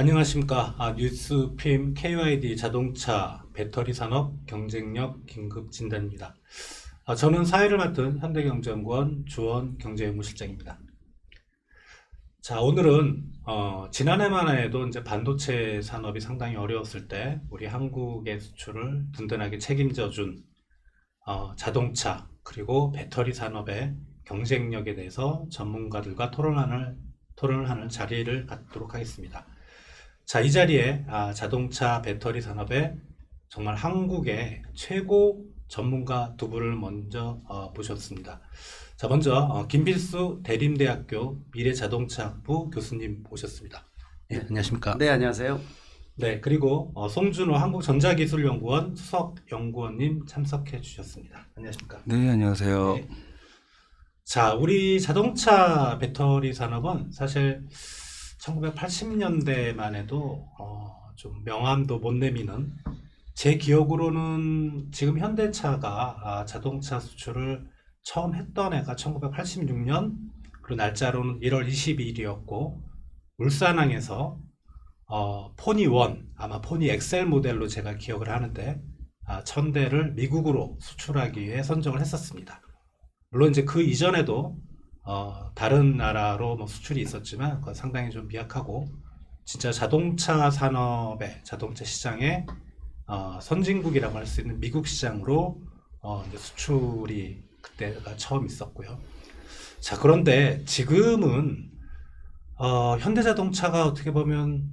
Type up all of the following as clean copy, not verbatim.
안녕하십니까. 뉴스핌 KYD 자동차 배터리 산업 경쟁력 긴급 진단입니다. 저는 사회를 맡은 현대경제연구원 주원 경제연구실장입니다. 자, 오늘은 지난해만 해도 이제 반도체 산업이 상당히 어려웠을 때 우리 한국의 수출을 든든하게 책임져 준 자동차 그리고 배터리 산업의 경쟁력에 대해서 전문가들과 토론을 하는 자리를 갖도록 하겠습니다. 자, 이 자리에 자동차 배터리 산업의 정말 한국의 최고 전문가 두 분을 먼저 모셨습니다. 자, 먼저 김필수 대림대학교 미래자동차학부 교수님 모셨습니다. 네, 안녕하십니까? 네, 안녕하세요. 네, 그리고 송준호 한국전자기술연구원 수석연구원님 참석해 주셨습니다. 안녕하십니까? 네, 안녕하세요. 네. 자, 우리 자동차 배터리 산업은 사실 1980년대만 해도 좀 명함도 못 내미는, 제 기억으로는 지금 현대차가 자동차 수출을 처음 했던 해가 1986년, 그리고 날짜로는 1월 22일이었고 울산항에서 포니 1, 아마 포니 엑셀 모델로 제가 기억을 하는데 1000대를 미국으로 수출하기 위해 선정을 했었습니다. 물론 이제 그 이전에도 다른 나라로 뭐 수출이 있었지만 그건 상당히 좀 미약하고, 진짜 자동차 산업의 자동차 시장의 선진국이라고 할 수 있는 미국 시장으로 이제 수출이 그때가 처음 있었고요. 자, 그런데 지금은 현대자동차가 어떻게 보면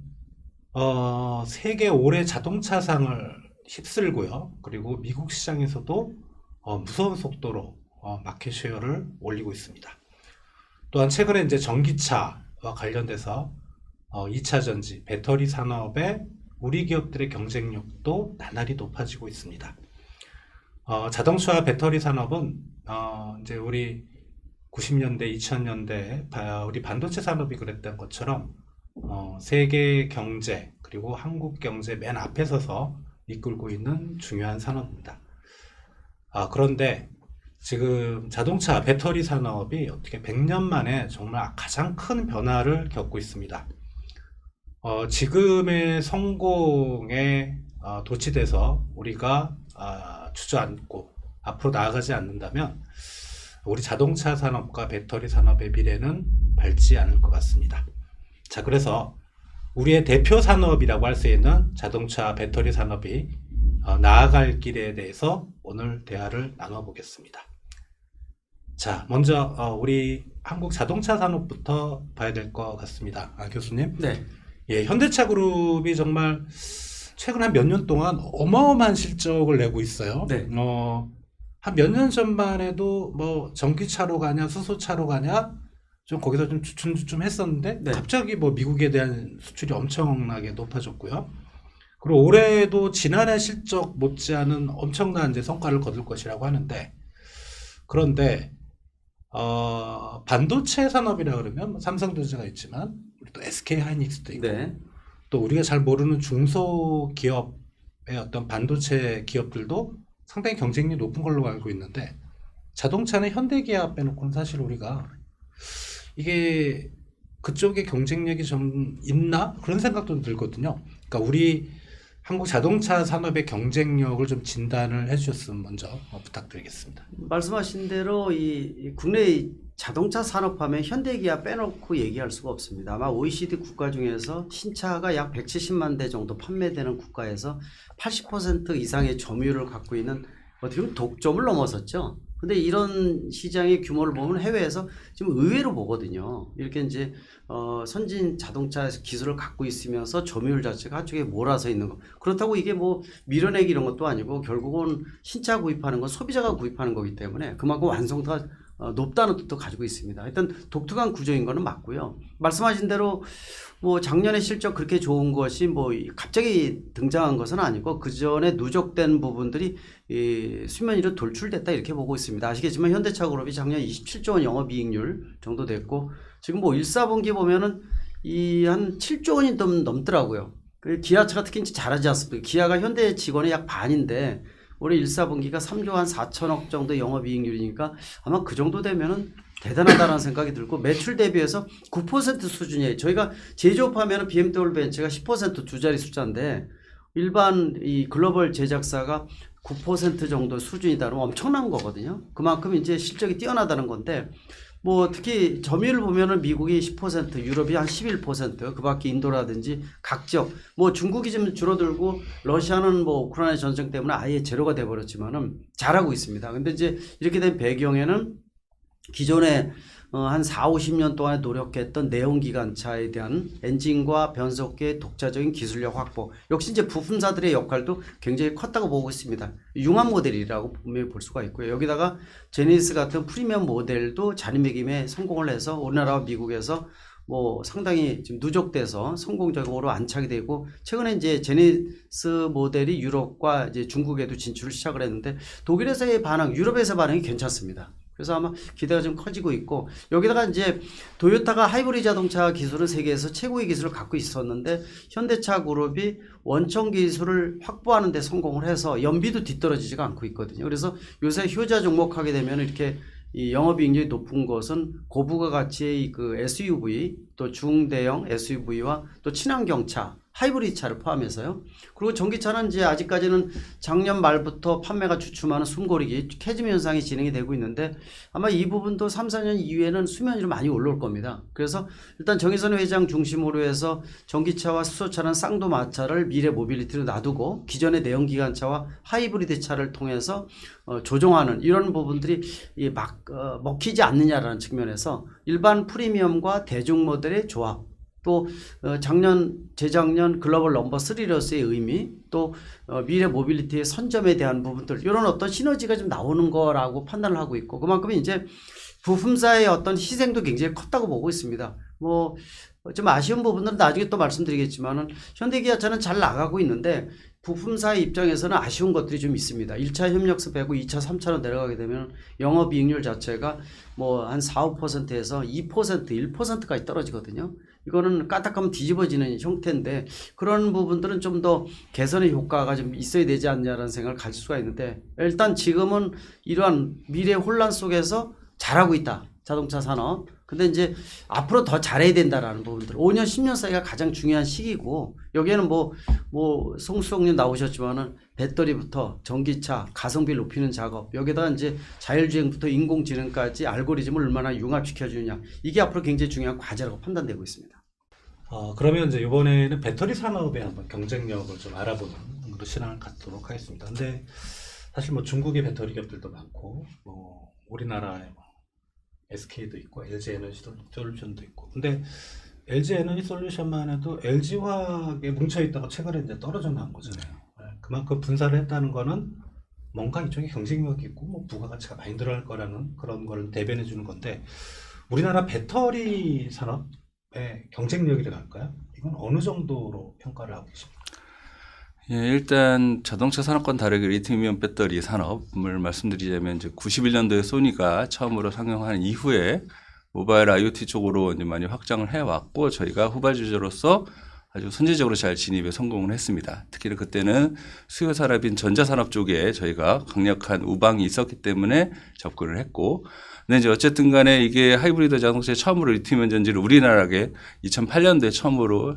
세계 올해 자동차상을 휩쓸고요. 그리고 미국 시장에서도 무서운 속도로 마켓 쉐어를 올리고 있습니다. 또한 최근에 이제 전기차와 관련돼서 2차 전지, 배터리 산업의 우리 기업들의 경쟁력도 나날이 높아지고 있습니다. 자동차 배터리 산업은 이제 우리 90년대, 2000년대 우리 반도체 산업이 그랬던 것처럼 세계 경제 그리고 한국 경제 맨 앞에 서서 이끌고 있는 중요한 산업입니다. 그런데 지금 자동차 배터리 산업이 어떻게 100년 만에 정말 가장 큰 변화를 겪고 있습니다. 지금의 성공에 도취돼서 우리가 주저앉고 앞으로 나아가지 않는다면 우리 자동차 산업과 배터리 산업의 미래는 밝지 않을 것 같습니다. 자, 그래서 우리의 대표 산업이라고 할 수 있는 자동차 배터리 산업이 나아갈 길에 대해서 오늘 대화를 나눠보겠습니다. 자, 먼저 우리 한국 자동차 산업부터 봐야 될 것 같습니다. 교수님. 네. 예, 현대차 그룹이 정말 최근 한 몇 년 동안 어마어마한 실적을 내고 있어요. 네. 한 몇 년 전만 해도 뭐 전기차로 가냐 수소차로 가냐 좀 거기서 좀 주춤주춤 했었는데 네. 갑자기 뭐 미국에 대한 수출이 엄청나게 높아졌고요. 그리고 올해도 지난해 실적 못지않은 엄청난 이제 성과를 거둘 것이라고 하는데, 그런데 반도체 산업이라 그러면 삼성전자가 있지만 우리 또 SK하이닉스도 있고 네. 또 우리가 잘 모르는 중소기업의 어떤 반도체 기업들도 상당히 경쟁력이 높은 걸로 알고 있는데, 자동차는 현대기아 빼놓고는 사실 우리가 이게 그쪽에 경쟁력이 좀 있나? 그런 생각도 들거든요. 그러니까 우리 한국 자동차 산업의 경쟁력을 좀 진단을 해주셨으면 먼저 부탁드리겠습니다. 말씀하신 대로 이 국내 자동차 산업하면 현대기아 빼놓고 얘기할 수가 없습니다. 아마 OECD 국가 중에서 신차가 약 170만 대 정도 판매되는 국가에서 80% 이상의 점유율을 갖고 있는, 어떻게 보면 독점을 넘어섰죠. 근데 이런 시장의 규모를 보면 해외에서 지금 의외로 보거든요. 이렇게 이제 선진 자동차 기술을 갖고 있으면서 점유율 자체가 한쪽에 몰아서 있는 거. 그렇다고 이게 뭐 밀어내기 이런 것도 아니고 결국은 신차 구입하는 건 소비자가 구입하는 거기 때문에 그만큼 완성도가 높다는 뜻도 가지고 있습니다. 일단 독특한 구조인 거는 맞고요. 말씀하신 대로 뭐 작년에 실적 그렇게 좋은 것이 뭐 갑자기 등장한 것은 아니고 그 전에 누적된 부분들이 수면 위로 돌출됐다 이렇게 보고 있습니다. 아시겠지만 현대차 그룹이 작년 27조 원 영업이익률 정도 됐고, 지금 뭐 1, 4분기 보면은 이 한 7조 원이 넘더라고요. 기아차가 특히 이제 잘하지 않습니까? 기아가 현대 직원의 약 반인데 올해 1, 4분기가 3조 한 4천억 정도 영업이익률이니까 아마 그 정도 되면은 대단하다라는 생각이 들고 매출 대비해서 9% 수준이에요. 저희가 제조업하면 BMW 벤츠가 10% 두 자리 숫자인데 일반 이 글로벌 제작사가 9% 정도 수준이다 그러면 엄청난 거거든요. 그만큼 이제 실적이 뛰어나다는 건데 뭐 특히 점유율 보면은 미국이 10%, 유럽이 한 11%, 그밖에 인도라든지 각 지역, 뭐 중국이 좀 줄어들고 러시아는 뭐 우크라이나 전쟁 때문에 아예 제로가 돼 버렸지만은 잘하고 있습니다. 근데 이제 이렇게 된 배경에는 기존에 한 4, 50년 동안에 노력했던 내연기관차에 대한 엔진과 변속기의 독자적인 기술력 확보. 역시 이제 부품사들의 역할도 굉장히 컸다고 보고 있습니다. 융합 모델이라고 분명히 볼 수가 있고요. 여기다가 제네시스 같은 프리미엄 모델도 자리매김에 성공을 해서 우리나라와 미국에서 뭐 상당히 지금 누적돼서 성공적으로 안착이 되고 최근에 이제 제네시스 모델이 유럽과 이제 중국에도 진출을 시작을 했는데 독일에서의 반응, 유럽에서 반응이 괜찮습니다. 그래서 아마 기대가 좀 커지고 있고 여기다가 이제 도요타가 하이브리드 자동차 기술은 세계에서 최고의 기술을 갖고 있었는데 현대차 그룹이 원청 기술을 확보하는 데 성공을 해서 연비도 뒤떨어지지가 않고 있거든요. 그래서 요새 효자 종목하게 되면 이렇게 이 영업이익률이 높은 것은 고부가 가치의 그 SUV 또 중대형 SUV와 또 친환경차 하이브리드 차를 포함해서요. 그리고 전기차는 이제 아직까지는 작년 말부터 판매가 주춤하는 숨고르기 캐즘 현상이 진행이 되고 있는데 아마 이 부분도 3, 4년 이후에는 수면 위로 많이 올라올 겁니다. 그래서 일단 정의선 회장 중심으로 해서 전기차와 수소차는 쌍도마차를 미래 모빌리티로 놔두고 기존의 내연기관차와 하이브리드 차를 통해서 조정하는 이런 부분들이 먹히지 않느냐라는 측면에서 일반 프리미엄과 대중 모델의 조합 또 재작년 글로벌 넘버 3로서의 의미 또 미래 모빌리티의 선점에 대한 부분들 이런 어떤 시너지가 좀 나오는 거라고 판단을 하고 있고 그만큼 이제 부품사의 어떤 희생도 굉장히 컸다고 보고 있습니다. 뭐 좀 아쉬운 부분들은 나중에 또 말씀드리겠지만은 현대기아차는 잘 나가고 있는데 부품사의 입장에서는 아쉬운 것들이 좀 있습니다. 1차 협력서 빼고 2차, 3차로 내려가게 되면 영업이익률 자체가 뭐 한 4, 5%에서 2%, 1%까지 떨어지거든요. 이거는 까딱하면 뒤집어지는 형태인데 그런 부분들은 좀 더 개선의 효과가 좀 있어야 되지 않냐라는 생각을 가질 수가 있는데 일단 지금은 이러한 미래 혼란 속에서 잘하고 있다. 자동차 산업. 근데 이제 앞으로 더 잘해야 된다라는 부분들. 5년, 10년 사이가 가장 중요한 시기고 여기에는 뭐 송수홍님 나오셨지만은 배터리부터 전기차, 가성비 높이는 작업 여기다가 이제 자율주행부터 인공지능까지 알고리즘을 얼마나 융합시켜주느냐 이게 앞으로 굉장히 중요한 과제라고 판단되고 있습니다. 그러면 이제 이번에는 배터리 산업의 한번 경쟁력을 좀 알아보는 그런 시간을 갖도록 하겠습니다. 근데 사실 뭐 중국의 배터리 기업들도 많고 뭐 우리나라에 뭐 SK도 있고 LG 에너지 솔루션도 있고 근데 LG 에너지 솔루션만 해도 LG화학에 뭉쳐 있다가 최근에 이제 떨어져 나온 거잖아요. 그만큼 분사를 했다는 거는 뭔가 이쪽에 경쟁력이 있고 뭐 부가가치가 많이 들어갈 거라는 그런 걸 대변해 주는 건데 우리나라 배터리 산업의 경쟁력이라고 할까요? 이건 어느 정도로 평가를 하고 계십니까? 예, 일단 자동차 산업과는 다르게 리튬이온 배터리 산업을 말씀드리자면 이제 91년도에 소니가 처음으로 상용한 이후에 모바일 IoT 쪽으로 이제 많이 확장을 해왔고 저희가 후발주자로서 아주 선제적으로 잘 진입에 성공을 했습니다. 특히나 그때는 수요 산업인 전자산업 쪽에 저희가 강력한 우방이 있었기 때문에 접근을 했고 근데 이제 어쨌든 간에 이게 하이브리드 자동차에 처음으로 리튬이온 전지를 우리나라에 2008년도에 처음으로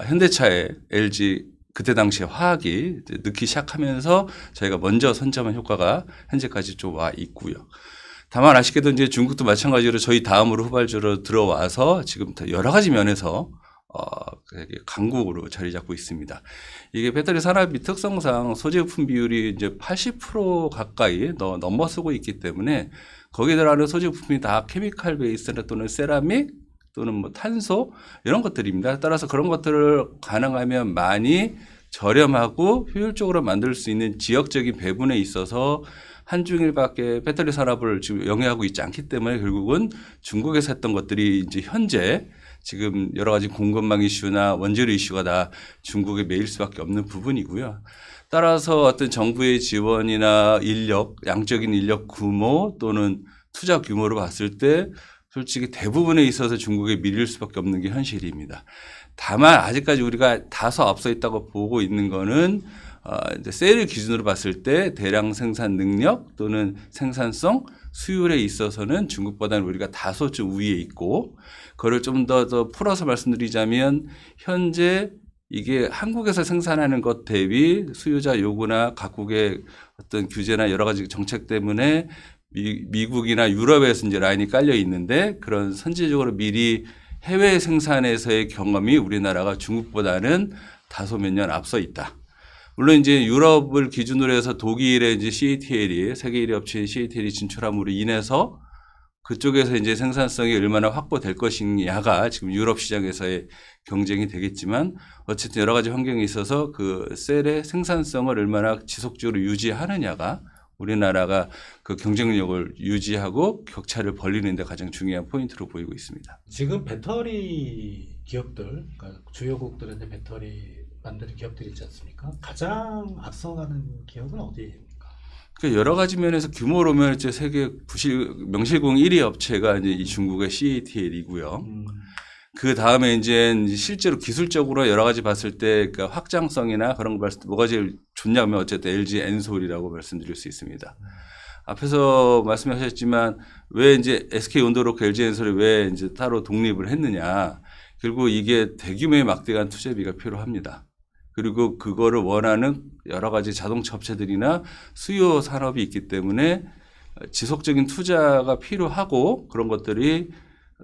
현대차의 LG 그때 당시에 화학이 넣기 시작하면서 저희가 먼저 선점한 효과가 현재까지 좀 와 있고요. 다만 아쉽게도 이제 중국도 마찬가지로 저희 다음으로 후발주로 들어와서 지금 여러 가지 면에서 강국으로 자리 잡고 있습니다. 이게 배터리 산업이 특성상 소재 부품 비율이 이제 80% 가까이 넘어서고 있기 때문에 거기에 들어가는 소재 부품이 다 케미칼 베이스나 또는 세라믹 또는 뭐 탄소 이런 것들입니다. 따라서 그런 것들을 가능하면 많이 저렴하고 효율적으로 만들 수 있는 지역적인 배분에 있어서 한중일밖에 배터리 산업을 지금 영위하고 있지 않기 때문에 결국은 중국에서 했던 것들이 이제 현재 지금 여러 가지 공급망 이슈나 원재료 이슈가 다 중국에 매일 수밖에 없는 부분이고요. 따라서 어떤 정부의 지원이나 인력, 양적인 인력 규모 또는 투자 규모로 봤을 때 솔직히 대부분에 있어서 중국에 밀릴 수밖에 없는 게 현실입니다. 다만 아직까지 우리가 다소 앞서 있다고 보고 있는 거는 이제 셀을 기준으로 봤을 때 대량 생산 능력 또는 생산성, 수율에 있어서는 중국보다는 우리가 다소 좀 우위에 있고, 그걸 좀 더 풀어서 말씀드리자면 현재 이게 한국에서 생산하는 것 대비 수요자 요구나 각국의 어떤 규제나 여러 가지 정책 때문에 미국이나 유럽에서 이제 라인이 깔려 있는데, 그런 선제적으로 미리 해외 생산에서의 경험이 우리나라가 중국보다는 다소 몇 년 앞서 있다. 물론 이제 유럽을 기준으로 해서 독일의 이제 CATL이 세계 1위 업체인 CATL이 진출함으로 인해서 그쪽에서 이제 생산성이 얼마나 확보될 것이냐가 지금 유럽 시장에서의 경쟁이 되겠지만, 어쨌든 여러 가지 환경에 있어서 그 셀의 생산성을 얼마나 지속적으로 유지하느냐가 우리나라가 그 경쟁력을 유지하고 격차를 벌리는 데 가장 중요한 포인트로 보이고 있습니다. 지금 배터리 기업들, 그러니까 주요국들의 이제 배터리 만드는 기업들이 있지 않습니까? 가장 앞서가는 기업은 어디입니까? 그러니까 여러 가지 면에서 규모로 보면 이제 세계 명실공 1위 업체가 이제 이 중국의 CATL이고요. 그 다음에 이제 실제로 기술적으로 여러 가지 봤을 때 그러니까 확장성이나 그런 거 봤을 때 뭐가 제일 좋냐면 어쨌든 LG 엔솔이라고 말씀드릴 수 있습니다. 앞에서 말씀하셨지만 왜 이제 SK 온도로크, LG 엔솔이 왜 이제 따로 독립을 했느냐. 결국 이게 대규모의 막대한 투자비가 필요합니다. 그리고 그거를 원하는 여러 가지 자동차 업체들이나 수요 산업이 있기 때문에 지속적인 투자가 필요하고, 그런 것들이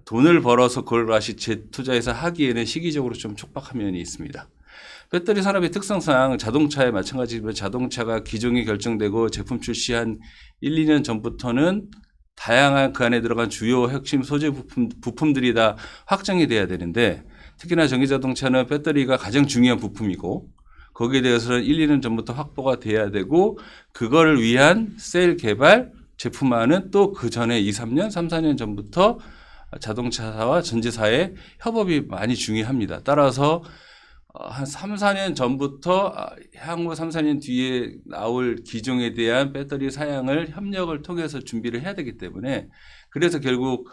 돈을 벌어서 그걸 다시 재투자해서 하기에는 시기적으로 좀 촉박한 면이 있습니다. 배터리 산업의 특성상 자동차에 마찬가지지만 자동차가 기종이 결정되고 제품 출시한 1, 2년 전부터는 다양한 그 안에 들어간 주요 핵심 소재 부품들이 다 확정이 돼야 되는데, 특히나 전기자동차는 배터리가 가장 중요한 부품이고 거기에 대해서는 1, 2년 전부터 확보가 돼야 되고, 그거를 위한 셀 개발, 제품화는 또 그 전에 2, 3년, 3, 4년 전부터 자동차사와 전지사의 협업이 많이 중요합니다. 따라서 한 3, 4년 전부터 향후 3, 4년 뒤에 나올 기종에 대한 배터리 사양을 협력을 통해서 준비를 해야 되기 때문에, 그래서 결국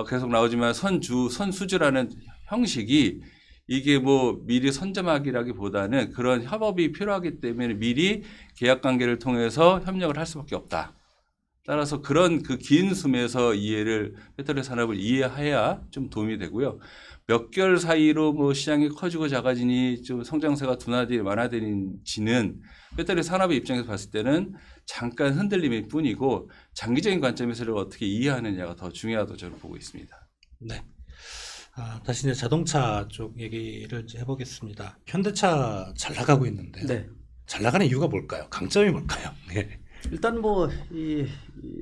계속 나오지만 선수주라는 형식이 이게 뭐 미리 선점하기라기보다는 그런 협업이 필요하기 때문에 미리 계약 관계를 통해서 협력을 할 수밖에 없다. 따라서 그런 그 긴 숨에서 배터리 산업을 이해해야 좀 도움이 되고요. 몇 개월 사이로 뭐 시장이 커지고 작아지니 좀 성장세가 둔화되니 완화되는지는 배터리 산업의 입장에서 봤을 때는 잠깐 흔들림일 뿐이고, 장기적인 관점에서 어떻게 이해하느냐가 더 중요하다고 저는 보고 있습니다. 네. 다시 이제 자동차 쪽 얘기를 이제 해보겠습니다. 현대차 잘 나가고 있는데, 네. 잘 나가는 이유가 뭘까요? 강점이 뭘까요? 네. 일단 뭐 이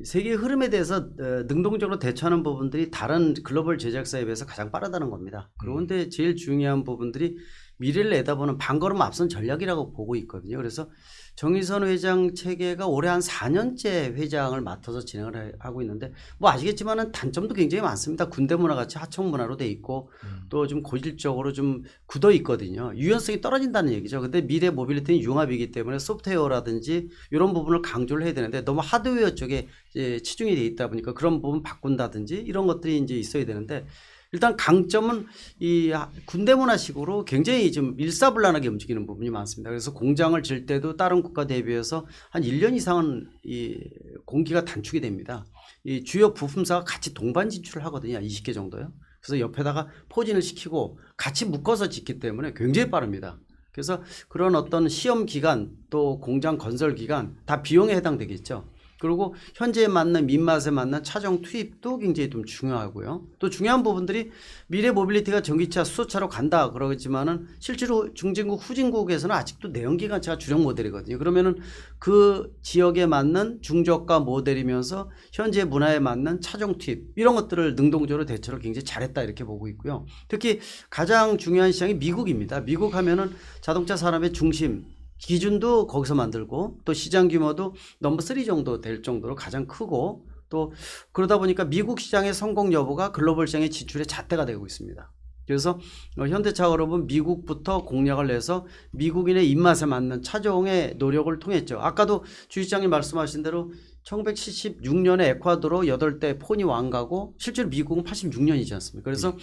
세계 흐름에 대해서 능동적으로 대처하는 부분들이 다른 글로벌 제작사에 비해서 가장 빠르다는 겁니다. 그런데 제일 중요한 부분들이 미래를 내다보는 반걸음 앞선 전략이라고 보고 있거든요. 그래서 정의선 회장 체계가 올해 한 4년째 회장을 맡아서 진행을 하고 있는데, 뭐 아시겠지만은 단점도 굉장히 많습니다. 군대 문화 같이 하청 문화로 돼 있고 또 좀 고질적으로 좀 굳어 있거든요. 유연성이 떨어진다는 얘기죠. 근데 미래 모빌리티는 융합이기 때문에 소프트웨어라든지 이런 부분을 강조를 해야 되는데, 너무 하드웨어 쪽에 이제 치중이 돼 있다 보니까 그런 부분 바꾼다든지 이런 것들이 이제 있어야 되는데, 일단 강점은 이 군대 문화식으로 굉장히 좀 일사불란하게 움직이는 부분이 많습니다. 그래서 공장을 질 때도 다른 국가 대비해서 한 1년 이상은 이 공기가 단축이 됩니다. 이 주요 부품사가 같이 동반 진출을 하거든요. 20개 정도요. 그래서 옆에다가 포진을 시키고 같이 묶어서 짓기 때문에 굉장히 빠릅니다. 그래서 그런 어떤 시험 기간 또 공장 건설 기간 다 비용에 해당되겠죠. 그리고 현재에 맞는 민맛에 맞는 차종 투입도 굉장히 좀 중요하고요. 또 중요한 부분들이 미래 모빌리티가 전기차, 수소차로 간다 그러겠지만은 실제로 중진국, 후진국에서는 아직도 내연기관차가 주력 모델이거든요. 그러면은 그 지역에 맞는 중저가 모델이면서 현재 문화에 맞는 차종 투입 이런 것들을 능동적으로 대처를 굉장히 잘했다 이렇게 보고 있고요. 특히 가장 중요한 시장이 미국입니다. 미국 하면은 자동차 산업의 중심. 기준도 거기서 만들고 또 시장 규모도 넘버 3 정도 될 정도로 가장 크고, 또 그러다 보니까 미국 시장의 성공 여부가 글로벌 시장의 진출의 잣대가 되고 있습니다. 그래서 현대차 그룹은 미국부터 공략을 해서 미국인의 입맛에 맞는 차종의 노력을 통했죠. 아까도 주 시장님 말씀하신 대로 1976년에 에콰도르 8대 폰이 완가고 실제로 미국은 86년이지 않습니까? 그래서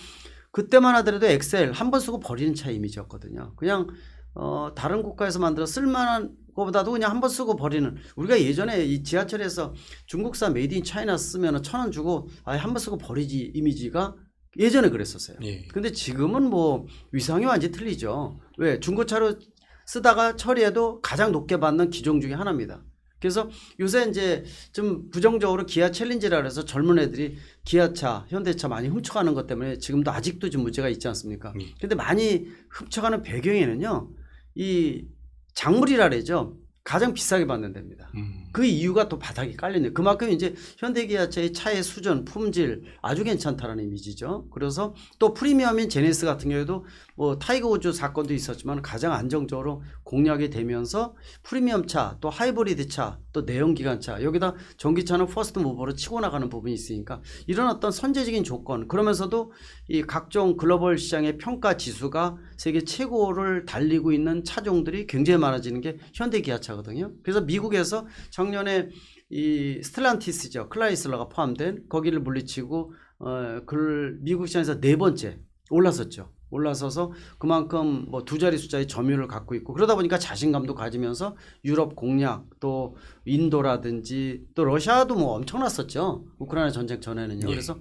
그때만 하더라도 엑셀 한 번 쓰고 버리는 차 이미지였거든요. 그냥 다른 국가에서 만들어 쓸만한 것보다도 그냥 한번 쓰고 버리는, 우리가 예전에 이 지하철에서 중국산 메이드 인 차이나 쓰면 1,000원 주고 한번 쓰고 버리지 이미지가 예전에 그랬었어요. 예. 근데 지금은 뭐 위상이 완전히 틀리죠. 왜? 중고차로 쓰다가 처리해도 가장 높게 받는 기종 중에 하나입니다. 그래서 요새 이제 좀 부정적으로 기아 챌린지라 그래서 젊은 애들이 기아차, 현대차 많이 훔쳐가는 것 때문에 지금도 아직도 좀 문제가 있지 않습니까? 근데 많이 훔쳐가는 배경에는요, 이 작물이라 그러죠. 가장 비싸게 받는 데입니다. 그 이유가 또 바닥이 깔리네요. 그만큼 이제 현대기아차의 차의 수준, 품질 아주 괜찮다라는 이미지죠. 그래서 또 프리미엄인 제네시스 같은 경우에도 뭐 타이거 우즈 사건도 있었지만 가장 안정적으로 공략이 되면서 프리미엄 차, 또 하이브리드 차, 또 내연기관차, 여기다 전기차는 퍼스트 무버로 치고 나가는 부분이 있으니까 이런 어떤 선제적인 조건, 그러면서도 이 각종 글로벌 시장의 평가 지수가 세계 최고를 달리고 있는 차종들이 굉장히 많아지는 게 현대기아차거든요. 그래서 미국에서 작년에 이 스텔란티스죠, 클라이슬러가 포함된 거기를 물리치고 미국 시장에서 4번째 올랐었죠. 올라서서 그만큼 뭐 2자리 숫자의 점유율을 갖고 있고, 그러다 보니까 자신감도 가지면서 유럽 공략, 또 인도라든지 또 러시아도 뭐 엄청났었죠. 우크라이나 전쟁 전에는요. 예. 그래서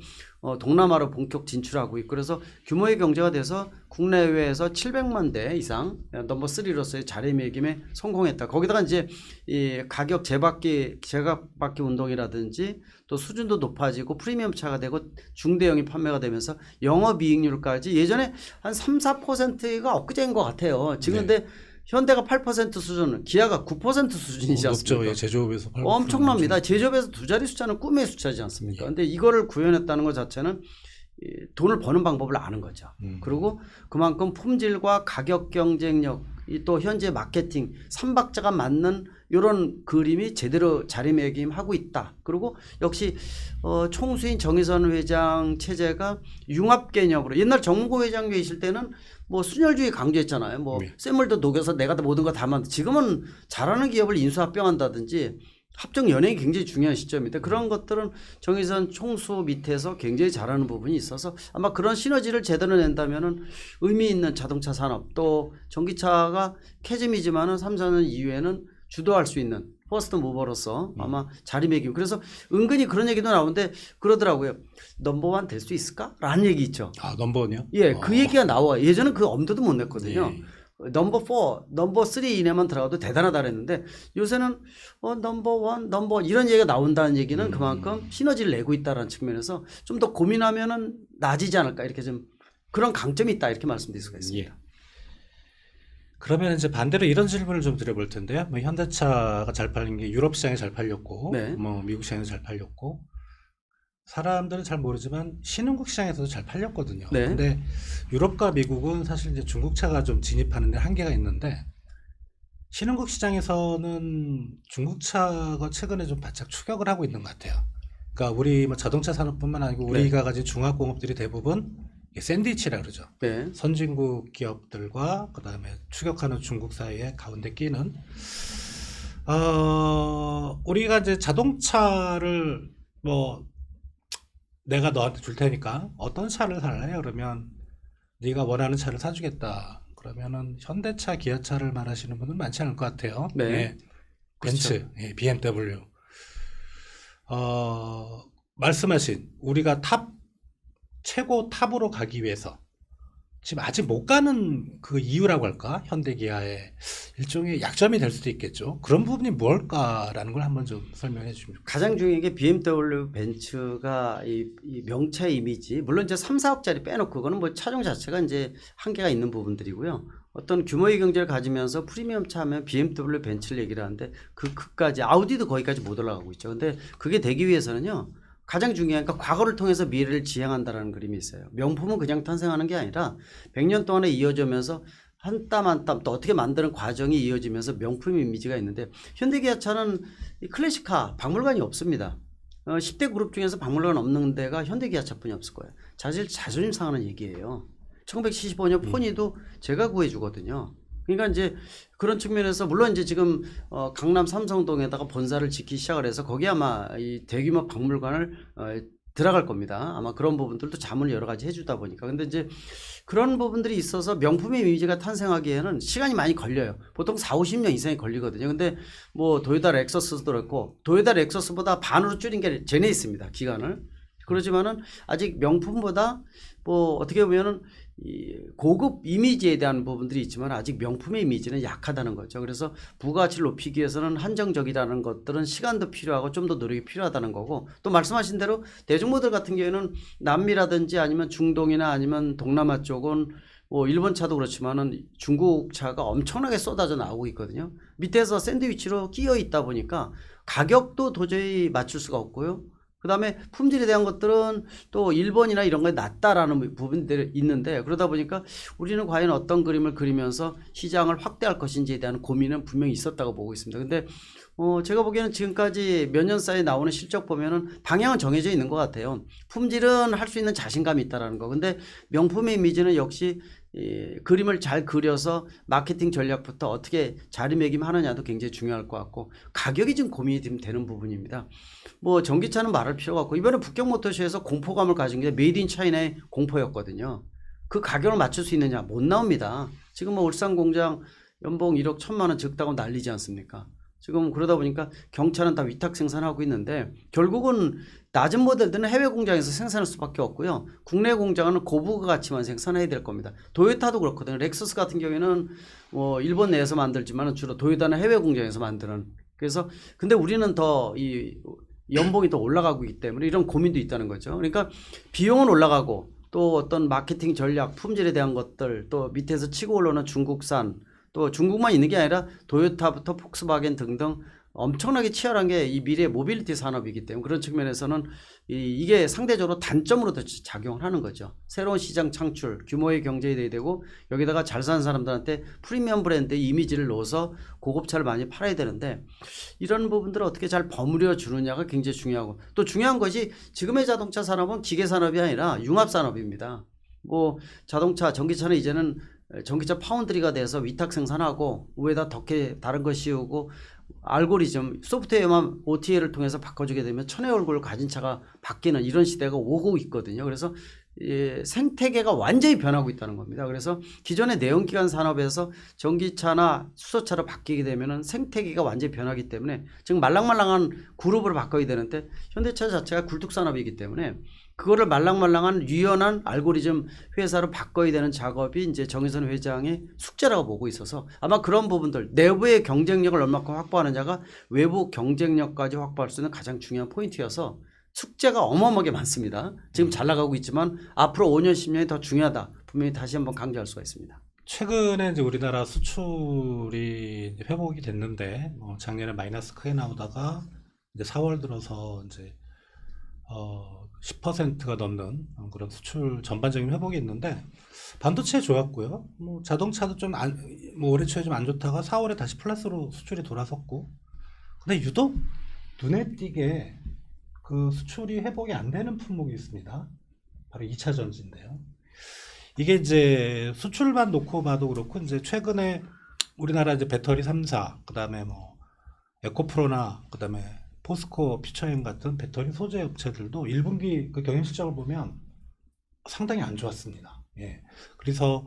동남아로 본격 진출하고 있고, 그래서 규모의 경제가 돼서 국내외에서 700만 대 이상 넘버 3로서의 자리매김에 성공했다. 거기다가 이제 이 가격 제각받기 운동이라든지 또 수준도 높아지고 프리미엄 차가 되고 중대형이 판매가 되면서 영업이익률까지 예전에 한 3-4%가 엊그제인 것 같아요. 지금 근데 현대가 8% 수준, 기아가 9% 수준이지 않습니까? 높죠. 예, 제조업에서 8%. 엄청납니다. 제조업에서 2자리 숫자는 꿈의 숫자지 않습니까? 근데 이거를 구현했다는 것 자체는 돈을 버는 방법을 아는 거죠. 그리고 그만큼 품질과 가격 경쟁력, 또 현재 마케팅, 3박자가 맞는 이런 그림이 제대로 자리매김하고 있다. 그리고 역시 총수인 정의선 회장 체제가 융합 개념으로, 옛날 정무고 회장 계실 때는 뭐 순혈주의 강조했잖아요. 뭐 샘물도 녹여서 내가 다 모든 거 다 만든. 지금은 잘하는 기업을 인수합병한다든지 합정 연행이 굉장히 중요한 시점인데, 그런 것들은 정의선 총수 밑에서 굉장히 잘하는 부분이 있어서 아마 그런 시너지를 제대로 낸다면은 의미 있는 자동차 산업, 또 전기차가 캐즘이지만은 3-4년 이후에는 주도할 수 있는 퍼스트 무버로서 아마 자리매김. 그래서 은근히 그런 얘기도 나오는데 그러더라고요. 넘버원 될 수 있을까? 라는 얘기 있죠. 아, 넘버원이요? 예, 그 얘기가 나와. 예전엔 그 엄두도 못 냈거든요. 예. 넘버 4, 넘버 3 이내만 들어가도 대단하다 그랬는데 요새는 넘버 1, 넘버 이런 얘기가 나온다는 얘기는 그만큼 시너지를 내고 있다는 측면에서 좀 더 고민하면은 나아지지 않을까, 이렇게 좀 그런 강점이 있다, 이렇게 말씀드릴 수가 있습니다. 예. 그러면 이제 반대로 이런 질문을 좀 드려볼 텐데요. 뭐 현대차가 잘 팔린 게 유럽 시장에 잘 팔렸고, 네. 뭐 미국 시장에서 잘 팔렸고, 사람들은 잘 모르지만 신흥국 시장에서도 잘 팔렸거든요. 네. 근데 유럽과 미국은 사실 이제 중국차가 좀 진입하는 데 한계가 있는데, 신흥국 시장에서는 중국차가 최근에 좀 바짝 추격을 하고 있는 것 같아요. 그러니까 우리 뭐 자동차 산업뿐만 아니고 우리가 가진 중화공업들이 대부분 샌드위치라 그러죠. 네. 선진국 기업들과 그다음에 추격하는 중국 사이에 가운데 끼는 우리가 이제 자동차를 뭐 내가 너한테 줄 테니까 어떤 차를 살래? 그러면 네가 원하는 차를 사주겠다. 그러면은 현대차, 기아차를 말하시는 분은 많지 않을 것 같아요. 네. 예. 벤츠, 예, BMW. 말씀하신 우리가 최고 탑으로 가기 위해서 지금 아직 못 가는 그 이유라고 할까? 현대기아의 일종의 약점이 될 수도 있겠죠. 그런 부분이 무엇일까라는 걸 한번 좀 설명해 주시면 좋겠습니다. 가장 중요한 게 BMW, 벤츠가 이 명차 이미지, 물론 이제 3-4억짜리 빼놓고 그거는 뭐 차종 자체가 이제 한계가 있는 부분들이고요. 어떤 규모의 경제를 가지면서 프리미엄 차 하면 BMW, 벤츠를 얘기를 하는데 그 끝까지, 아우디도 거기까지 못 올라가고 있죠. 근데 그게 되기 위해서는요, 가장 중요한 건 과거를 통해서 미래를 지향한다라는 그림이 있어요. 명품은 그냥 탄생하는 게 아니라 100년 동안에 이어지면서 한 땀 한 땀 또 어떻게 만드는 과정이 이어지면서 명품 이미지가 있는데, 현대기아차는 이 클래식카 박물관이 없습니다. 10대 그룹 중에서 박물관 없는 데가 현대기아차뿐이 없을 거예요. 사실 자존심 상하는 얘기예요. 1975년 포니도 제가 구해주거든요. 그러니까 이제 그런 측면에서 물론 이제 지금 강남 삼성동에다가 본사를 짓기 시작을 해서 거기 아마 이 대규모 박물관을 들어갈 겁니다. 아마 그런 부분들도 자문을 여러 가지 해주다 보니까. 근데 이제 그런 부분들이 있어서 명품의 이미지가 탄생하기에는 시간이 많이 걸려요. 보통 4, 50년 이상이 걸리거든요. 근데 뭐 도요타 렉서스도 그렇고 도요타 렉서스보다 반으로 줄인 게 제네시스입니다. 기간을. 그렇지만은 아직 명품보다 뭐 어떻게 보면은 이 고급 이미지에 대한 부분들이 있지만 아직 명품의 이미지는 약하다는 거죠. 그래서 부가가치를 높이기 위해서는 한정적이라는 것들은 시간도 필요하고 좀 더 노력이 필요하다는 거고, 또 말씀하신 대로 대중 모델 같은 경우에는 남미라든지 아니면 중동이나 아니면 동남아 쪽은 뭐 일본 차도 그렇지만은 중국 차가 엄청나게 쏟아져 나오고 있거든요. 밑에서 샌드위치로 끼어 있다 보니까 가격도 도저히 맞출 수가 없고요. 그 다음에 품질에 대한 것들은 또 일본이나 이런 거에 낮다라는 부분들이 있는데, 그러다 보니까 우리는 과연 어떤 그림을 그리면서 시장을 확대할 것인지에 대한 고민은 분명히 있었다고 보고 있습니다. 근데 제가 보기에는 지금까지 몇 년 사이에 나오는 실적 보면은 방향은 정해져 있는 것 같아요. 품질은 할 수 있는 자신감이 있다라는 거. 근데 명품의 이미지는 역시 그림을 잘 그려서 마케팅 전략부터 어떻게 자리매김하느냐도 굉장히 중요할 것 같고, 가격이 좀 고민이 되는 부분입니다. 뭐 전기차는 말할 필요가 없고, 이번에 북경모터쇼에서 공포감을 가진 게 메이드 인 차이나의 공포였거든요. 그 가격을 맞출 수 있느냐? 못 나옵니다. 지금 뭐 울산 공장 연봉 1억 1,000만 원 적다고 난리지 않습니까? 지금 그러다 보니까 경차는 다 위탁 생산하고 있는데, 결국은 낮은 모델들은 해외 공장에서 생산할 수밖에 없고요. 국내 공장은 고부가 가치만 생산해야 될 겁니다. 도요타도 그렇거든요. 렉서스 같은 경우에는 뭐 일본 내에서 만들지만 주로 도요타는 해외 공장에서 만드는. 그래서 근데 우리는 더 이 연봉이 더 올라가고 있기 때문에 이런 고민도 있다는 거죠. 그러니까 비용은 올라가고 또 어떤 마케팅 전략, 품질에 대한 것들, 또 밑에서 치고 올라오는 중국산, 또 중국만 있는 게 아니라 도요타부터 폭스바겐 등등 엄청나게 치열한 게 이 미래 모빌리티 산업이기 때문에, 그런 측면에서는 이게 상대적으로 단점으로 더 작용을 하는 거죠. 새로운 시장 창출, 규모의 경제에 되고, 여기다가 잘 사는 사람들한테 프리미엄 브랜드의 이미지를 넣어서 고급차를 많이 팔아야 되는데, 이런 부분들을 어떻게 잘 버무려 주느냐가 굉장히 중요하고, 또 중요한 것이 지금의 자동차 산업은 기계 산업이 아니라 융합 산업입니다. 뭐 자동차, 전기차는 이제는 전기차 파운드리가 돼서 위탁 생산하고 위에다 덕해 다른 거 씌우고 알고리즘, 소프트웨어만 OTA를 통해서 바꿔주게 되면 천의 얼굴을 가진 차가 바뀌는 이런 시대가 오고 있거든요. 그래서 생태계가 완전히 변하고 있다는 겁니다. 그래서 기존의 내연기관 산업에서 전기차나 수소차로 바뀌게 되면 생태계가 완전히 변하기 때문에 지금 말랑말랑한 그룹으로 바꿔야 되는데, 현대차 자체가 굴뚝산업이기 때문에 그거를 말랑말랑한 유연한 알고리즘 회사로 바꿔야 되는 작업이 이제 정의선 회장의 숙제라고 보고 있어서, 아마 그런 부분들, 내부의 경쟁력을 얼마큼 확보하느냐가 외부 경쟁력까지 확보할 수 있는 가장 중요한 포인트여서 숙제가 어마어마하게 많습니다. 지금 잘 나가고 있지만 앞으로 5년, 10년이 더 중요하다. 분명히 다시 한번 강조할 수가 있습니다. 최근에 이제 우리나라 수출이 이제 회복이 됐는데, 작년에 마이너스 크게 나오다가 이제 4월 들어서 이제 10%가 넘는 그런 수출 전반적인 회복이 있는데, 반도체 좋았고요. 뭐 자동차도 뭐 올해 초에 좀 안 좋다가 4월에 다시 플러스로 수출이 돌아섰고, 근데 유독 눈에 띄게 그 수출이 회복이 안 되는 품목이 있습니다. 바로 2차 전지인데요. 이게 이제 수출만 놓고 봐도 그렇고, 이제 최근에 우리나라 이제 배터리 3사, 그 다음에 뭐 에코프로나 그 다음에 포스코 퓨처엠 같은 배터리 소재 업체들도 1분기 그 경영 실적을 보면 상당히 안 좋았습니다. 예. 그래서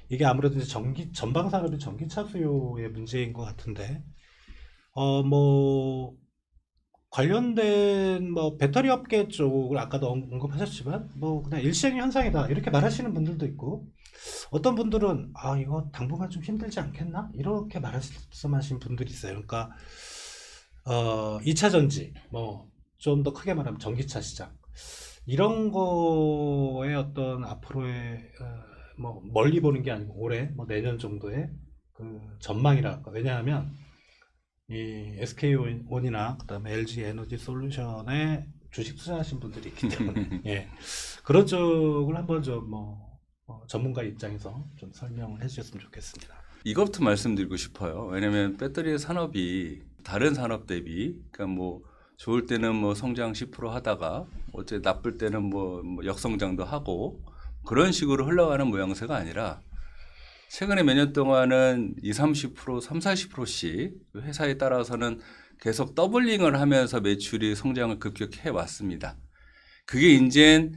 이게 아무래도 이제 전방 산업이 전기차 수요의 문제인 것 같은데, 뭐 관련된 뭐 배터리 업계 쪽을 아까도 언급하셨지만 뭐 그냥 일시적인 현상이다 이렇게 말하시는 분들도 있고, 어떤 분들은 이거 당분간 좀 힘들지 않겠나 이렇게 말씀하시는 분들이 있어요. 그러니까 2차 전지, 뭐 좀 더 크게 말하면 전기차 시장, 이런 거에 어떤 앞으로의 뭐 멀리 보는 게 아니고 올해 뭐 내년 정도의 그 전망이랄까. 왜냐하면 이 SK온이나 그다음에 LG 에너지 솔루션에 주식 투자하신 분들이 있기 때문에 예, 그런 쪽을 한번 좀 전문가 입장에서 좀 설명을 해주셨으면 좋겠습니다. 이것부터 말씀드리고 싶어요. 왜냐하면 배터리 산업이 다른 산업 대비, 그러니까 뭐 좋을 때는 뭐 성장 10% 하다가 어째 나쁠 때는 뭐 역성장도 하고 그런 식으로 흘러가는 모양새가 아니라, 최근에 몇 년 동안은 20, 30%, 30, 40%씩 회사에 따라서는 계속 더블링을 하면서 매출이 성장을 급격히 해왔습니다. 그게 이제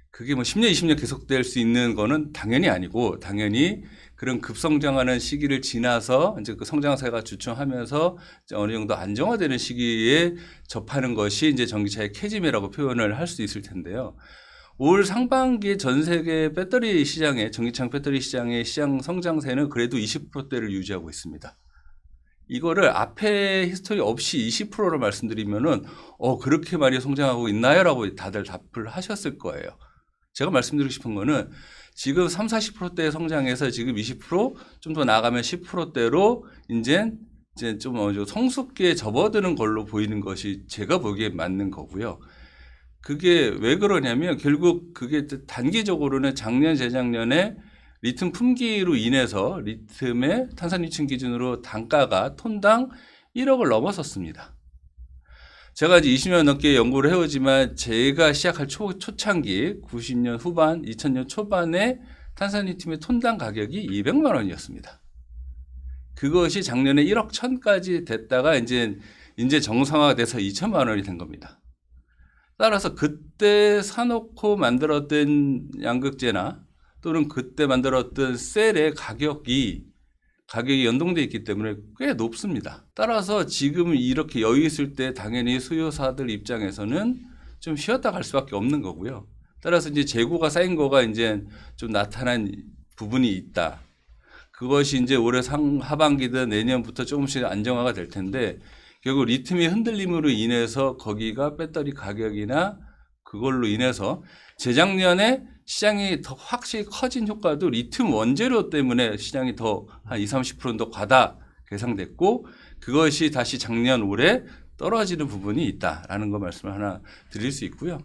그게 뭐 10년, 20년 계속될 수 있는 거는 당연히 아니고 당연히 그런 급성장하는 시기를 지나서 이제 그 성장세가 주춤하면서 이제 어느 정도 안정화되는 시기에 접하는 것이 이제 전기차의 캐즘이라고 표현을 할 수 있을 텐데요. 올 상반기에 전 세계 배터리 시장의 전기차 배터리 시장의 시장 성장세는 그래도 20%대를 유지하고 있습니다. 이거를 앞에 히스토리 없이 20%로 말씀드리면은 그렇게 많이 성장하고 있나요라고 다들 답을 하셨을 거예요. 제가 말씀드리고 싶은 거는 지금 3, 40%대 성장해서 지금 20%좀 더 나가면 10%대로 이제 좀 성숙기에 접어드는 걸로 보이는 것이 제가 보기에 맞는 거고요. 그게 왜 그러냐면 결국 그게 단기적으로는 작년, 재작년에 리튬 품귀로 인해서 리튬의 탄산리튬 기준으로 단가가 톤당 1억을 넘어섰습니다. 제가 이제 20년 넘게 연구를 해오지만 제가 시작할 초창기 90년 후반, 2000년 초반에 탄산리튬의 톤당 가격이 200만 원이었습니다. 그것이 작년에 1억 1000까지 됐다가 이제 정상화가 돼서 2천만 원이 된 겁니다. 따라서 그때 사놓고 만들었던 양극재나 또는 그때 만들었던 셀의 가격이 연동되어 있기 때문에 꽤 높습니다. 따라서 지금 이렇게 여유 있을 때 당연히 수요사들 입장에서는 좀 쉬었다 갈 수밖에 없는 거고요. 따라서 이제 재고가 쌓인 거가 이제 좀 나타난 부분이 있다. 그것이 이제 올해 하반기든 내년부터 조금씩 안정화가 될 텐데 결국 리튬의 흔들림으로 인해서 거기가 배터리 가격이나 그걸로 인해서 재작년에 시장이 더 확실히 커진 효과도 리튬 원재료 때문에 시장이 더 한 20, 30%는 더 과다 계상됐고 그것이 다시 작년 올해 떨어지는 부분이 있다라는 거 말씀을 하나 드릴 수 있고요.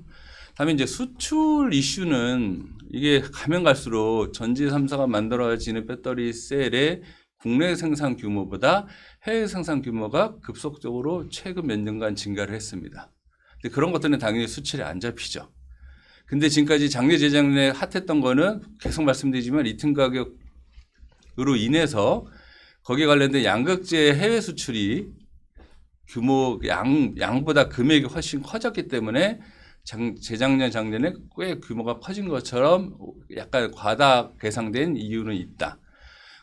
다음에 이제 수출 이슈는 이게 가면 갈수록 전지 3사가 만들어지는 배터리 셀의 국내 생산 규모보다 해외 생산 규모가 급속적으로 최근 몇 년간 증가를 했습니다. 근데 그런 것들은 당연히 수출이 안 잡히죠. 근데 지금까지 작년, 재작년에 핫했던 거는 계속 말씀드리지만 리튬 가격으로 인해서 거기에 관련된 양극재 해외 수출이 규모 양보다 금액이 훨씬 커졌기 때문에 재작년, 작년에 꽤 규모가 커진 것처럼 약간 과다 계상된 이유는 있다.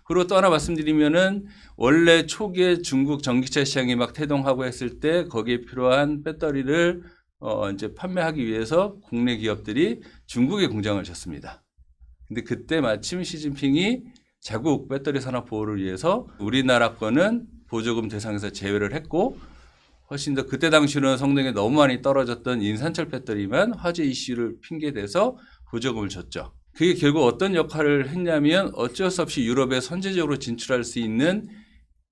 그리고 또 하나 말씀드리면은 원래 초기에 중국 전기차 시장이 막 태동하고 했을 때 거기에 필요한 배터리를 이제 판매하기 위해서 국내 기업들이 중국에 공장을 졌습니다. 근데 그때 마침 시진핑이 자국 배터리 산업 보호를 위해서 우리나라 거는 보조금 대상에서 제외를 했고 훨씬 더 그때 당시는 성능이 너무 많이 떨어졌던 인산철 배터리만 화재 이슈를 핑계대서 보조금을 줬죠. 그게 결국 어떤 역할을 했냐면 어쩔 수 없이 유럽에 선제적으로 진출할 수 있는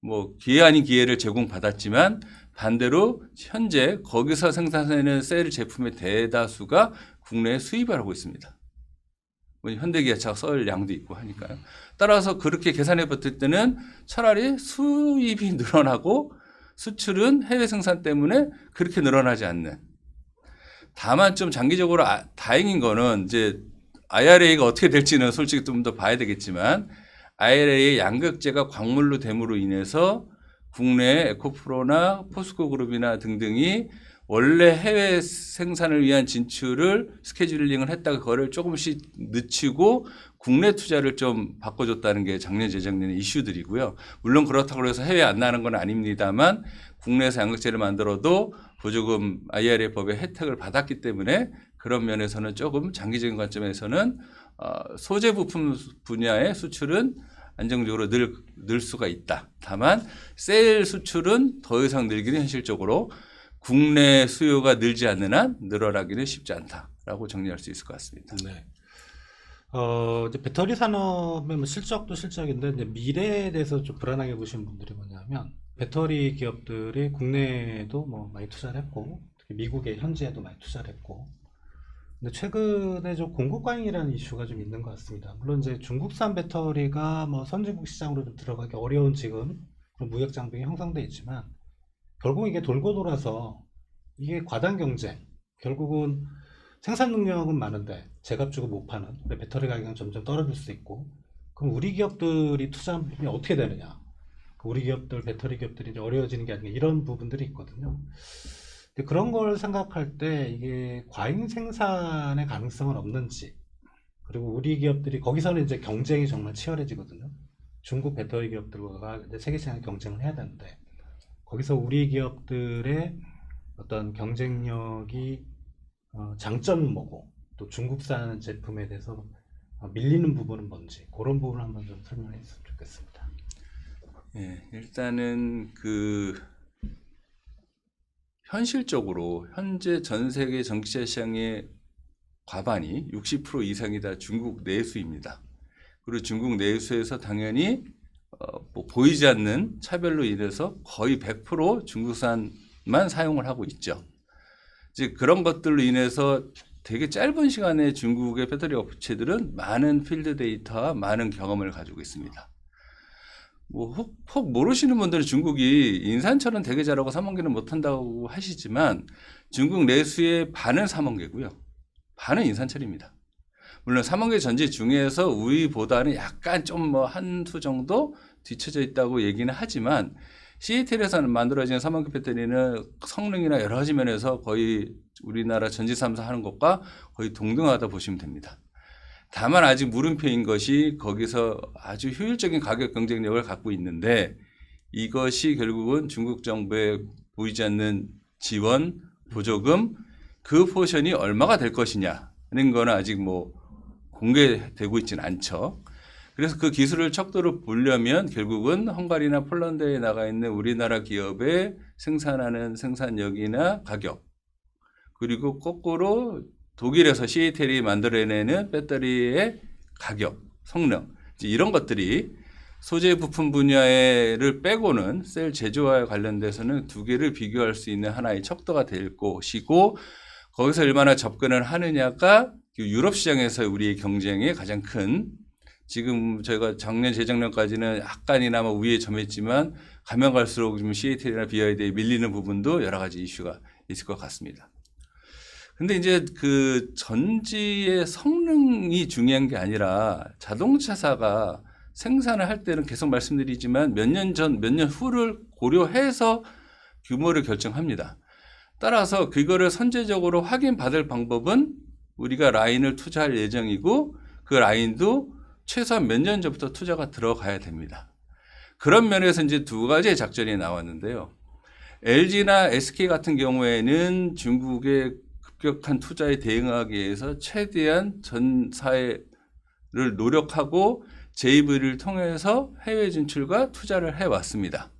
뭐 기회 아닌 기회를 제공받았지만 반대로 현재 거기서 생산하는 셀 제품의 대다수가 국내에 수입을 하고 있습니다. 현대기아차가 썰 양도 있고 하니까요. 따라서 그렇게 계산해 봤을 때는 차라리 수입이 늘어나고 수출은 해외 생산 때문에 그렇게 늘어나지 않는. 다만 좀 장기적으로 다행인 거는 이제 IRA가 어떻게 될지는 솔직히 좀 더 봐야 되겠지만 IRA의 양극재가 광물로 됨으로 인해서 국내 에코프로나 포스코 그룹이나 등등이 원래 해외 생산을 위한 진출을 스케줄링을 했다가 그거를 조금씩 늦추고 국내 투자를 좀 바꿔줬다는 게 작년, 재작년의 이슈들이고요. 물론 그렇다고 해서 해외 안 나는 건 아닙니다만 국내에서 양극재를 만들어도 보조금 IRA 법의 혜택을 받았기 때문에 그런 면에서는 조금 장기적인 관점에서는 소재 부품 분야의 수출은 안정적으로 늘 수가 있다. 다만 셀 수출은 더 이상 늘기는 현실적으로 국내 수요가 늘지 않는 한 늘어나기는 쉽지 않다라고 정리할 수 있을 것 같습니다. 네. 이제 배터리 산업의 뭐 실적도 실적인데 이제 미래에 대해서 좀 불안하게 보시는 분들이 뭐냐면 배터리 기업들이 국내에도 뭐 많이 투자를 했고 특히 미국의 현지에도 많이 투자를 했고 근데 최근에 좀 공급 과잉이라는 이슈가 좀 있는 것 같습니다. 물론 이제 중국산 배터리가 뭐 선진국 시장으로 좀 들어가기 어려운 지금 그런 무역 장벽이 형성돼 있지만 결국 이게 돌고 돌아서 이게 과당 경쟁 결국은 생산 능력은 많은데 제값 주고 못 파는 배터리 가격은 점점 떨어질 수 있고 그럼 우리 기업들이 투자한 부분이 어떻게 되느냐 우리 기업들 배터리 기업들이 이제 어려워지는 게 아니라 이런 부분들이 있거든요. 근데 그런 걸 생각할 때 이게 과잉 생산의 가능성은 없는지, 그리고 우리 기업들이 거기서는 이제 경쟁이 정말 치열해지거든요. 중국 배터리 기업들과 이제 세계 시장에 경쟁을 해야 되는데 거기서 우리 기업들의 어떤 경쟁력이 장점은 뭐고 또 중국산 제품에 대해서 밀리는 부분은 뭔지 그런 부분을 한번 좀 설명해 주셨으면 좋겠습니다. 예, 일단은 그 현실적으로 현재 전 세계 전기차 시장의 과반이 60% 이상이 다 중국 내수입니다. 그리고 중국 내수에서 당연히 뭐 보이지 않는 차별로 인해서 거의 100% 중국산만 사용을 하고 있죠. 이제 그런 것들로 인해서 되게 짧은 시간에 중국의 배터리 업체들은 많은 필드 데이터와 많은 경험을 가지고 있습니다. 뭐 혹 모르시는 분들은 중국이 인산철은 되게 잘하고 삼원계는 못한다고 하시지만 중국 내수의 반은 삼원계고요. 반은 인산철입니다. 물론 삼원계 전지 중에서 우리보다는 약간 좀 뭐 한 수 정도 뒤쳐져 있다고 얘기는 하지만 CATL에서 만들어진 삼원계 배터리는 성능이나 여러 가지 면에서 거의 우리나라 전지 3사 하는 것과 거의 동등하다 보시면 됩니다. 다만 아직 물음표인 것이 거기서 아주 효율적인 가격 경쟁력을 갖고 있는데 이것이 결국은 중국 정부의 보이지 않는 지원, 보조금 그 포션이 얼마가 될 것이냐는 거는 아직 뭐 공개되고 있지는 않죠. 그래서 그 기술을 척도를 보려면 결국은 헝가리나 폴란드에 나가 있는 우리나라 기업의 생산하는 생산력이나 가격, 그리고 거꾸로 독일에서 CATL이 만들어내는 배터리의 가격, 성능, 이런 것들이 소재 부품 분야를 빼고는 셀 제조와에 관련돼서는 두 개를 비교할 수 있는 하나의 척도가 될 것이고, 거기서 얼마나 접근을 하느냐가 유럽 시장에서 우리의 경쟁의 가장 큰, 지금 저희가 작년, 재작년까지는 약간이나마 위에 점했지만 가면 갈수록 좀 CATL이나 BYD에 밀리는 부분도 여러 가지 이슈가 있을 것 같습니다. 근데 이제 그 전지의 성능이 중요한 게 아니라 자동차사가 생산을 할 때는 계속 말씀드리지만 몇 년 전, 몇 년 후를 고려해서 규모를 결정합니다. 따라서 그거를 선제적으로 확인받을 방법은 우리가 라인을 투자할 예정이고 그 라인도 최소한 몇 년 전부터 투자가 들어가야 됩니다. 그런 면에서 이제 두 가지의 작전이 나왔는데요. LG나 SK 같은 경우에는 중국의 급격한 투자에 대응하기 위해서 최대한 전사를 노력하고 JV를 통해서 해외 진출과 투자를 해왔습니다.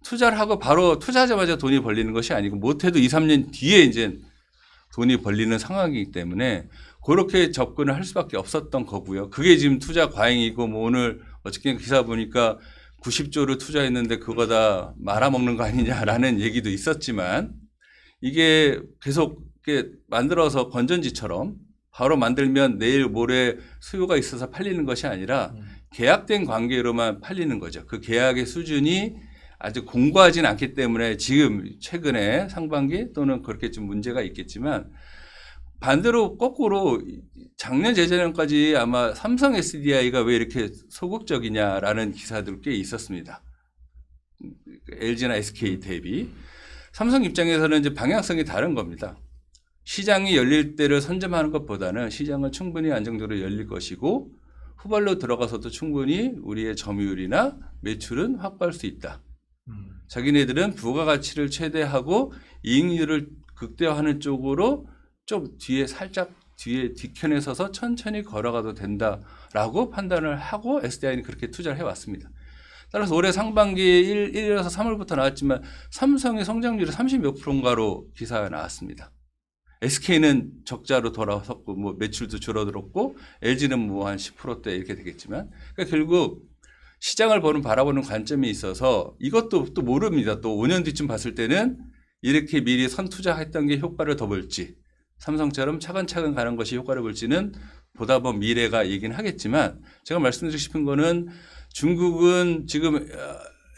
투자를 하고 바로 투자하자마자 돈이 벌리는 것이 아니고 못해도 2, 3년 뒤에 이제 돈이 벌리는 상황이기 때문에 그렇게 접근을 할 수밖에 없었던 거고요. 그게 지금 투자 과잉이고 뭐 오늘 어저께 기사 보니까 90조를 투자했는데 그거 다 말아먹는 거 아니냐라는 얘기도 있었지만 이게 계속 이렇게 만들어서 건전지처럼 바로 만들면 내일 모레 수요가 있어서 팔리는 것이 아니라 계약된 관계로만 팔리는 거죠. 그 계약의 수준이 아주 공고하진 않기 때문에 지금 최근에 상반기 또는 그렇게 좀 문제가 있겠지만 반대로 거꾸로 작년 재작년까지 아마 삼성 SDI가 왜 이렇게 소극적이냐라는 기사들 꽤 있었습니다. LG나 SK 대비. 삼성 입장에서는 이제 방향성이 다른 겁니다. 시장이 열릴 때를 선점하는 것보다는 시장은 충분히 안정적으로 열릴 것이고 후발로 들어가서도 충분히 우리의 점유율이나 매출은 확보할 수 있다. 자기네들은 부가가치를 최대하고 이익률을 극대화하는 쪽으로 좀 뒤에 살짝 뒤에 뒷편에 서서 천천히 걸어가도 된다라고 판단을 하고 SDI는 그렇게 투자를 해왔습니다. 따라서 올해 상반기 1일에서 3월부터 나왔지만 삼성의 성장률이 30몇 %인가로 기사가 나왔습니다. SK는 적자로 돌아섰고 뭐 매출도 줄어들었고 LG는 뭐 한 10%대 이렇게 되겠지만 그러니까 결국 시장을 바라보는 관점이 있어서 이것도 또 모릅니다. 또 5년 뒤쯤 봤을 때는 이렇게 미리 선투자했던 게 효과를 더 볼지 삼성처럼 차근차근 가는 것이 효과를 볼지는 보다 먼 미래가 얘기는 하겠지만 제가 말씀드리고 싶은 거는 중국은 지금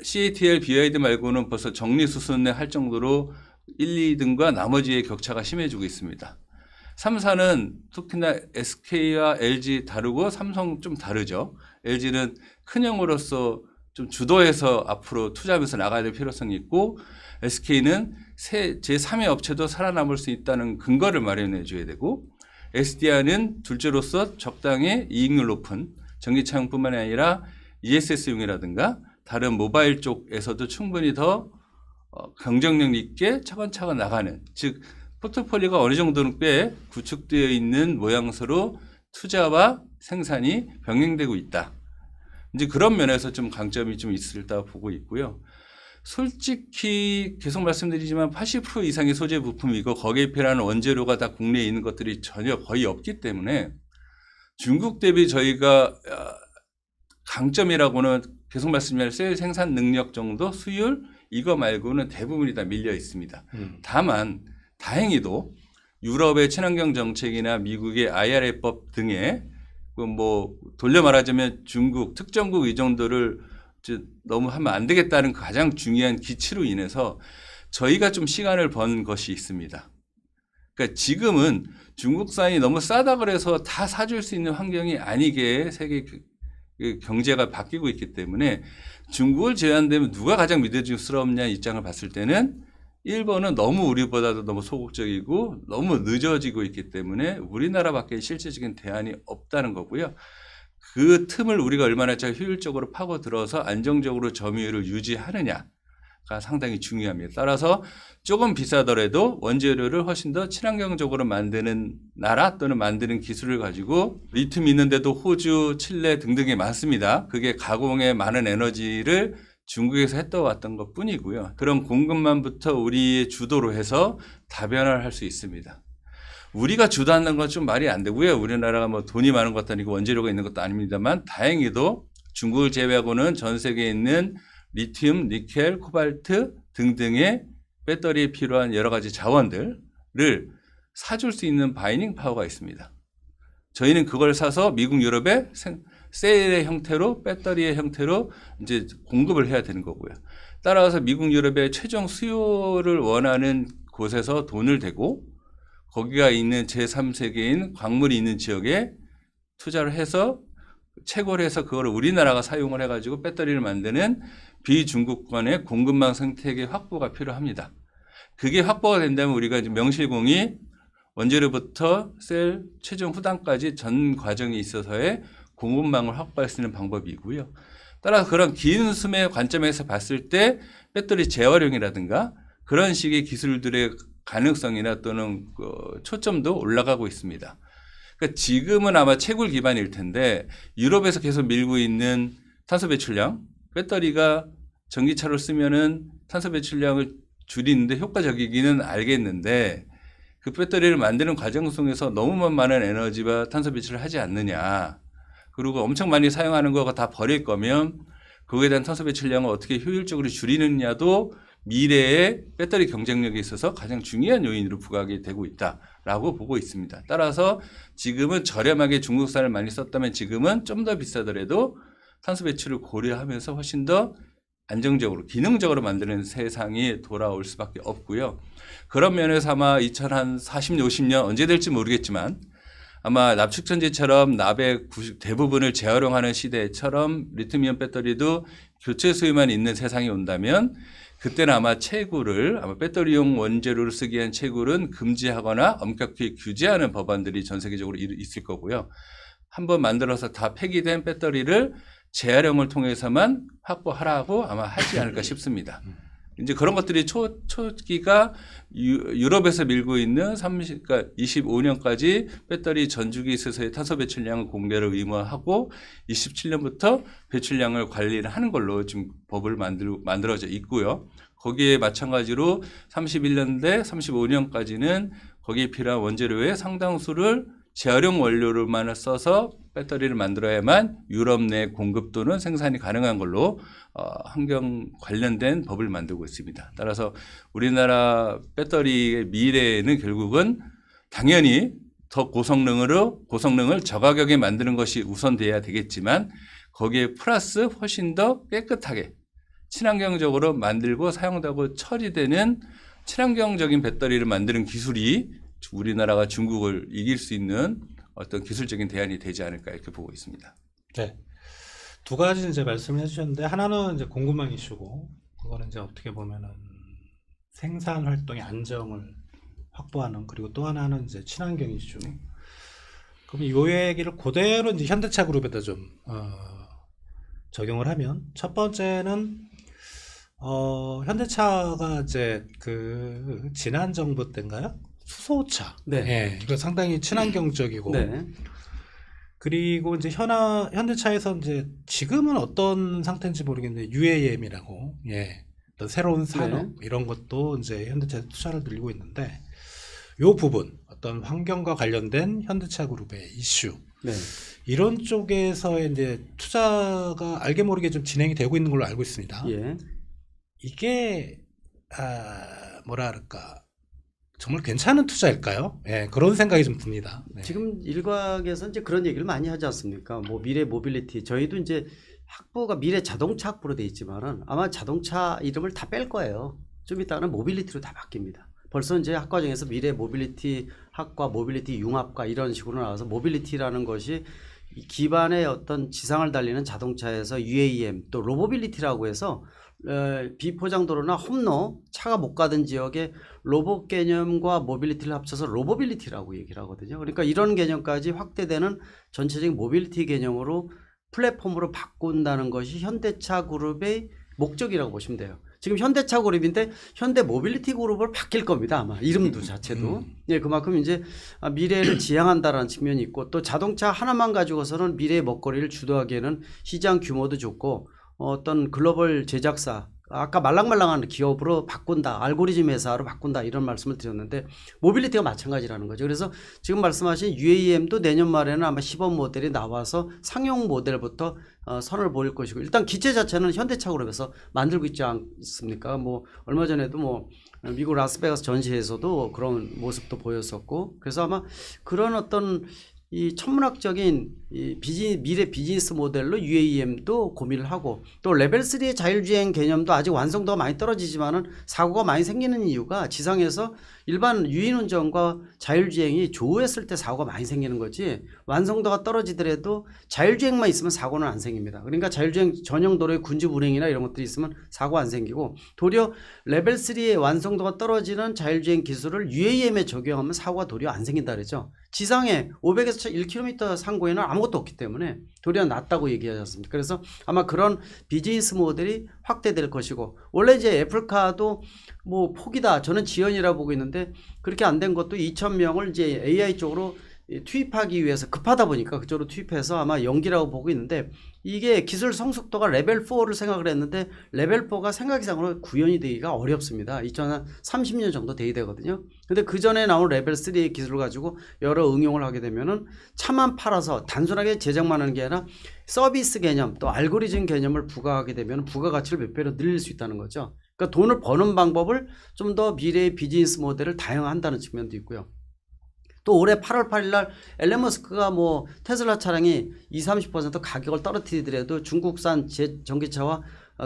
CATL, BYD 말고는 벌써 정리수순에 할 정도로 1, 2등과 나머지의 격차가 심해지고 있습니다. 3, 4는 특히나 SK와 LG 다르고 삼성 좀 다르죠. LG는 큰형으로서 좀 주도해서 앞으로 투자하면서 나가야 될 필요성이 있고 SK는 제3의 업체도 살아남을 수 있다는 근거를 마련해 줘야 되고 SDI는 둘째로서 적당히 이익률 높은 전기차용뿐만 아니라 ESS용이라든가 다른 모바일 쪽에서도 충분히 더 경쟁력 있게 차근차근 나가는, 즉 포트폴리오가 어느 정도는 꽤 구축되어 있는 모양새로 투자와 생산이 병행되고 있다. 이제 그런 면에서 좀 강점이 좀 있을까 보고 있고요. 솔직히 계속 말씀드리지만 80% 이상의 소재 부품이고 거기에 필요한 원재료가 다 국내에 있는 것들이 전혀 거의 없기 때문에 중국 대비 저희가 강점이라고는 계속 말씀드린 셀 생산 능력 정도, 수율 이거 말고는 대부분이 다 밀려 있습니다. 다만 다행히도 유럽의 친환경 정책이나 미국의 IRA법 등의 뭐 돌려 말하자면 중국 특정국 의존도를 너무 하면 안 되겠다는 가장 중요한 기치로 인해서 저희가 좀 시간을 번 것이 있습니다. 그러니까 지금은 중국산이 너무 싸다 그래서 다 사줄 수 있는 환경이 아니게 세계 경제가 바뀌고 있기 때문에 중국을 제외한다면 누가 가장 믿음직스럽냐 입장을 봤을 때는 일본은 너무 우리보다도 너무 소극적이고 너무 늦어지고 있기 때문에 우리나라밖에 실질적인 대안이 없다는 거고요. 그 틈을 우리가 얼마나 잘 효율적으로 파고들어서 안정적으로 점유율을 유지하느냐가 상당히 중요합니다. 따라서 조금 비싸더라도 원재료를 훨씬 더 친환경적으로 만드는 나라 또는 만드는 기술을 가지고 리튬 있는데도 호주, 칠레 등등이 많습니다. 그게 가공에 많은 에너지를 중국에서 했다 왔던 것 뿐이고요. 그런 공급만부터 우리의 주도로 해서 다변화를 할 수 있습니다. 우리가 주도하는 건 좀 말이 안 되고요. 우리나라가 뭐 돈이 많은 것도 아니고 원재료가 있는 것도 아닙니다만 다행히도 중국을 제외하고는 전 세계에 있는 리튬, 니켈, 코발트 등등의 배터리에 필요한 여러 가지 자원들을 사줄 수 있는 바이닝 파워가 있습니다. 저희는 그걸 사서 미국, 유럽에 셀의 형태로 배터리의 형태로 이제 공급을 해야 되는 거고요. 따라서 미국, 유럽의 최종 수요를 원하는 곳에서 돈을 대고 거기가 있는 제3세계인 광물이 있는 지역에 투자를 해서 채굴을 해서 그걸 우리나라가 사용을 해가지고 배터리를 만드는 비중국권의 공급망 생태계 확보가 필요합니다. 그게 확보가 된다면 우리가 이제 명실공히 원재료부터 셀 최종 후단까지 전 과정에 있어서의 공급망을 확보할 수 있는 방법이고요. 따라서 그런 긴 숨의 관점에서 봤을 때 배터리 재활용이라든가 그런 식의 기술들의 가능성이나 또는 초점도 올라가고 있습니다. 그러니까 지금은 아마 채굴 기반일 텐데 유럽에서 계속 밀고 있는 탄소 배출량, 배터리가 전기차로 쓰면은 탄소 배출량을 줄이는데 효과적이기는 알겠는데 그 배터리를 만드는 과정 속에서 너무 많은 에너지와 탄소 배출을 하지 않느냐. 그리고 엄청 많이 사용하는 거가 다 버릴 거면 그거에 대한 탄소 배출량을 어떻게 효율적으로 줄이느냐도 미래의 배터리 경쟁력에 있어서 가장 중요한 요인으로 부각이 되고 있다라고 보고 있습니다. 따라서 지금은 저렴하게 중국산을 많이 썼다면 지금은 좀 더 비싸더라도 탄소 배출을 고려하면서 훨씬 더 안정적으로 기능적으로 만드는 세상이 돌아올 수밖에 없고요. 그런 면에서 아마 2040년, 50년 언제 될지 모르겠지만 아마 납축전지처럼 납의 대부분을 재활용하는 시대처럼 리튬이온 배터리도 교체 수요만 있는 세상이 온다면 그때는 아마 채굴을 배터리용 원재료를 쓰기 위한 채굴은 금지하거나 엄격히 규제하는 법안들이 전 세계적으로 있을 거고요. 한번 만들어서 다 폐기된 배터리를 재활용을 통해서만 확보하라고 아마 하지 않을까 싶습니다. 이제 그런 것들이 초기가 유럽에서 밀고 있는 25년까지 배터리 전주기 있어서의 탄소 배출량을 공개를 의무화하고 27년부터 배출량을 관리를 하는 걸로 지금 법을 만들어져 있고요. 거기에 마찬가지로 31년대 35년까지는 거기에 필요한 원재료의 상당수를 재활용 원료로만 써서 배터리를 만들어야만 유럽 내 공급 또는 생산이 가능한 걸로 환경 관련된 법을 만들고 있습니다. 따라서 우리나라 배터리의 미래에는 결국은 당연히 더 고성능을 저가격에 만드는 것이 우선돼야 되겠지만 거기에 플러스 훨씬 더 깨끗하게 친환경적으로 만들고 사용되고 처리되는 친환경적인 배터리를 만드는 기술이 우리나라가 중국을 이길 수 있는 어떤 기술적인 대안이 되지 않을까 이렇게 보고 있습니다. 네. 두 가지 이제 말씀해 주셨는데 하나는 이제 궁금한 이슈고 그거는 이제 어떻게 보면은 생산 활동의 안정을 확보하는 그리고 또 하나는 이제 친환경 이슈. 그럼 이 얘기를 그대로 이제 현대차 그룹에다 좀 적용을 하면 첫 번째는 현대차가 이제 그 지난 정부 때인가요? 수소차. 네. 예, 이거 상당히 친환경적이고 네. 그리고 이제 현대차에서 이제 지금은 어떤 상태인지 모르겠는데 UAM이라고 예, 어떤 새로운 산업 이런 것도 이제 현대차에 투자를 늘리고 있는데 요 부분 어떤 환경과 관련된 현대차 그룹의 이슈 네. 이런 쪽에서의 이제 투자가 알게 모르게 좀 진행이 되고 있는 걸로 알고 있습니다. 예. 이게 뭐라 할까 정말 괜찮은 투자일까요? 예, 그런 생각이 좀 듭니다. 네. 지금 일각에서 이제 그런 얘기를 많이 하지 않습니까? 뭐 미래 모빌리티 저희도 이제 학부가 미래 자동차 학부로 돼 있지만은 아마 자동차 이름을 다 뺄 거예요. 좀 이따가는 모빌리티로 다 바뀝니다. 벌써 이제 학과정에서 미래 모빌리티 학과, 모빌리티 융합과 이런 식으로 나와서 모빌리티라는 것이 이 기반의 어떤 지상을 달리는 자동차에서 UAM 또 로보빌리티라고 해서 비포장도로나 험로 차가 못 가던 지역에 로봇 개념과 모빌리티를 합쳐서 로보빌리티라고 얘기를 하거든요. 그러니까 이런 개념까지 확대되는 전체적인 모빌리티 개념으로 플랫폼으로 바꾼다는 것이 현대차 그룹의 목적이라고 보시면 돼요. 지금 현대차 그룹인데 현대 모빌리티 그룹으로 바뀔 겁니다. 아마 이름도 자체도. 예, 그만큼 이제 미래를 지향한다라는 측면이 있고 또 자동차 하나만 가지고서는 미래의 먹거리를 주도하기에는 시장 규모도 좋고 어떤 글로벌 제작사 아까 말랑말랑한 기업으로 바꾼다 알고리즘 회사로 바꾼다 이런 말씀을 드렸는데 모빌리티가 마찬가지라는 거죠. 그래서 지금 말씀하신 UAM도 내년 말에는 아마 시범 모델이 나와서 상용 모델부터 선을 보일 것이고 일단 기체 자체는 현대차 그룹에서 만들고 있지 않습니까? 뭐 얼마 전에도 뭐 미국 라스베가스 전시회에서도 그런 모습도 보였었고 그래서 아마 그런 어떤 이 천문학적인 이 미래 비즈니스 모델로 UAM도 고민을 하고 또 레벨 3의 자율주행 개념도 아직 완성도가 많이 떨어지지만은 사고가 많이 생기는 이유가 지상에서 일반 유인운전과 자율주행이 조우했을 때 사고가 많이 생기는 거지 완성도가 떨어지더라도 자율주행만 있으면 사고는 안 생깁니다. 그러니까 자율주행 전용 도로의 군집 운행이나 이런 것들이 있으면 사고 안 생기고 도리어 레벨 3의 완성도가 떨어지는 자율주행 기술을 UAM에 적용하면 사고가 도리어 안 생긴다 그러죠. 지상에 500에서 1km 상고에는 아무것도 없기 때문에 도리어 낫다고 얘기하지 않습니까? 그래서 아마 그런 비즈니스 모델이 확대될 것이고 원래 이제 애플카도 뭐 포기다 저는 지연이라 보고 있는데 그렇게 안 된 것도 2,000명을 이제 AI 쪽으로 투입하기 위해서 급하다 보니까 그쪽으로 투입해서 아마 연기라고 보고 있는데 이게 기술 성숙도가 레벨 4를 생각을 했는데 레벨 4가 생각 이상으로 구현이 되기가 어렵습니다. 2030년 정도 돼야 되거든요. 근데 그 전에 나온 레벨 3의 기술을 가지고 여러 응용을 하게 되면은 차만 팔아서 단순하게 제작만 하는 게 아니라 서비스 개념 또 알고리즘 개념을 부과하게 되면 부가가치를 몇 배로 늘릴 수 있다는 거죠. 그러니까 돈을 버는 방법을 좀 더 미래의 비즈니스 모델을 다양화한다는 측면도 있고요. 또 올해 8월 8일 날 앨런 머스크가 뭐 테슬라 차량이 20-30% 가격을 떨어뜨리더라도 중국산 전기차와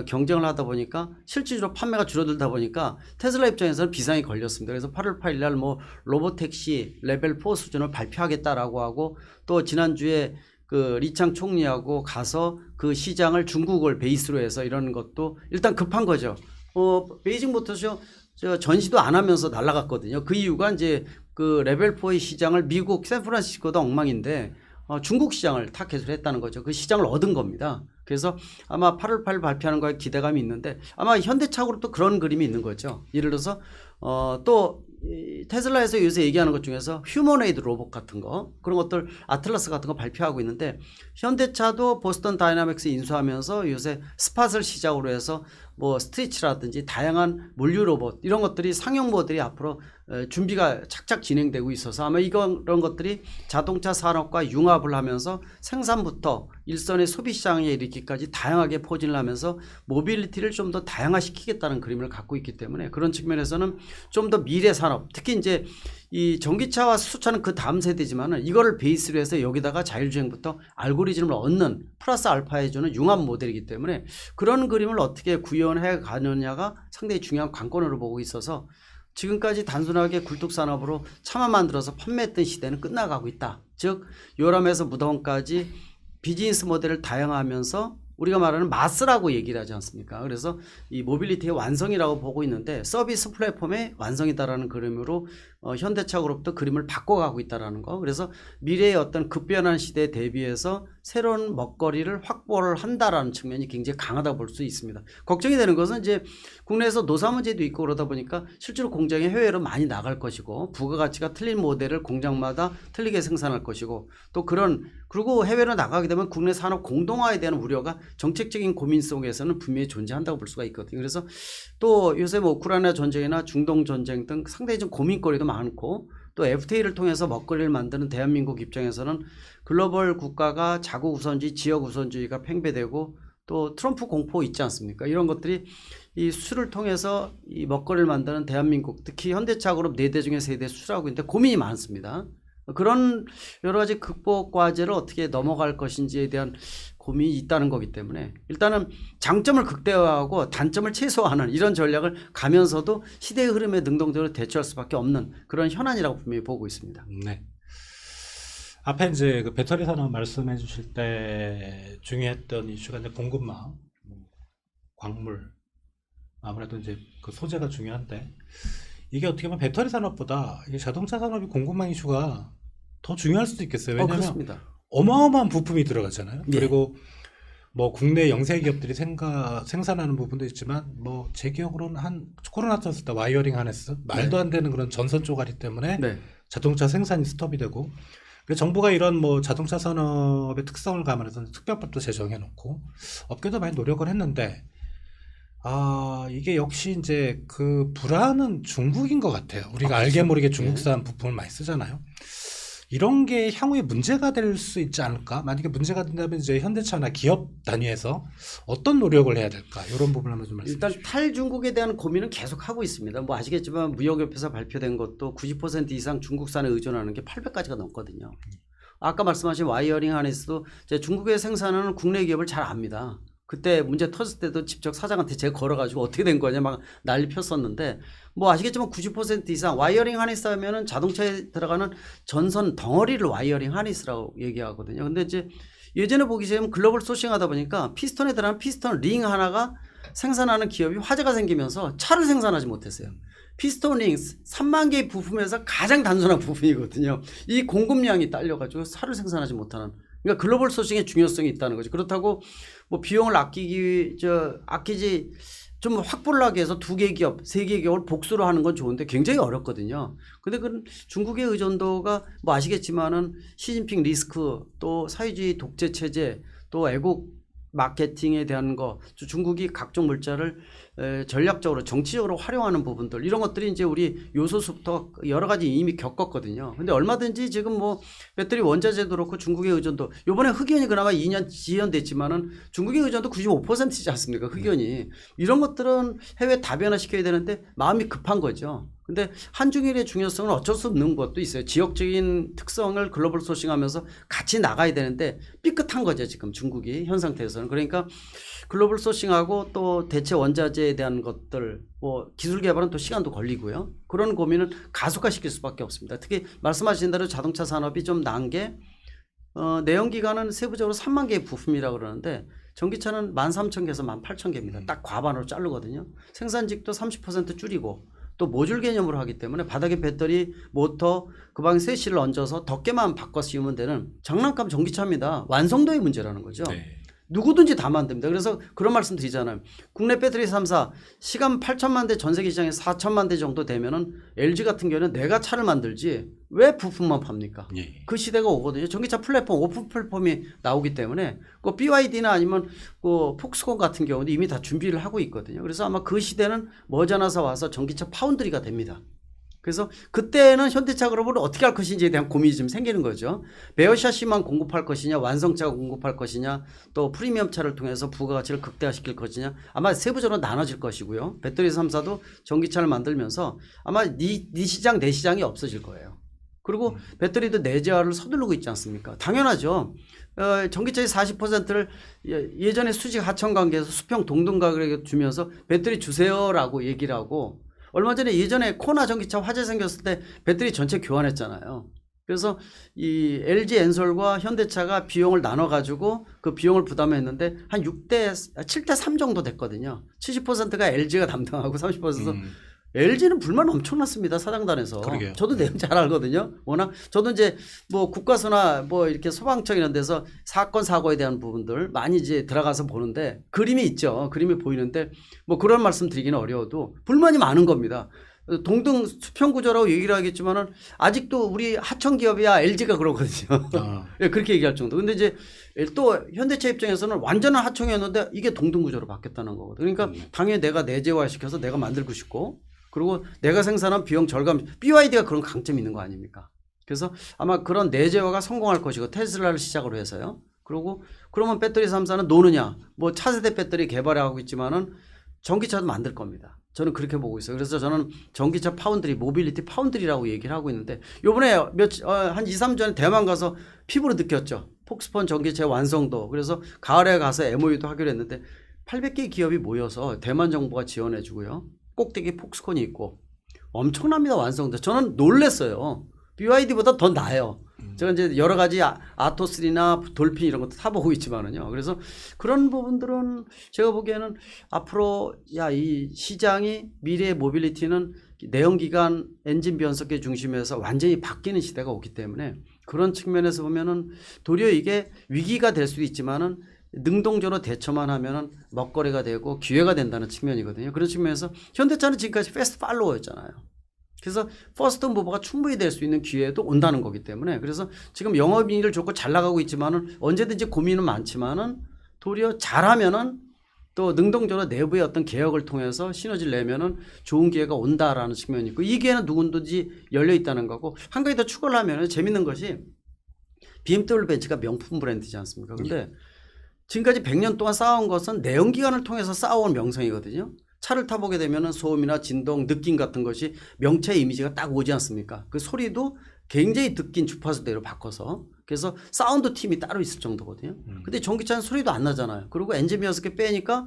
경쟁을 하다 보니까 실질적으로 판매가 줄어들다 보니까 테슬라 입장에서는 비상이 걸렸습니다. 그래서 8월 8일 날 뭐 로보택시 레벨 4 수준을 발표하겠다라고 하고 또 지난주에 그 리창 총리하고 가서 그 시장을 중국을 베이스로 해서 이런 것도 일단 급한 거죠. 베이징 모터쇼 전시도 안 하면서 날아갔거든요. 그 이유가 이제 그 레벨 4의 시장을 미국 샌프란시스코도 엉망인데 중국 시장을 타겟으로 했다는 거죠. 그 시장을 얻은 겁니다. 그래서 아마 8월 8일 발표하는 거에 기대감이 있는데 아마 현대차 그룹도 그런 그림이 있는 거죠. 예를 들어서 또 테슬라에서 요새 얘기하는 것 중에서 휴머노이드 로봇 같은 거 그런 것들 아틀라스 같은 거 발표하고 있는데 현대차도 보스턴 다이나믹스 인수하면서 요새 스팟을 시작으로 해서 뭐 스트리치라든지 다양한 물류 로봇 이런 것들이 상용 모델이 앞으로 준비가 착착 진행되고 있어서 아마 이런 것들이 자동차 산업과 융합을 하면서 생산부터 일선의 소비 시장에 이르기까지 다양하게 포진을 하면서 모빌리티를 좀 더 다양화시키겠다는 그림을 갖고 있기 때문에 그런 측면에서는 좀 더 미래 산업 특히 이제 이 전기차와 수소차는 그 다음 세대지만은 이거를 베이스로 해서 여기다가 자율주행부터 알고리즘을 얻는 플러스 알파해주는 융합 모델이기 때문에 그런 그림을 어떻게 구현해 가느냐가 상당히 중요한 관건으로 보고 있어서 지금까지 단순하게 굴뚝산업으로 차만 만들어서 판매했던 시대는 끝나가고 있다. 즉 요람에서 무덤까지 비즈니스 모델을 다양화하면서 우리가 말하는 마스라고 얘기를 하지 않습니까? 그래서 이 모빌리티의 완성이라고 보고 있는데 서비스 플랫폼의 완성이다라는 그림으로 현대차그룹도 그림을 바꿔가고 있다라는 거. 그래서 미래의 어떤 급변한 시대에 대비해서 새로운 먹거리를 확보를 한다라는 측면이 굉장히 강하다 볼 수 있습니다. 걱정이 되는 것은 이제 국내에서 노사 문제도 있고 그러다 보니까 실제로 공장이 해외로 많이 나갈 것이고 부가가치가 틀린 모델을 공장마다 틀리게 생산할 것이고 또 그리고 해외로 나가게 되면 국내 산업 공동화에 대한 우려가 정책적인 고민 속에서는 분명히 존재한다고 볼 수가 있거든요. 그래서 또 요새 뭐 우크라이나 전쟁이나 중동 전쟁 등 상당히 좀 고민거리도 많고 또 FTA를 통해서 먹거리를 만드는 대한민국 입장에서는 글로벌 국가가 자국 우선주의, 지역 우선주의가 팽배되고 또 트럼프 공포 있지 않습니까? 이런 것들이 이 수출을 통해서 이 먹거리를 만드는 대한민국, 특히 현대차그룹 4대 중에 3대 수출하고 있는데 고민이 많습니다. 그런 여러 가지 극복 과제를 어떻게 넘어갈 것인지에 대한 고민이 있다는 거기 때문에 일단은 장점을 극대화하고 단점을 최소화하는 이런 전략을 가면서도 시대의 흐름에 능동적으로 대처할 수밖에 없는 그런 현안이라고 분명히 보고 있습니다. 네. 앞에 이제 그 배터리 산업 말씀해 주실 때 중요했던 이슈가 이제 공급망, 광물, 아무래도 이제 그 소재가 중요한데 이게 어떻게 보면 배터리 산업보다 이 자동차 산업이 공급망 이슈가 더 중요할 수도 있겠어요. 왜냐하면 그렇습니다. 어마어마한 부품이 들어가잖아요. 예. 그리고 뭐 국내 영세 기업들이 생산하는 부분도 있지만 뭐 제 기억으로는 한 코로나 떴을 때 와이어링 하네스 말도 안 되는 그런 전선 쪼가리 때문에 네. 자동차 생산이 스톱이 되고 그래서 정부가 이런 뭐 자동차 산업의 특성을 감안해서 특별법도 제정해 놓고 업계도 많이 노력을 했는데 이게 역시 이제 그 불안은 중국인 것 같아요. 우리가 알게 그렇죠. 모르게 중국산 부품을 많이 쓰잖아요. 이런 게 향후에 문제가 될 수 있지 않을까? 만약에 문제가 된다면 이제 현대차나 기업 단위에서 어떤 노력을 해야 될까? 이런 부분을 한번 좀 말씀해 일단 주십시오. 탈중국에 대한 고민은 계속 하고 있습니다. 뭐 아시겠지만 무역협회에서 발표된 것도 90% 이상 중국산에 의존하는 게 800가지가 넘거든요. 아까 말씀하신 와이어링 하네스도 중국에 생산하는 국내 기업을 잘 압니다. 그때 문제 터졌을 때도 직접 사장한테 제가 걸어가지고 어떻게 된 거냐 막 난리 폈었는데 뭐 아시겠지만 90% 이상 와이어링 하니스 하면은 자동차에 들어가는 전선 덩어리를 와이어링 하니스라고 얘기하거든요. 근데 이제 예전에 보기 전에 글로벌 소싱하다 보니까 피스톤에 들어가는 피스톤 링 하나가 생산하는 기업이 화재가 생기면서 차를 생산하지 못했어요. 피스톤 링 3만 개의 부품에서 가장 단순한 부품이거든요. 이 공급량이 딸려가지고 차를 생산하지 못하는. 그러니까 글로벌 소싱의 중요성이 있다는 거죠. 그렇다고 뭐 비용을 아끼지 좀 확보를 하기 위해서 2개 기업, 3개 기업을 복수로 하는 건 좋은데 굉장히 어렵거든요. 근데 그 중국의 의존도가 뭐 아시겠지만은 시진핑 리스크 또 사회주의 독재 체제 또 애국 마케팅에 대한 거 중국이 각종 물자를 전략적으로 정치적으로 활용하는 부분들 이런 것들이 이제 우리 요소수부터 여러 가지 이미 겪었거든요. 근데 얼마든지 지금 뭐 배터리 원자재도 그렇고 중국의 의존도 요번에 흑연이 그나마 2년 지연됐지만은 중국의 의존도 95%이지 않습니까? 흑연이 이런 것들은 해외 다변화시켜야 되는데 마음이 급한 거죠. 근데 한중일의 중요성은 어쩔 수 없는 것도 있어요. 지역적인 특성을 글로벌 소싱하면서 같이 나가야 되는데 삐끗한 거죠. 지금 중국이 현 상태에서는. 그러니까 글로벌 소싱하고 또 대체 원자재에 대한 것들 뭐 기술 개발은 또 시간도 걸리고요. 그런 고민을 가속화시킬 수밖에 없습니다. 특히 말씀하신 대로 자동차 산업이 좀 나은 게 내연기관은 세부적으로 3만 개의 부품이라고 그러는데 전기차는 13,000개에서 18,000개입니다. 딱 과반으로 자르거든요. 생산직도 30% 줄이고 또 모듈 개념으로 하기 때문에 바닥에 배터리, 모터, 그 방에 셋시를 얹어서 덮개만 바꿔 씌우면 되는 장난감 전기차입니다. 완성도의 문제라는 거죠. 네. 누구든지 다 만듭니다. 그래서 그런 말씀 드리잖아요. 국내 배터리 3사 시간 8천만 대 전 세계 시장에 4천만 대 정도 되면은 LG 같은 경우는 내가 차를 만들지 왜 부품만 팝니까? 예. 그 시대가 오거든요. 전기차 플랫폼, 오픈 플랫폼이 나오기 때문에 그 BYD나 아니면 그 폭스콘 같은 경우도 이미 다 준비를 하고 있거든요. 그래서 아마 그 시대는 머지않아서 와서 전기차 파운드리가 됩니다. 그래서 그때는 현대차 그룹을 어떻게 할 것인지에 대한 고민이 좀 생기는 거죠. 베어 샤시만 공급할 것이냐, 완성차가 공급할 것이냐, 또 프리미엄 차를 통해서 부가가치를 극대화시킬 것이냐, 아마 세부적으로 나눠질 것이고요. 배터리 3사도 전기차를 만들면서 아마 네 시장, 내 시장이 없어질 거예요. 그리고 배터리도 내재화를 서두르고 있지 않습니까? 당연하죠. 전기차의 40%를 예전에 수직 하청 관계에서 수평 동등 가격에 주면서 배터리 주세요라고 얘기를 하고 얼마 전에 예전에 코나 전기차 화재 생겼을 때 배터리 전체 교환했잖아요. 그래서 이 LG 엔솔과 현대차가 비용을 나눠 가지고 그 비용을 부담했는데 한 7대 3 정도 됐거든요. 70%가 LG가 담당하고 30%는 LG는 불만 엄청났습니다. 사장단에서. 그러게요. 저도 내용 잘 알거든요. 워낙 저도 이제 뭐 국가수나 뭐 이렇게 소방청 이런 데서 사건 사고에 대한 부분들 많이 이제 들어가서 보는데 그림이 있죠. 그림이 보이는데 뭐 그런 말씀 드리기는 어려워도 불만이 많은 겁니다. 동등 수평 구조라고 얘기를 하겠지만은 아직도 우리 하청 기업이야 LG가 그러거든요. 예, 그렇게 얘기할 정도. 근데 이제 또 현대차 입장에서는 완전한 하청이었는데 이게 동등 구조로 바뀌었다는 거거든요. 그러니까 당연히 내가 내재화 시켜서 내가 만들고 싶고 그리고 내가 생산한 비용 절감, BYD가 그런 강점이 있는 거 아닙니까? 그래서 아마 그런 내재화가 성공할 것이고 테슬라를 시작으로 해서요. 그리고 그러면 배터리 3사는 노느냐? 뭐 차세대 배터리 개발하고 있지만은 전기차도 만들 겁니다. 저는 그렇게 보고 있어요. 그래서 저는 전기차 파운드리, 모빌리티 파운드리라고 얘기를 하고 있는데 요번에 한 2, 3주 전에 대만 가서 피부로 느꼈죠. 폭스폰 전기차의 완성도. 그래서 가을에 가서 MOU도 하기로 했는데 800개 기업이 모여서 대만 정부가 지원해 주고요. 꼭대기 폭스콘이 있고 엄청납니다. 완성도. 저는 놀랬어요. BYD보다 더 나아요. 제가 이제 여러 가지 아토3나 돌핀 이런 것도 타보고 있지만은요. 그래서 그런 부분들은 제가 보기에는 앞으로 이 시장이 미래의 모빌리티는 내연기관 엔진 변속기 중심에서 완전히 바뀌는 시대가 오기 때문에 그런 측면에서 보면은 도리어 이게 위기가 될 수도 있지만은 능동적으로 대처만 하면은 먹거리가 되고 기회가 된다는 측면이거든요. 그런 측면에서 현대차는 지금까지 패스트 팔로워였잖아요. 그래서 퍼스트 무버가 충분히 될 수 있는 기회도 온다는 거기 때문에 그래서 지금 영업이익을 좋고 잘 나가고 있지만은 언제든지 고민은 많지만은 도리어 잘하면은 또 능동적으로 내부의 어떤 개혁을 통해서 시너지를 내면은 좋은 기회가 온다라는 측면이 있고 이 기회는 누구든지 열려 있다는 거고 한 가지 더 추가를 하면은 재밌는 것이 BMW 벤츠가 명품 브랜드지 않습니까? 근데 지금까지 100년 동안 쌓아온 것은 내연기관을 통해서 쌓아온 명성이거든요. 차를 타보게 되면 소음이나 진동, 느낌 같은 것이 명체의 이미지가 딱 오지 않습니까? 그 소리도 굉장히 듣긴 주파수대로 바꿔서 그래서 사운드 팀이 따로 있을 정도거든요. 근데 전기차는 소리도 안 나잖아요. 그리고 엔진 변속기 빼니까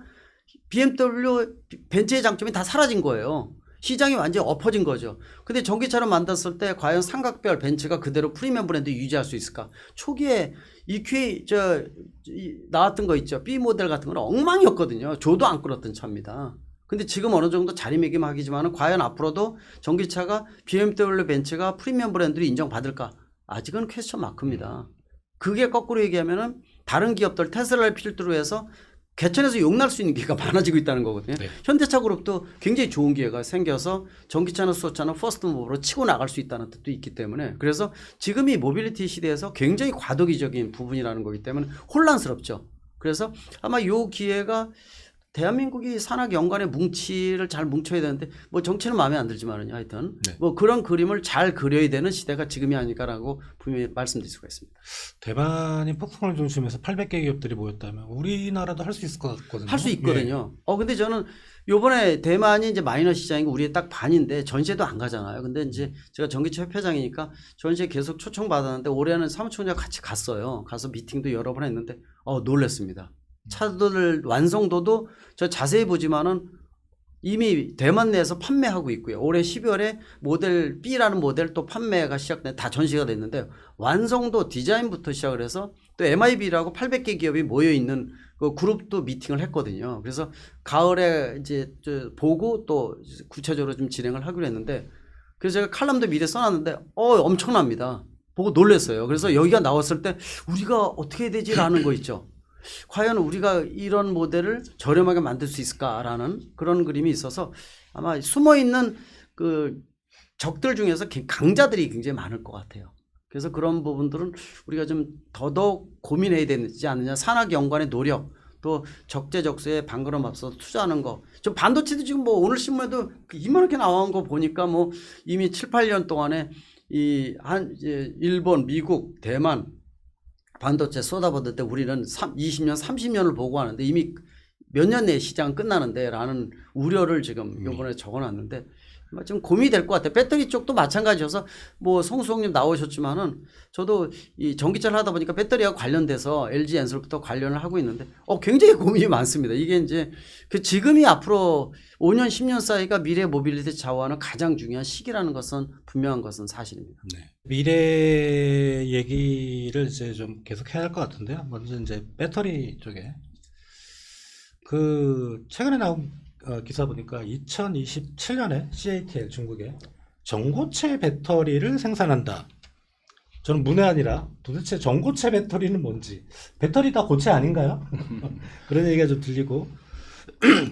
BMW, 벤츠의 장점이 다 사라진 거예요. 시장이 완전히 엎어진 거죠. 근데 전기차를 만들었을 때 과연 삼각별 벤츠가 그대로 프리미엄 브랜드 유지할 수 있을까? 초기에 EQA 나왔던 거 있죠. B 모델 같은 거는 엉망이었거든요. 조도 안 끌었던 차입니다. 근데 지금 어느 정도 자리매김하기지만은 과연 앞으로도 전기차가 BMW 벤츠가 프리미엄 브랜드로 인정받을까? 아직은 퀘스천 마크입니다. 그게 거꾸로 얘기하면은 다른 기업들 테슬라를 필두로 해서 개천에서 용날 수 있는 기회가 많아지고 있다는 거거든요. 네. 현대차 그룹도 굉장히 좋은 기회가 생겨서 전기차나 수소차는 퍼스트 무버로 치고 나갈 수 있다는 뜻도 있기 때문에 그래서 지금 이 모빌리티 시대에서 굉장히 과도기적인 부분이라는 거기 때문에 혼란스럽죠. 그래서 아마 이 기회가 대한민국이 산학 연관의 뭉치를 잘 뭉쳐야 되는데 뭐 정치는 마음에 안 들지만은요. 하여튼 네. 뭐 그런 그림을 잘 그려야 되는 시대가 지금이 아닐까라고 분명히 말씀드릴 수가 있습니다. 대만이 폭스콘을 중심해서 800개 기업들이 모였다면 우리나라도 할 수 있을 것 같거든요. 할 수 있거든요. 근데 저는 요번에 대만이 이제 마이너 시장이고 우리의 딱 반인데 전시회도 안 가잖아요. 근데 이제 제가 전기차 협회장이니까 전시회 계속 초청 받았는데 올해는 사무총장 같이 갔어요. 가서 미팅도 여러 번 했는데 놀랐습니다. 차들 완성도도 저 자세히 보지만은 이미 대만 내에서 판매하고 있고요. 올해 12월에 모델 B라는 모델 또 판매가 시작된 다 전시가 됐는데 완성도 디자인부터 시작을 해서 또 MIB라고 800개 기업이 모여 있는 그 그룹도 미팅을 했거든요. 그래서 가을에 이제 보고 또 구체적으로 좀 진행을 하기로 했는데 그래서 제가 칼럼도 미리 써놨는데 엄청납니다. 보고 놀랐어요. 그래서 여기가 나왔을 때 우리가 어떻게 해야 되지라는 거 있죠. 과연 우리가 이런 모델을 저렴하게 만들 수 있을까라는 그런 그림이 있어서 아마 숨어있는 그 적들 중에서 강자들이 굉장히 많을 것 같아요. 그래서 그런 부분들은 우리가 좀 더더욱 고민해야 되지 않느냐. 산학 연관의 노력 또 적재적소에 방걸음 앞서 투자하는 거. 저 반도체도 지금 뭐 오늘 신문에도 이만하게 나온 거 보니까 뭐 이미 7, 8년 동안에 이제 일본, 미국, 대만 반도체 쏟아붓을 우리는 20년, 30년을 보고 하는데 이미 몇 년 내에 시장 끝나는데 라는 우려를 지금 이번에 적어놨는데 좀 고민이 될 것 같아요. 배터리 쪽도 마찬가지여서 뭐 송수홍님 나오셨지만은 저도 이 전기차를 하다 보니까 배터리와 관련돼서 LG 엔솔부터 관련을 하고 있는데 굉장히 고민이 많습니다. 이게 이제 그 지금이 앞으로 5년 10년 사이가 미래 모빌리티 좌우하는 가장 중요한 시기라는 것은 분명한 것은 사실입니다. 네. 미래 얘기를 이제 좀 계속 해야 할 것 같은데요. 먼저 이제 배터리 쪽에 그 최근에 나온 기사 보니까 2027년에 CATL 중국에 전고체 배터리를 생산한다. 저는 문외한이라 도대체 전고체 배터리는 뭔지, 배터리 다 고체 아닌가요? 그런 얘기가 좀 들리고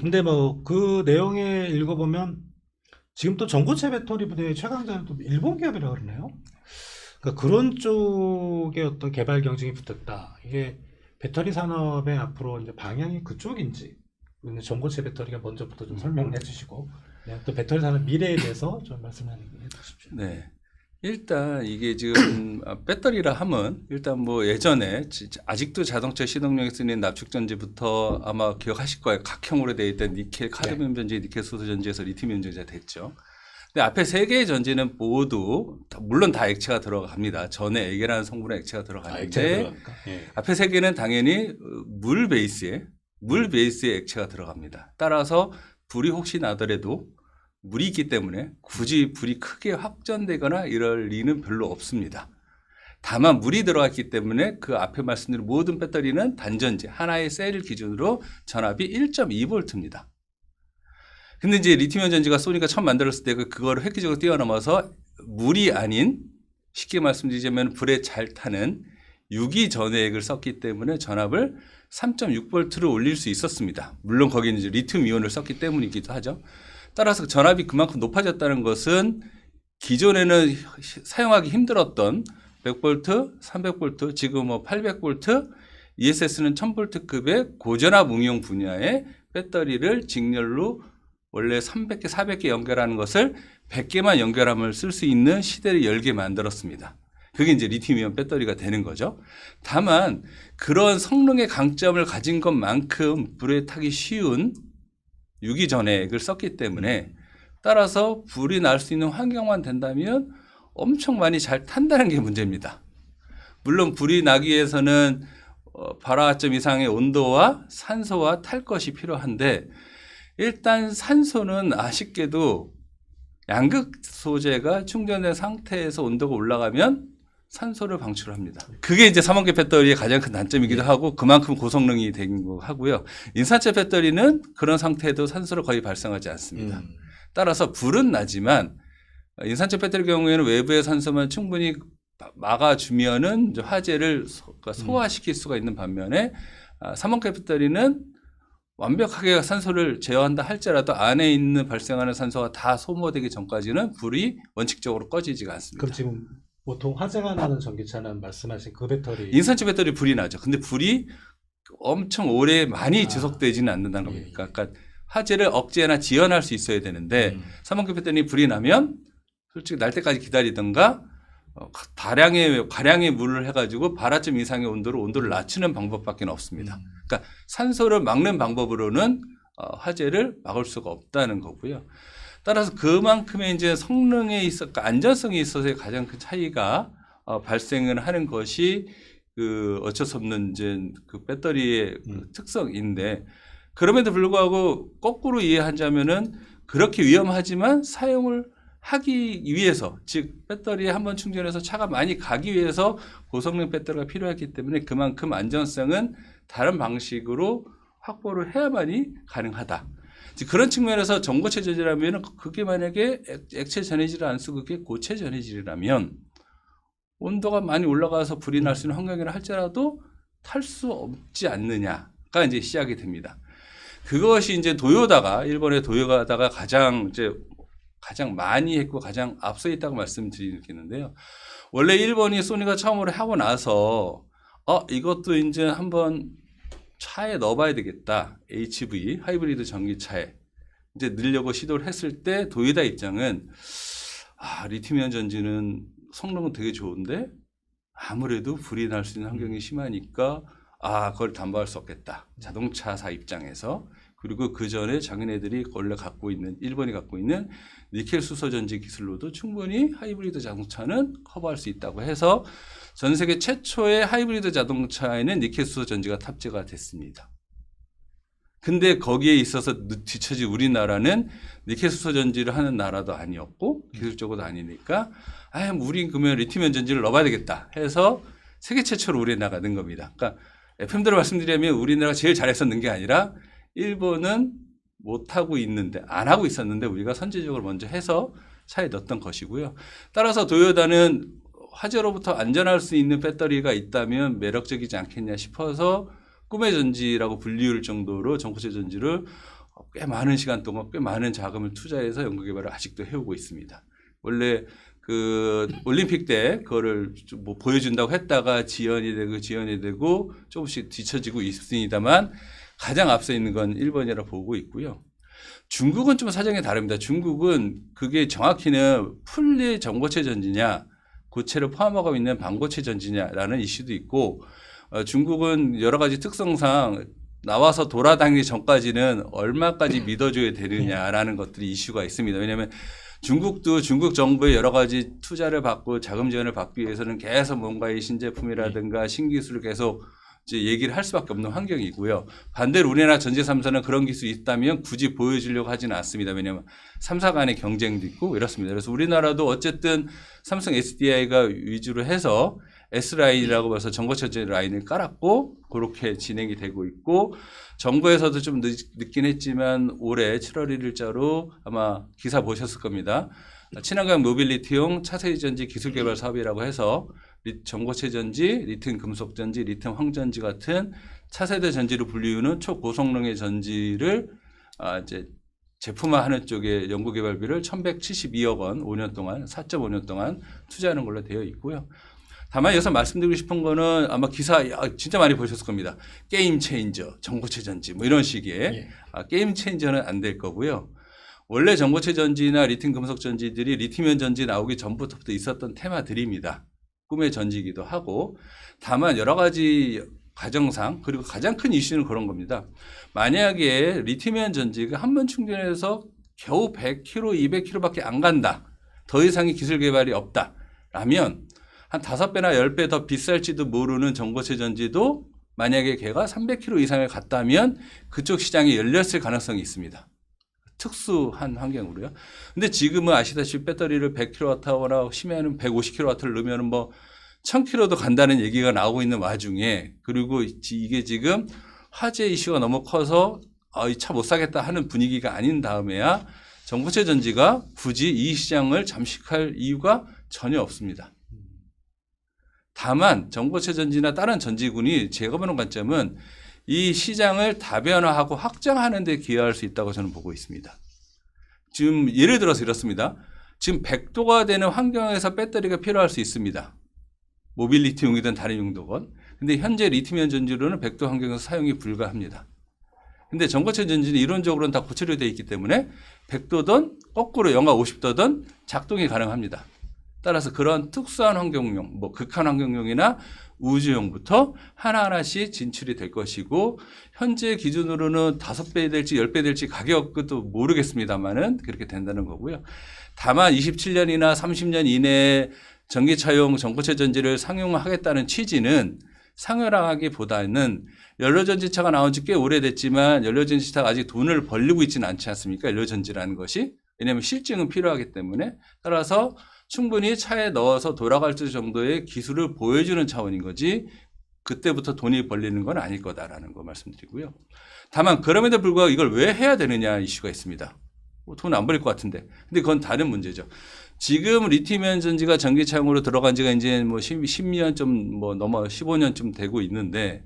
근데 뭐 그 내용에 읽어보면 지금 또 전고체 배터리 분야의 최강자는 또 일본 기업이라고 그러네요. 그러니까 그런 쪽에 어떤 개발 경쟁이 붙었다. 이게 배터리 산업의 앞으로 이제 방향이 그쪽인지, 전고체 배터리가 먼저부터 좀 설명을 해주시고, 네, 또 배터리 산업 미래에 대해서 좀 말씀해 주십시오. 네. 일단 이게 지금 배터리라 하면 일단 뭐 예전에 아직도 자동차 시동력에 쓰는 납축 전지부터 아마 기억하실 거예요. 각형으로 되어 있던 니켈 카드뮴 전지, 니켈 소수 전지에서 리튬 이온 전지가 됐죠. 근데 앞에 세 개의 전지는 모두 물론 다 액체가 들어갑니다. 전에 액이라는 성분의 액체가 들어가는데 예. 앞에 세 개는 당연히 물 베이스의 액체가 들어갑니다. 따라서 불이 혹시 나더라도 물이 있기 때문에 굳이 불이 크게 확전되거나 이럴 리는 별로 없습니다. 다만 물이 들어갔기 때문에 그 앞에 말씀드린 모든 배터리는 단전지 하나의 셀을 기준으로 전압이 1.2V입니다. 근데 이제 리튬이온 전지가 소니가 처음 만들었을 때 그거를 획기적으로 뛰어넘어서 물이 아닌, 쉽게 말씀드리자면 불에 잘 타는 유기 전해액을 썼기 때문에 전압을 3.6V를 올릴 수 있었습니다. 물론 거기는 이제 리튬 이온을 썼기 때문이기도 하죠. 따라서 전압이 그만큼 높아졌다는 것은 기존에는 사용하기 힘들었던 100V, 300V, 지금 뭐 800V, ESS는 1000V급의 고전압 응용 분야의 배터리를 직렬로 원래 300개, 400개 연결하는 것을 100개만 연결함을 쓸 수 있는 시대를 열게 만들었습니다. 그게 이제 리튬이온 배터리가 되는 거죠. 다만 그런 성능의 강점을 가진 것만큼 불에 타기 쉬운 유기전해액을 썼기 때문에 따라서 불이 날 수 있는 환경만 된다면 엄청 많이 잘 탄다는 게 문제입니다. 물론 불이 나기 위해서는 발화점 이상의 온도와 산소와 탈 것이 필요한데 일단 산소는 아쉽게도 양극 소재가 충전된 상태에서 온도가 올라가면 산소를 방출합니다. 그게 이제 삼원계 배터리의 가장 큰 단점이기도 하고 그만큼 고성능이 된 거 하고요. 인산체 배터리는 그런 상태에도 산소를 거의 발생하지 않습니다. 따라서 불은 나지만 인산체 배터리 경우에는 외부의 산소만 충분히 막아주면은 화재를 소화시킬 수가 있는 반면에 삼원계 배터리는 완벽하게 산소를 제어한다 할지라도 안에 있는 발생하는 산소가 다 소모되기 전까지는 불이 원칙적으로 꺼지지가 않습니다. 그럼 지금 보통 화재가 나는 전기차는 말씀하신 그 배터리, 인산체 배터리 불이 나죠. 근데 불이 엄청 오래 많이 지속되지는 않는다는 겁니다. 그러니까 화재를 억제나 지연할 수 있어야 되는데 삼원계 배터리 불이 나면 솔직히 날 때까지 기다리던가 가량의 물을 해가지고 발화점 이상의 온도를 낮추는 방법밖에 없습니다. 그러니까 산소를 막는 방법으로는 화재를 막을 수가 없다는 거고요. 따라서 그만큼의 이제 성능에 있어, 그러니까 안전성에 있어서의 가장 큰 차이가 발생을 하는 것이 그 어쩔 수 없는 이제 그 배터리의 그 특성인데 그럼에도 불구하고 거꾸로 이해하자면은 그렇게 위험하지만 사용을 하기 위해서, 즉 배터리에 한번 충전해서 차가 많이 가기 위해서 고성능 배터리가 필요했기 때문에 그만큼 안전성은 다른 방식으로 확보를 해야만이 가능하다. 그런 측면에서 전고체 전지라면 그게 만약에 액체 전해질을 안 쓰고 그게 고체 전해질이라면 온도가 많이 올라가서 불이 날 수 있는 환경이라 할지라도 탈 수 없지 않느냐가 이제 시작이 됩니다. 그것이 이제 일본의 도요다가 가장 많이 했고 가장 앞서 있다고 말씀드리겠는데요. 원래 일본이 소니가 처음으로 하고 나서 이것도 이제 한번 차에 넣어봐야 되겠다. HV 하이브리드 전기차에 이제 넣으려고 시도를 했을 때 도요다 입장은 리튬이온 전지는 성능은 되게 좋은데 아무래도 불이 날 수 있는 환경이 심하니까 그걸 담보할 수 없겠다. 자동차사 입장에서 그리고 그 전에 자기네들이 원래 갖고 있는 일본이 갖고 있는 니켈 수소 전지 기술로도 충분히 하이브리드 자동차는 커버할 수 있다고 해서 전 세계 최초의 하이브리드 자동차에는 니켈 수소 전지가 탑재가 됐습니다. 근데 거기에 있어서 뒤처진 우리나라는 니켈 수소 전지를 하는 나라도 아니었고 기술적으로도 아니니까 우린 그러면 리튬이온 전지를 넣어봐야 되겠다 해서 세계 최초로 우리나라가 넣은 겁니다. 그러니까 FM대로 말씀드리면 우리나라가 제일 잘해서 넣은 게 아니라 일본은 못하고 있는데 안 하고 있었는데 우리가 선제적으로 먼저 해서 차에 넣었던 것이고요. 따라서 도요타는 화재로부터 안전할 수 있는 배터리가 있다면 매력적이지 않겠냐 싶어서 꿈의 전지라고 불리울 정도로 전고체 전지를 꽤 많은 시간 동안 꽤 많은 자금을 투자해서 연구 개발을 아직도 해오고 있습니다. 원래 그 올림픽 때 그거를 좀 뭐 보여준다고 했다가 지연이 되고 조금씩 뒤처지고 있습니다만 가장 앞서 있는 건 일본이라 보고 있고요. 중국은 좀 사정이 다릅니다. 중국은 그게 정확히는 풀리 전고체 전지냐 고체를 포함하고 있는 반고체 전지냐라는 이슈도 있고 중국은 여러 가지 특성상 나와서 돌아다니기 전까지는 얼마까지 믿어줘야 되느냐라는 것들이 이슈가 있습니다. 왜냐하면 중국도 중국 정부의 여러 가지 투자를 받고 자금 지원을 받기 위해서는 계속 뭔가의 신제품이라든가 신기술을 계속 이제 얘기를 할 수밖에 없는 환경이고요. 반대로 우리나라 전지 3사는 그런 기술이 있다면 굳이 보여주려고 하지는 않습니다. 왜냐하면 3사 간의 경쟁도 있고 이렇습니다. 그래서 우리나라도 어쨌든 삼성 SDI가 위주로 해서 S라인이라고 해서 전고체 라인을 깔았고 그렇게 진행이 되고 있고 정부에서도 좀 늦긴 했지만 올해 7월 1일자로 아마 기사 보셨을 겁니다. 친환경 모빌리티용 차세대 전지 기술 개발 사업이라고 해서 전고체 전지, 리튬 금속 전지, 리튬 황전지 같은 차세대 전지로 불리우는 초고성능의 전지를 이제 제품화하는 쪽에 연구 개발비를 1,172억 원 5년 동안 4.5년 동안 투자하는 걸로 되어 있고요. 다만 여기서 말씀드리고 싶은 거는 아마 기사 진짜 많이 보셨을 겁니다. 게임 체인저, 전고체 전지 뭐 이런 식의 게임 체인저는 안 될 거고요. 원래 전고체 전지나 리튬 금속 전지들이 리튬이온 전지 나오기 전부터 있었던 테마들입니다. 꿈의 전지이기도 하고 다만 여러 가지 과정상 그리고 가장 큰 이슈는 그런 겁니다. 만약에 리튬이온 전지가 한 번 충전해서 겨우 100km, 200km밖에 안 간다. 더 이상의 기술 개발이 없다. 라면 한 5배나 10배 더 비쌀지도 모르는 전고체 전지도 만약에 걔가 300km 이상을 갔다면 그쪽 시장이 열렸을 가능성이 있습니다. 특수한 환경으로요. 근데 지금은 아시다시피 배터리를 100kWh나 심해는 150kW를 넣으면 뭐 1000km도 간다는 얘기가 나오고 있는 와중에 그리고 이게 지금 화재 이슈가 너무 커서 이 차 못 사겠다 하는 분위기가 아닌 다음에야 전고체 전지가 굳이 이 시장을 잠식할 이유가 전혀 없습니다. 다만 전고체 전지나 다른 전지군이 제가 보는 관점은 이 시장을 다변화하고 확장하는 데 기여할 수 있다고 저는 보고 있습니다. 지금 예를 들어서 이렇습니다. 지금 100도가 되는 환경에서 배터리가 필요할 수 있습니다. 모빌리티용이든 다른 용도건. 근데 현재 리튬이온 전지로는 100도 환경에서 사용이 불가합니다. 근데 전고체 전지는 이론적으로는 다 고체로 되어 있기 때문에 100도든 거꾸로 영하 50도든 작동이 가능합니다. 따라서 그런 특수한 환경용, 뭐 극한 환경용이나 우주용부터 하나하나씩 진출이 될 것이고 현재 기준으로는 5배 될지 10배 될지 가격도 모르겠습니다만은 그렇게 된다는 거고요. 다만 27년이나 30년 이내에 전기차용 전고체 전지를 상용하겠다는 취지는 상용하기보다는 연료전지차가 나온 지 꽤 오래됐지만 연료전지차가 아직 돈을 벌리고 있지는 않지 않습니까? 연료전지라는 것이. 왜냐하면 실증은 필요하기 때문에 따라서 충분히 차에 넣어서 돌아갈 정도의 기술을 보여주는 차원인 거지 그때부터 돈이 벌리는 건 아닐 거다라는 거 말씀드리고요. 다만 그럼에도 불구하고 이걸 왜 해야 되느냐 이슈가 있습니다. 돈 안 벌릴 것 같은데. 근데 그건 다른 문제죠. 지금 리튬이온 전지가 전기차용으로 들어간 지가 이제 뭐 10년 좀 뭐 넘어 15년쯤 되고 있는데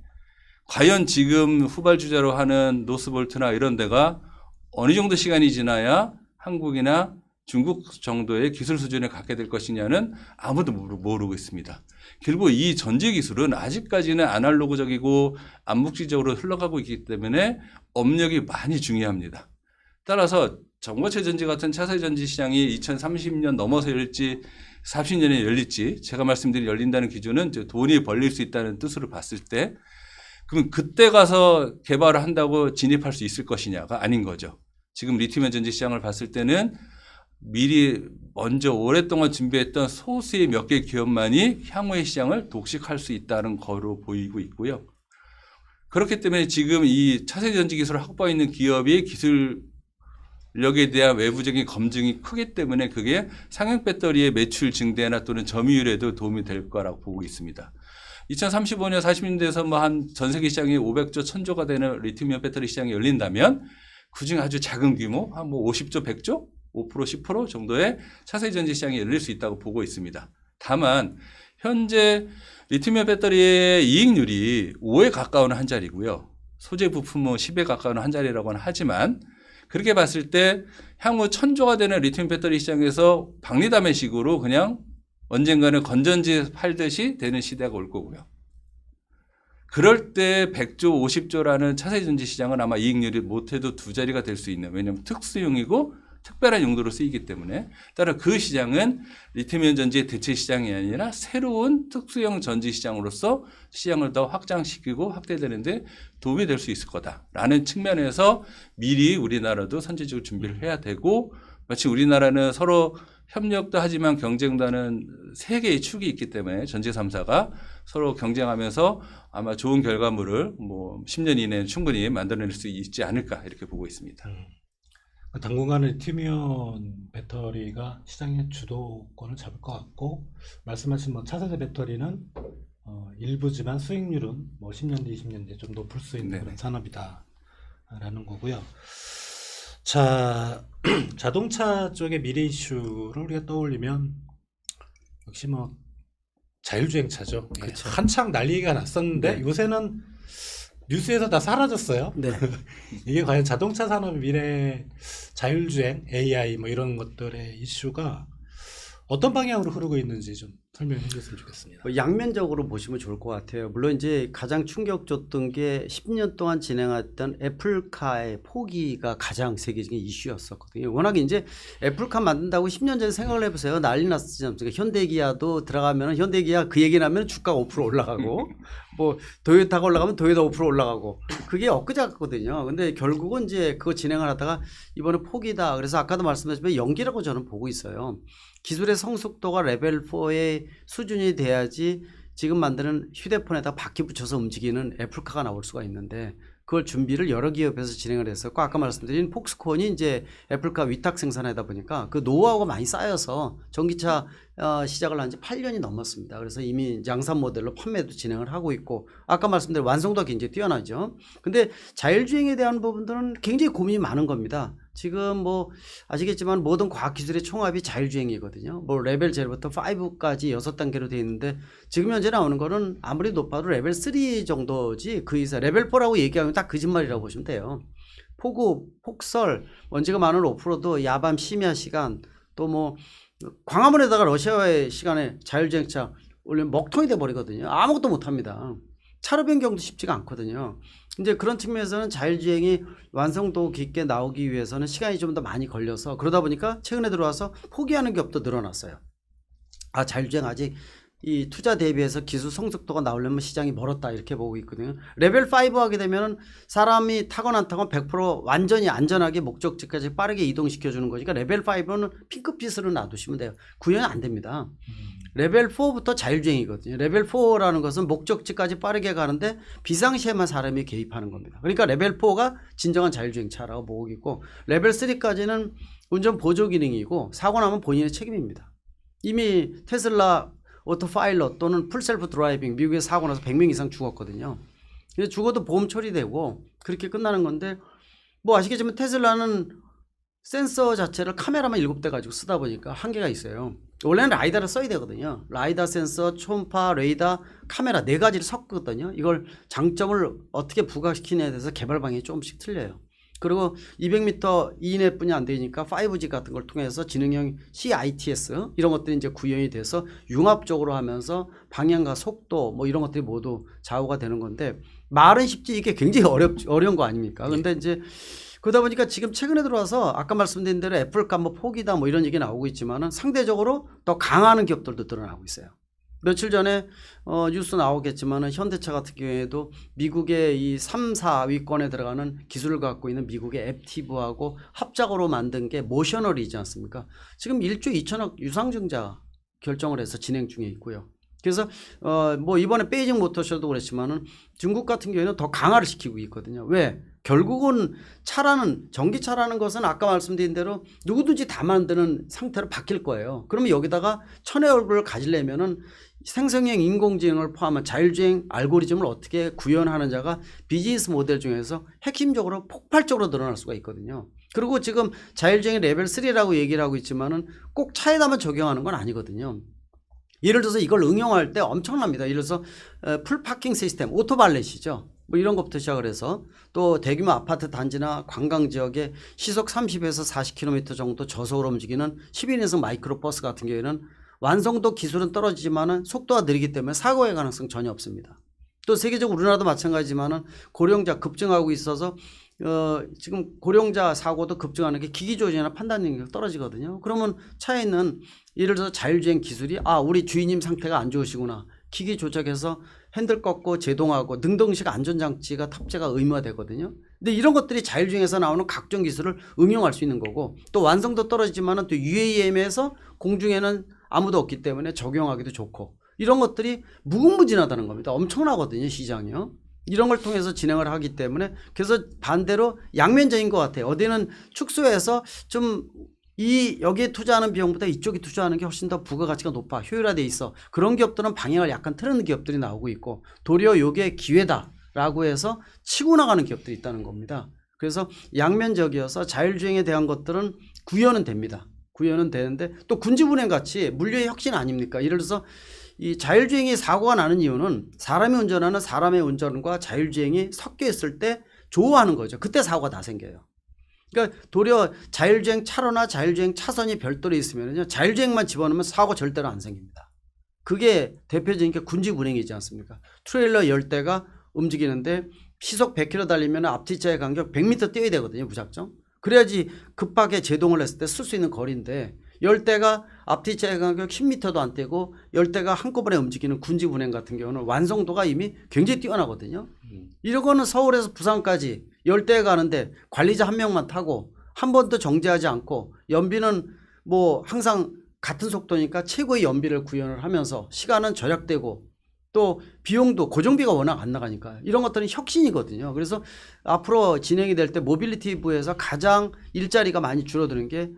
과연 지금 후발주자로 하는 노스볼트나 이런 데가 어느 정도 시간이 지나야 한국이나 중국 정도의 기술 수준을 갖게 될 것이냐는 아무도 모르고 있습니다. 결국 이 전지 기술은 아직까지는 아날로그적이고 암묵지적으로 흘러가고 있기 때문에 업력이 많이 중요합니다. 따라서 전고체 전지 같은 차세대 전지 시장이 2030년 넘어서 열릴지 40년에 열릴지 제가 말씀드린 열린다는 기준은 돈이 벌릴 수 있다는 뜻으로 봤을 때 그러면 그때 가서 개발을 한다고 진입할 수 있을 것이냐가 아닌 거죠. 지금 리튬이온 전지 시장을 봤을 때는 미리 먼저 오랫동안 준비했던 소수의 몇 개 기업만이 향후의 시장을 독식할 수 있다는 거로 보이고 있고요. 그렇기 때문에 지금 이 차세대 전지 기술을 확보하고 있는 기업이 기술력에 대한 외부적인 검증이 크기 때문에 그게 상용 배터리의 매출 증대나 또는 점유율에도 도움이 될 거라고 보고 있습니다. 2035년 40년대에서 뭐 한 전 세계 시장이 500조, 1000조가 되는 리튬이온 배터리 시장이 열린다면 그중에 아주 작은 규모 한 뭐 50조, 100조, 5%, 10% 정도의 차세대 전지 시장이 열릴 수 있다고 보고 있습니다. 다만 현재 리튬이온 배터리의 이익률이 5에 가까운 한 자리고요. 소재 부품은 10에 가까운 한 자리라고는 하지만 그렇게 봤을 때 향후 1000조가 되는 리튬 배터리 시장에서 박리담회식으로 그냥 언젠가는 건전지 팔듯이 되는 시대가 올 거고요. 그럴 때 100조, 50조라는 차세대 전지 시장은 아마 이익률이 못해도 두 자리가 될 수 있는, 왜냐하면 특수용이고 특별한 용도로 쓰이기 때문에 따라 그 시장은 리튬이온 전지의 대체 시장이 아니라 새로운 특수형 전지 시장으로서 시장을 더 확장시키고 확대되는데 도움이 될 수 있을 거다라는 측면에서 미리 우리나라도 선제적으로 준비를 해야 되고 마치 우리나라는 서로 협력도 하지만 경쟁도 하는 세 개의 축이 있기 때문에 전지 3사가 서로 경쟁하면서 아마 좋은 결과물을 뭐 10년 이내에 충분히 만들어낼 수 있지 않을까 이렇게 보고 있습니다. 당분간은 리튬이온 배터리가 시장의 주도권을 잡을 것 같고 말씀하신 뭐 차세대 배터리는 일부지만 수익률은 뭐 10년 뒤, 20년 뒤에 좀 높을 수 있는 네네. 그런 산업이다라는 거고요. 자, 자동차 쪽의 미래 이슈를 우리가 떠올리면 역시 뭐 자율주행차죠. 예, 그쵸. 한창 난리가 났었는데 네. 요새는 뉴스에서 다 사라졌어요. 네. 이게 과연 자동차 산업의 미래, 자율주행, AI 뭐 이런 것들의 이슈가 어떤 방향으로 흐르고 있는지 좀 설명해 주셨으면 좋겠습니다. 뭐 양면적으로 보시면 좋을 것 같아요. 물론 이제 가장 충격 줬던 게 10년 동안 진행했던 애플카의 포기가 가장 세계적인 이슈였었거든요. 워낙 이제 애플카 만든다고 10년 전에 생각을 해보세요. 난리 났지 않습니까? 현대기아도 들어가면 현대기아 그 얘기 나면 주가가 5% 올라가고 뭐 도요타가 올라가면 도요타 5% 올라가고 그게 엊그제거든요. 근데 결국은 이제 그거 진행을 하다가 이번에 포기다. 그래서 아까도 말씀드렸지만 연기라고 저는 보고 있어요. 기술의 성숙도가 레벨 4의 수준이 돼야지 지금 만드는 휴대폰에다 바퀴 붙여서 움직이는 애플카가 나올 수가 있는데 그걸 준비를 여러 기업에서 진행을 했었고 아까 말씀드린 폭스콘이 이제 애플카 위탁 생산하다 보니까 그 노하우가 많이 쌓여서 전기차 시작을 한 지 8년이 넘었습니다. 그래서 이미 양산 모델로 판매도 진행을 하고 있고 아까 말씀드린 완성도가 굉장히 뛰어나죠. 근데 자율주행에 대한 부분들은 굉장히 고민이 많은 겁니다. 지금 뭐 아시겠지만 모든 과학기술의 총합이 자율주행이거든요. 뭐 레벨 0부터 5까지 6단계로 되어 있는데 지금 현재 나오는 거는 아무리 높아도 레벨 3 정도지 그 이상 레벨 4라고 얘기하면 딱 거짓말이라고 보시면 돼요. 폭우, 폭설, 먼지가 많은 오프로드, 야밤 심야 시간 또 뭐 광화문에다가 러시아의 시간에 자율주행차 올리면 먹통이 돼버리거든요. 아무것도 못합니다. 차로 변경도 쉽지가 않거든요. 이제 그런 측면에서는 자율주행이 완성도 깊게 나오기 위해서는 시간이 좀 더 많이 걸려서 그러다 보니까 최근에 들어와서 포기하는 기업도 늘어났어요. 아, 자율주행 아직 이 투자 대비해서 기술 성숙도가 나오려면 시장이 멀었다 이렇게 보고 있거든요. 레벨 5 하게 되면 사람이 타건 안 타건 100% 완전히 안전하게 목적지까지 빠르게 이동시켜주는 거니까 레벨 5는 핑크빛으로 놔두시면 돼요. 구현이 안 됩니다. 레벨 4부터 자율주행이거든요. 레벨 4라는 것은 목적지까지 빠르게 가는데 비상시에만 사람이 개입하는 겁니다. 그러니까 레벨 4가 진정한 자율주행차라고 보고 있고 레벨 3까지는 운전 보조 기능이고 사고 나면 본인의 책임입니다. 이미 테슬라 오토파일럿 또는 풀셀프 드라이빙 미국에서 사고 나서 100명 이상 죽었거든요. 죽어도 보험 처리되고 그렇게 끝나는 건데 뭐 아시겠지만 테슬라는 센서 자체를 카메라만 7대 가지고 쓰다 보니까 한계가 있어요. 원래는 라이다를 써야 되거든요. 라이다 센서, 초음파, 레이더, 카메라 4가지를 섞거든요. 이걸 장점을 어떻게 부각시키냐에 대해서 개발 방향이 조금씩 틀려요. 그리고 200m 이내뿐이 안 되니까 5G 같은 걸 통해서 지능형 CITS 이런 것들이 이제 구현이 돼서 융합적으로 하면서 방향과 속도 뭐 이런 것들이 모두 좌우가 되는 건데 말은 쉽지 이게 굉장히 어려운 거 아닙니까? 근데 이제 그러다 보니까 지금 최근에 들어와서 아까 말씀드린 대로 애플카 뭐 포기다 뭐 이런 얘기 나오고 있지만은 상대적으로 더 강하는 기업들도 드러나고 있어요. 며칠 전에 뉴스 나오겠지만 현대차 같은 경우에도 미국의 이 3, 4위권에 들어가는 기술을 갖고 있는 미국의 앱티브하고 합작으로 만든 게 모셔널이지 않습니까? 지금 1조 2천억 유상증자 결정을 해서 진행 중에 있고요. 그래서 뭐 이번에 베이징 모터쇼도 그랬지만은 중국 같은 경우에는 더 강화를 시키고 있거든요. 왜? 결국은 전기차라는 것은 아까 말씀드린 대로 누구든지 다 만드는 상태로 바뀔 거예요. 그러면 여기다가 천의 얼굴을 가지려면은 생성형 인공지능을 포함한 자율주행 알고리즘을 어떻게 구현하는 자가 비즈니스 모델 중에서 핵심적으로 폭발적으로 늘어날 수가 있거든요. 그리고 지금 자율주행이 레벨 3라고 얘기를 하고 있지만은 꼭 차에다만 적용하는 건 아니거든요. 예를 들어서 이걸 응용할 때 엄청납니다. 예를 들어서 풀파킹 시스템, 오토발렛이죠. 뭐 이런 것부터 시작을 해서 또 대규모 아파트 단지나 관광 지역에 시속 30에서 40km 정도 저속으로 움직이는 11인승 마이크로버스 같은 경우에는 완성도 기술은 떨어지지만 속도가 느리기 때문에 사고의 가능성 전혀 없습니다. 또 세계적으로 우리나라도 마찬가지지만 고령자 급증하고 있어서 지금 고령자 사고도 급증하는 게 기기 조절이나 판단 능력이 떨어지거든요. 그러면 차에 있는 예를 들어서 자율주행 기술이 우리 주인님 상태가 안 좋으시구나. 기기 조작해서 핸들 꺾고 제동하고 능동식 안전장치가 탑재가 의무화되거든요. 근데 이런 것들이 자율주행에서 나오는 각종 기술을 응용할 수 있는 거고 또 완성도 떨어지지만 또 UAM에서 공중에는 아무도 없기 때문에 적용하기도 좋고 이런 것들이 무궁무진하다는 겁니다. 엄청나거든요, 시장이요. 이런 걸 통해서 진행을 하기 때문에 그래서 반대로 양면적인 것 같아요. 어디는 축소해서 좀 여기에 투자하는 비용보다 이쪽에 투자하는 게 훨씬 더 부가가치가 높아 효율화돼 있어. 그런 기업들은 방향을 약간 틀는 기업들이 나오고 있고 도리어 이게 기회다라고 해서 치고 나가는 기업들이 있다는 겁니다. 그래서 양면적이어서 자율주행에 대한 것들은 구현은 됩니다. 구현은 되는데 또 군지불능 같이 물류의 혁신 아닙니까? 예를 들어서 이 자율주행이 사고가 나는 이유는 사람이 운전하는 사람의 운전과 자율주행이 섞여 있을 때 조우하는 거죠. 그때 사고가 다 생겨요. 그러니까 도리어 자율주행 차로나 자율주행 차선이 별도로 있으면요 자율주행만 집어넣으면 사고 절대로 안 생깁니다. 그게 대표적인 게 군지불능이지 않습니까? 트레일러 10대가 움직이는데 시속 100km 달리면 앞뒤차의 간격 100m 뛰어야 되거든요, 무작정. 그래야지 급하게 제동을 했을 때 쓸 수 있는 거리인데 10대가 앞뒤차의 간격 10m도 안 떼고 10대가 한꺼번에 움직이는 군지불능 같은 경우는 완성도가 이미 굉장히 뛰어나거든요. 이런 거는 서울에서 부산까지 10대 가는데 관리자 한 명만 타고 한 번도 정지하지 않고 연비는 뭐 항상 같은 속도니까 최고의 연비를 구현을 하면서 시간은 절약되고 또 비용도 고정비가 워낙 안 나가니까 이런 것들은 혁신이거든요. 그래서 앞으로 진행이 될 때 모빌리티부에서 가장 일자리가 많이 줄어드는 게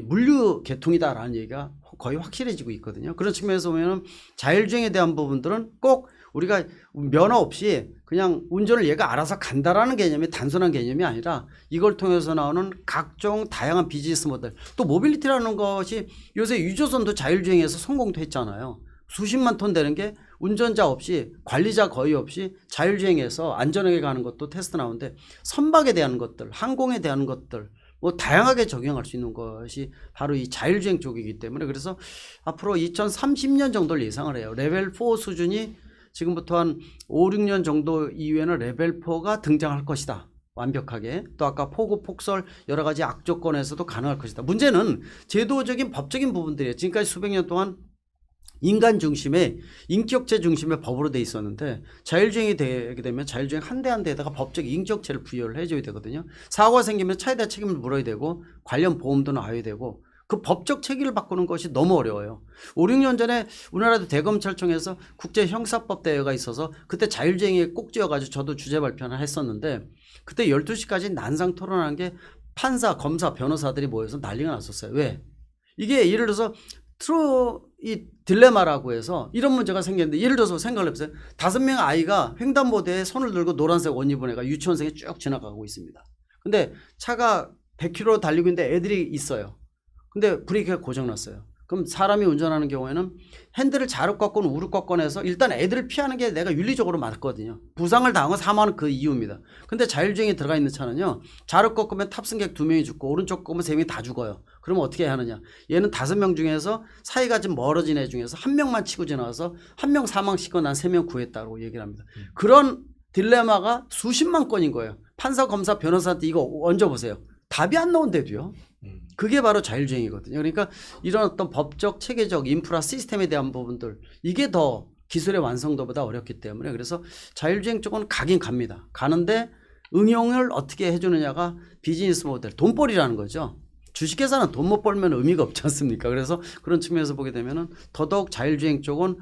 물류 계통이다라는 얘기가 거의 확실해지고 있거든요. 그런 측면에서 보면 자율주행에 대한 부분들은 꼭 우리가 면허 없이 그냥 운전을 얘가 알아서 간다라는 개념이 단순한 개념이 아니라 이걸 통해서 나오는 각종 다양한 비즈니스 모델 또 모빌리티라는 것이 요새 유조선도 자율주행에서 성공도 했잖아요. 수십만 톤 되는 게 운전자 없이 관리자 거의 없이 자율주행해서 안전하게 가는 것도 테스트 나오는데 선박에 대한 것들 항공에 대한 것들 뭐 다양하게 적용할 수 있는 것이 바로 이 자율주행 쪽이기 때문에 그래서 앞으로 2030년 정도를 예상을 해요. 레벨 4 수준이 지금부터 한 5, 6년 정도 이후에는 레벨 4가 등장할 것이다. 완벽하게. 또 아까 폭우, 폭설 여러 가지 악조건에서도 가능할 것이다. 문제는 제도적인 법적인 부분들이에요. 지금까지 수백 년 동안 인간 중심의 인격체 중심의 법으로 돼 있었는데 자율주행이 되게 되면 자율주행 한 대 한 대에다가 법적 인격체를 부여를 해줘야 되거든요. 사고가 생기면 차에 대한 책임을 물어야 되고 관련 보험도 나와야 되고 그 법적 체계를 바꾸는 것이 너무 어려워요. 5, 6년 전에 우리나라도 대검찰청에서 국제형사법 대회가 있어서 그때 자율주행에 꼭지어가지고 저도 주제 발표를 했었는데 그때 12시까지 난상 토론한 게 판사, 검사, 변호사들이 모여서 난리가 났었어요. 왜? 이게 예를 들어서 이 딜레마라고 해서 이런 문제가 생겼는데 예를 들어서 생각을 해보세요. 5명 아이가 횡단보도에 손을 들고 노란색 옷 입은 애가 유치원생이 쭉 지나가고 있습니다. 근데 차가 100km 달리고 있는데 애들이 있어요. 근데 브레이크가 고장났어요. 그럼 사람이 운전하는 경우에는 핸들을 좌로 꺾거나 우로 꺾거나 일단 애들을 피하는 게 내가 윤리적으로 맞거든요. 부상을 당하고 사망은 그 이유입니다. 근데 자율주행에 들어가 있는 차는요. 좌로 꺾으면 탑승객 2명이 죽고 오른쪽 꺾으면 3명이 다 죽어요. 그러면 어떻게 해야 하느냐. 얘는 5명 중에서 사이가 좀 멀어진 애 중에서 한 명만 치고 지나가서 한 명 사망시키고 난 3명 구했다고 얘기를 합니다. 그런 딜레마가 수십만 건인 거예요. 판사, 검사, 변호사한테 이거 얹어보세요. 답이 안 나온대도요. 그게 바로 자율주행이거든요. 그러니까 이런 어떤 법적, 체계적, 인프라, 시스템에 대한 부분들 이게 더 기술의 완성도보다 어렵기 때문에 그래서 자율주행 쪽은 가긴 갑니다. 가는데 응용을 어떻게 해주느냐가 비즈니스 모델, 돈벌이라는 거죠. 주식회사는 돈 못 벌면 의미가 없지 않습니까? 그래서 그런 측면에서 보게 되면은 더더욱 자율주행 쪽은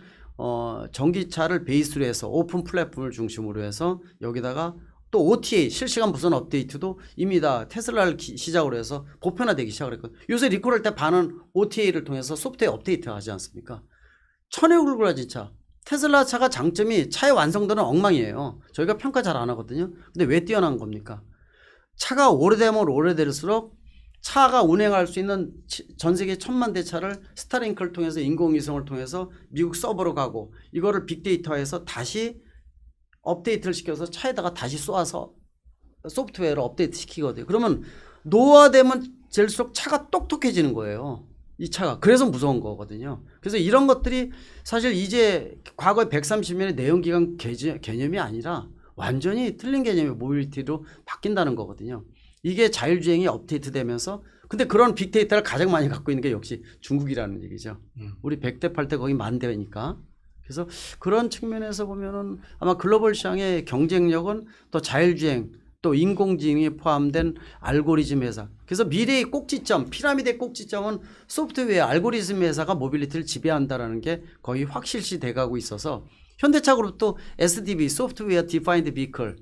전기차를 베이스로 해서 오픈 플랫폼을 중심으로 해서 여기다가 또 OTA 실시간 무선 업데이트도 이미 다 테슬라를 시작으로 해서 보편화되기 시작을 했거든요. 요새 리콜할 때 반은 OTA를 통해서 소프트웨어 업데이트 하지 않습니까? 천에 울고라 진짜. 테슬라 차가 장점이 차의 완성도는 엉망이에요. 저희가 평가 잘 안 하거든요. 근데 왜 뛰어난 겁니까? 차가 오래되면 오래될수록 차가 운행할 수 있는 전 세계 1000만 대 차를 스타링크를 통해서 인공위성을 통해서 미국 서버로 가고 이거를 빅데이터에서 다시 업데이트를 시켜서 차에다가 다시 쏘아서 소프트웨어를 업데이트 시키거든요. 그러면 노화되면 될수록 차가 똑똑해지는 거예요. 이 차가. 그래서 무서운 거거든요. 그래서 이런 것들이 사실 이제 과거의 130년의 내연기관 개념이 아니라 완전히 틀린 개념의 모빌리티로 바뀐다는 거거든요. 이게 자율주행이 업데이트 되면서 근데 그런 빅데이터를 가장 많이 갖고 있는 게 역시 중국이라는 얘기죠. 우리 100대 8대 거기 1000대니까. 그래서 그런 측면에서 보면은 아마 글로벌 시장의 경쟁력은 또 자율주행 또 인공지능이 포함된 알고리즘 회사. 그래서 미래의 꼭지점, 피라미드의 꼭지점은 소프트웨어 알고리즘 회사가 모빌리티를 지배한다라는 게 거의 확실시 돼가고 있어서 현대차 그룹도 SDV, 소프트웨어 디파인드 비클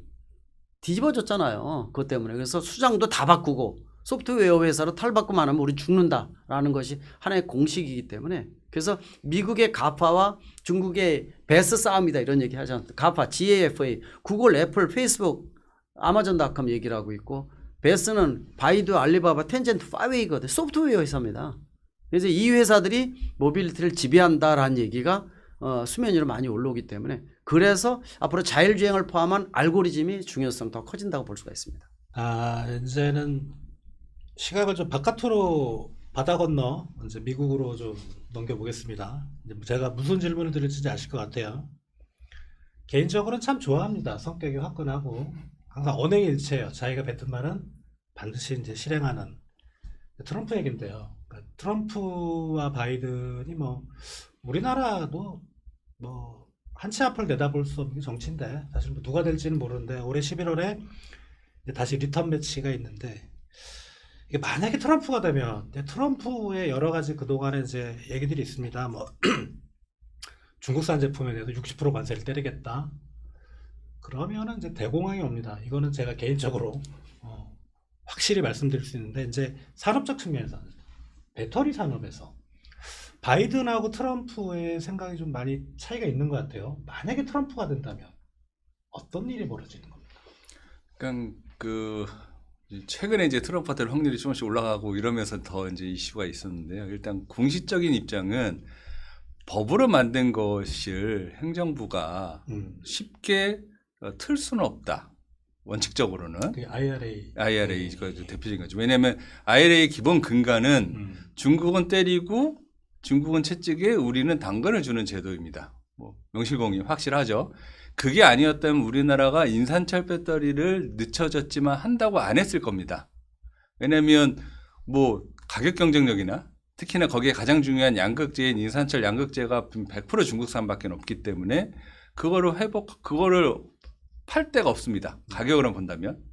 뒤집어졌잖아요. 그것 때문에. 그래서 수장도 다 바꾸고 소프트웨어 회사로 탈바꿈 안 하면 우리 죽는다라는 것이 하나의 공식이기 때문에 그래서 미국의 가파와 중국의 베스 싸움이다 이런 얘기 하지 않습니까? 가파, GAFA, 구글, 애플, 페이스북, 아마존닷컴 얘기를 하고 있고 베스는 바이두, 알리바바, 텐젠트, 파웨이거든. 소프트웨어 회사입니다. 그래서 이 회사들이 모빌리티를 지배한다라는 얘기가 수면 위로 많이 올라오기 때문에 그래서 앞으로 자율주행을 포함한 알고리즘이 중요성 더 커진다고 볼 수가 있습니다. 이제는 시각을 좀 바깥으로 바다 건너 이제 미국으로 좀 넘겨보겠습니다. 이제 제가 무슨 질문을 드릴지 아실 것 같아요. 개인적으로는 참 좋아합니다. 성격이 화끈하고 항상 언행일체예요. 자기가 뱉은 말은 반드시 이제 실행하는 트럼프 얘긴데요. 그러니까 트럼프와 바이든이 뭐 우리나라도 뭐 한 치 앞을 내다볼 수 없는 게 정치인데 사실 뭐 누가 될지는 모르는데 올해 11월에 다시 리턴 매치가 있는데 이게 만약에 트럼프가 되면 트럼프의 여러 가지 그동안에 이제 얘기들이 있습니다. 뭐 중국산 제품에 대해서 60% 관세를 때리겠다. 그러면은 이제 대공황이 옵니다. 이거는 제가 개인적으로 확실히 말씀드릴 수 있는데 이제 산업적 측면에서 배터리 산업에서 바이든하고 트럼프의 생각이 좀 많이 차이가 있는 것 같아요. 만약에 트럼프가 된다면 어떤 일이 벌어지는 겁니까? 그러니까 최근에 이제 트럼프한테 확률이 조금씩 올라가고 이러면서 더 이제 이슈가 있었는데요. 일단 공식적인 입장은 법으로 만든 것을 행정부가 쉽게 틀 수는 없다. 원칙적으로는. 그 IRA. IRA가 대표적인 거죠. 왜냐하면 IRA 기본 근간은 중국은 때리고 중국은 채찍에 우리는 당근을 주는 제도입니다. 뭐 명실공히 확실하죠. 그게 아니었다면 우리나라가 인산철 배터리를 늦춰졌지만 한다고 안 했을 겁니다. 왜냐하면 뭐 가격 경쟁력이나 특히나 거기에 가장 중요한 양극재인 인산철 양극재가 100% 중국산밖에 없기 때문에 그거를 팔 데가 없습니다. 가격으로 본다면.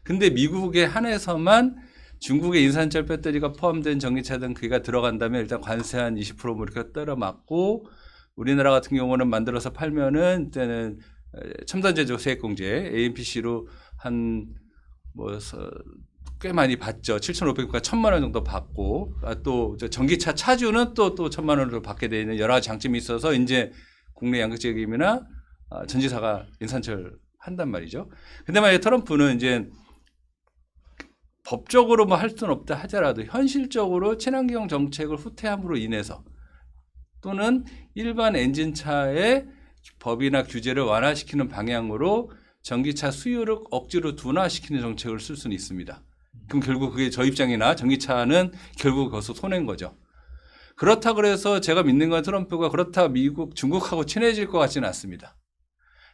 근데 미국에 한해서만 중국의 인산철 배터리가 포함된 전기차든 그게 들어간다면 일단 관세 한 20% 이렇게 떨어 맞고 우리나라 같은 경우는 만들어서 팔면은 이때는 첨단 제조 세액 공제 AMPC로 꽤 많이 받죠. 7,500원과 1,000만 원 정도 받고 또 전기차 차주는 또 1,000만 원을 받게 되는 여러 가지 장점이 있어서 이제 국내 양극재 기업이나 전지사가 인산철 한단 말이죠. 근데 만약에 트럼프는 이제 법적으로 뭐 할 수는 없다 하더라도 현실적으로 친환경 정책을 후퇴함으로 인해서 또는 일반 엔진차의 법이나 규제를 완화시키는 방향으로 전기차 수요를 억지로 둔화시키는 정책을 쓸 수는 있습니다. 그럼 결국 그게 저 입장이나 전기차는 결국 거기서 손해인 거죠. 그렇다 그래서 제가 믿는 건 트럼프가 그렇다 미국, 중국하고 친해질 것 같지는 않습니다.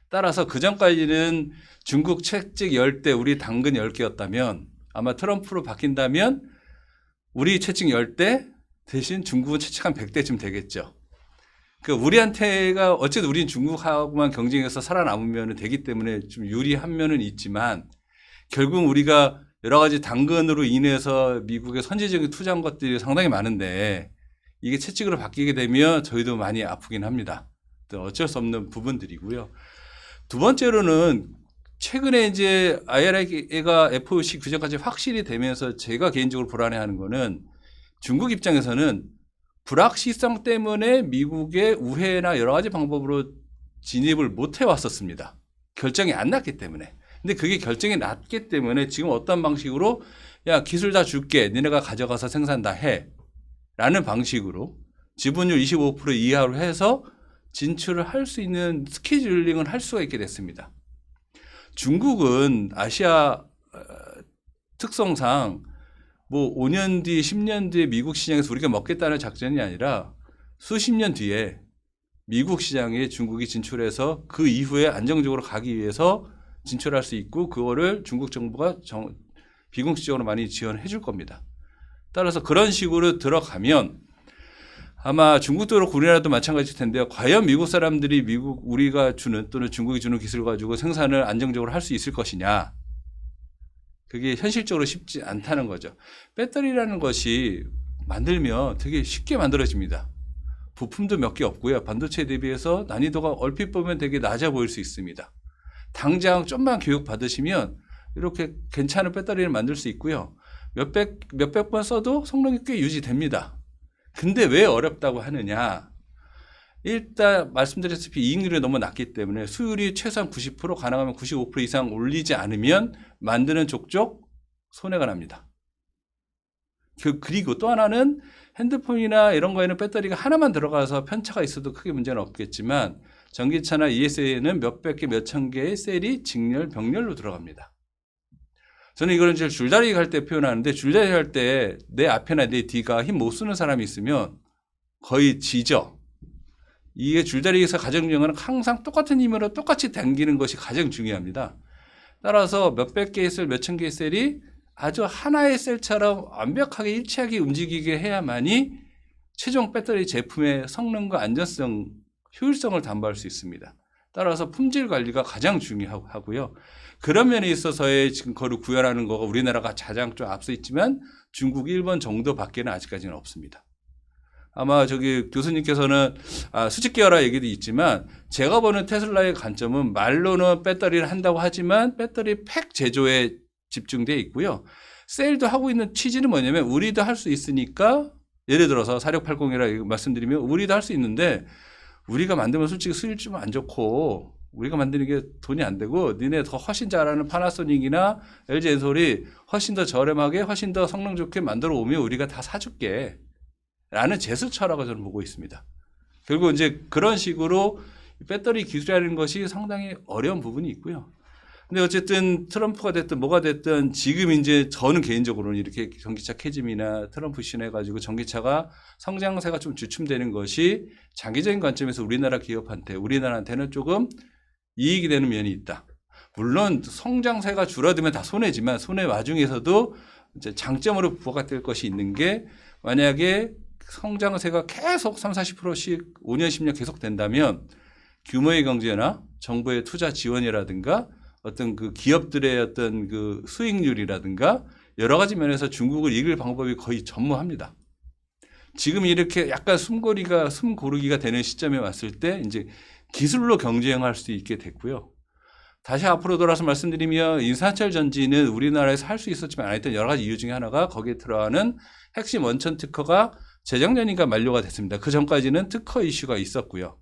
따라서 그 전까지는 중국 채찍 10대, 우리 당근 10개였다면 아마 트럼프로 바뀐다면 우리 채찍 10대 대신 중국은 채찍 한 100대쯤 되겠죠. 그 우리한테가 어쨌든 우리는 중국하고만 경쟁해서 살아남으면 되기 때문에 좀 유리한 면은 있지만 결국 우리가 여러 가지 당근으로 인해서 미국의 선제적인 투자한 것들이 상당히 많은데 이게 채찍으로 바뀌게 되면 저희도 많이 아프긴 합니다. 어쩔 수 없는 부분들이고요. 두 번째로는 최근에 이제 IRA가 FOC 규정까지 확실히 되면서 제가 개인적으로 불안해하는 거는 중국 입장에서는 불확실성 때문에 미국의 우회나 여러 가지 방법으로 진입을 못 해왔었습니다. 결정이 안 났기 때문에. 근데 그게 결정이 났기 때문에 지금 어떤 방식으로 야 기술 다 줄게 니네가 가져가서 생산 다 해 라는 방식으로 지분율 25% 이하로 해서 진출을 할 수 있는 스케줄링을 할 수가 있게 됐습니다. 중국은 아시아 특성상 뭐 5년 뒤, 10년 뒤에 미국 시장에서 우리가 먹겠다는 작전이 아니라 수십 년 뒤에 미국 시장에 중국이 진출해서 그 이후에 안정적으로 가기 위해서 진출할 수 있고 그거를 중국 정부가 비공식적으로 많이 지원해 줄 겁니다. 따라서 그런 식으로 들어가면 아마 중국도 그렇고 우리나라도 마찬가지일 텐데요. 과연 미국 사람들이 우리가 주는 또는 중국이 주는 기술을 가지고 생산을 안정적으로 할 수 있을 것이냐. 그게 현실적으로 쉽지 않다는 거죠. 배터리라는 것이 만들면 되게 쉽게 만들어집니다. 부품도 몇 개 없고요. 반도체에 대비해서 난이도가 얼핏 보면 되게 낮아 보일 수 있습니다. 당장 좀만 교육 받으시면 이렇게 괜찮은 배터리를 만들 수 있고요. 몇백 번 써도 성능이 꽤 유지됩니다. 근데 왜 어렵다고 하느냐? 일단 말씀드렸다시피 이익률이 너무 낮기 때문에 수율이 최소한 90% 가능하면 95% 이상 올리지 않으면 만드는 족족 손해가 납니다. 그리고 또 하나는 핸드폰이나 이런 거에는 배터리가 하나만 들어가서 편차가 있어도 크게 문제는 없겠지만 전기차나 ESA에는 몇백 개, 몇천 개의 셀이 직렬, 병렬로 들어갑니다. 저는 이거는 이제 줄다리기 할 때 표현하는데 줄다리기 할 때 내 앞에나 내 뒤가 힘 못 쓰는 사람이 있으면 거의 지죠. 이게 줄다리기에서 가장 중요한 건 항상 똑같은 힘으로 똑같이 당기는 것이 가장 중요합니다. 따라서 몇백 개의 셀, 몇천 개의 셀이 아주 하나의 셀처럼 완벽하게 일치하게 움직이게 해야만이 최종 배터리 제품의 성능과 안전성, 효율성을 담보할 수 있습니다. 따라서 품질 관리가 가장 중요하고요. 그런 면에 있어서의 지금 그걸 구현하는 거가 우리나라가 가장 좀 앞서 있지만 중국, 일본 정도밖에는 아직까지는 없습니다. 아마 저기 교수님께서는 수직 계열화 얘기도 있지만 제가 보는 테슬라의 관점은 말로는 배터리를 한다고 하지만 배터리 팩 제조에 집중되어 있고요. 셀도 하고 있는 취지는 뭐냐면 우리도 할 수 있으니까 예를 들어서 4680이라 말씀드리면 우리도 할 수 있는데 우리가 만들면 솔직히 수율 좀 안 좋고 우리가 만드는 게 돈이 안 되고 니네 더 훨씬 잘하는 파나소닉이나 LG 엔솔이 훨씬 더 저렴하게 훨씬 더 성능 좋게 만들어 오면 우리가 다 사줄게 라는 제스처라고 저는 보고 있습니다. 결국 이제 그런 식으로 배터리 기술이라는 것이 상당히 어려운 부분이 있고요. 근데 어쨌든 트럼프가 됐든 뭐가 됐든 지금 이제 저는 개인적으로는 이렇게 전기차 캐즘이나 트럼프 신해가지고 전기차가 성장세가 좀 주춤되는 것이 장기적인 관점에서 우리나라 기업한테 우리나라한테는 조금 이익이 되는 면이 있다. 물론 성장세가 줄어들면 다 손해지만 손해 와중에서도 이제 장점으로 부각될 것이 있는 게 만약에 성장세가 계속 30-40%씩 5년, 10년 계속 된다면 규모의 경제나 정부의 투자 지원이라든가 어떤 그 기업들의 어떤 그 수익률이라든가 여러 가지 면에서 중국을 이길 방법이 거의 전무합니다. 지금 이렇게 약간 숨 고르기가 되는 시점에 왔을 때 이제 기술로 경쟁할 수 있게 됐고요. 다시 앞으로 돌아서 말씀드리면 인산철 전지는 우리나라에서 할 수 있었지만 안 했던 여러 가지 이유 중에 하나가 거기에 들어가는 핵심 원천 특허가 재작년인가 만료가 됐습니다. 그 전까지는 특허 이슈가 있었고요.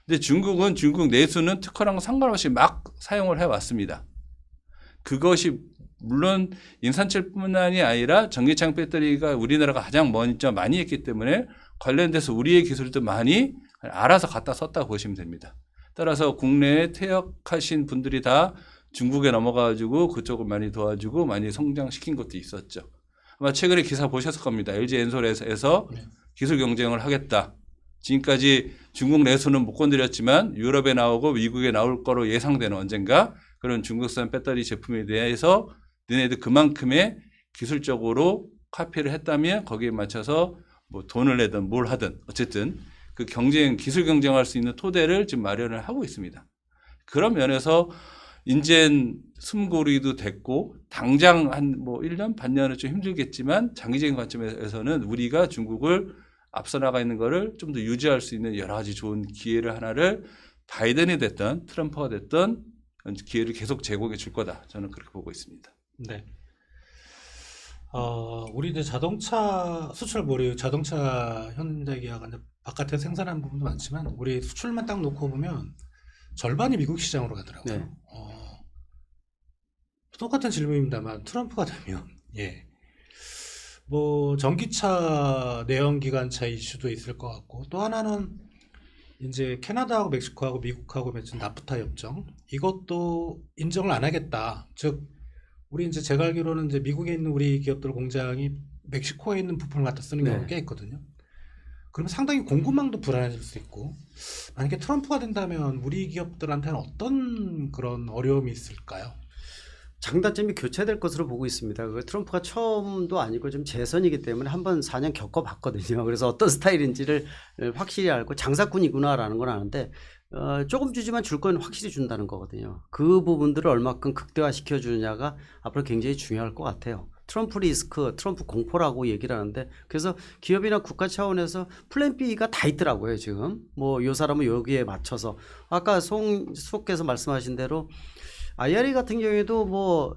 근데 중국은 중국 내수는 특허랑 상관없이 막 사용을 해왔습니다. 그것이 물론 인산철뿐만이 아니라 전기차 배터리가 우리나라가 가장 먼저 많이 했기 때문에 관련돼서 우리의 기술도 많이 알아서 갖다 썼다고 보시면 됩니다. 따라서 국내에 퇴역하신 분들이 다 중국에 넘어가가지고 그쪽을 많이 도와주고 많이 성장시킨 것도 있었죠. 아마 최근에 기사 보셨을 겁니다. LG 엔솔에서 기술 경쟁을 하겠다. 지금까지 중국 내수는 못 건드렸지만 유럽에 나오고 미국에 나올 거로 예상되는 언젠가 그런 중국산 배터리 제품에 대해서 너네들 그만큼의 기술적으로 카피를 했다면 거기에 맞춰서 뭐 돈을 내든 뭘 하든 어쨌든 그 기술 경쟁할 수 있는 토대를 지금 마련을 하고 있습니다. 그런 면에서 이젠 숨고르기도 됐고 당장 한 뭐 1년 반년은 좀 힘들겠지만 장기적인 관점에서는 우리가 중국을 앞서 나가 있는 거를 좀 더 유지할 수 있는 여러 가지 좋은 기회를 하나를 바이든이 됐든 트럼프가 됐든 기회를 계속 제공해 줄 거다. 저는 그렇게 보고 있습니다. 네. 우리 이제 자동차 수출 우리 자동차 현대기아가 이제 바깥에 생산하는 부분도 많지만 우리 수출만 딱 놓고 보면 절반이 미국 시장으로 가더라고요. 네. 똑같은 질문입니다만 트럼프가 되면 예. 뭐 전기차 내연기관차 이슈도 있을 것 같고 또 하나는 이제 캐나다하고 멕시코하고 미국하고 맺은 나프타 협정 이것도 인정을 안 하겠다. 즉 우리 이제 제가 알기로는 이제 미국에 있는 우리 기업들 공장이 멕시코에 있는 부품을 갖다 쓰는 네. 경우가 꽤 있거든요. 그러면 상당히 공급망도 불안해질 수 있고 만약에 트럼프가 된다면 우리 기업들한테는 어떤 그런 어려움이 있을까요? 장단점이 교체될 것으로 보고 있습니다. 그 트럼프가 처음도 아니고 좀 재선이기 때문에 한번 4년 겪어봤거든요. 그래서 어떤 스타일인지를 확실히 알고 장사꾼이구나라는 건 아는데 조금 주지만 줄 건 확실히 준다는 거거든요. 그 부분들을 얼마큼 극대화시켜 주느냐가 앞으로 굉장히 중요할 것 같아요. 트럼프 리스크, 트럼프 공포라고 얘기를 하는데 그래서 기업이나 국가 차원에서 플랜 B가 다 있더라고요. 지금 뭐 요 사람은 여기에 맞춰서 아까 수석께서 말씀하신 대로 IRA 같은 경우에도 뭐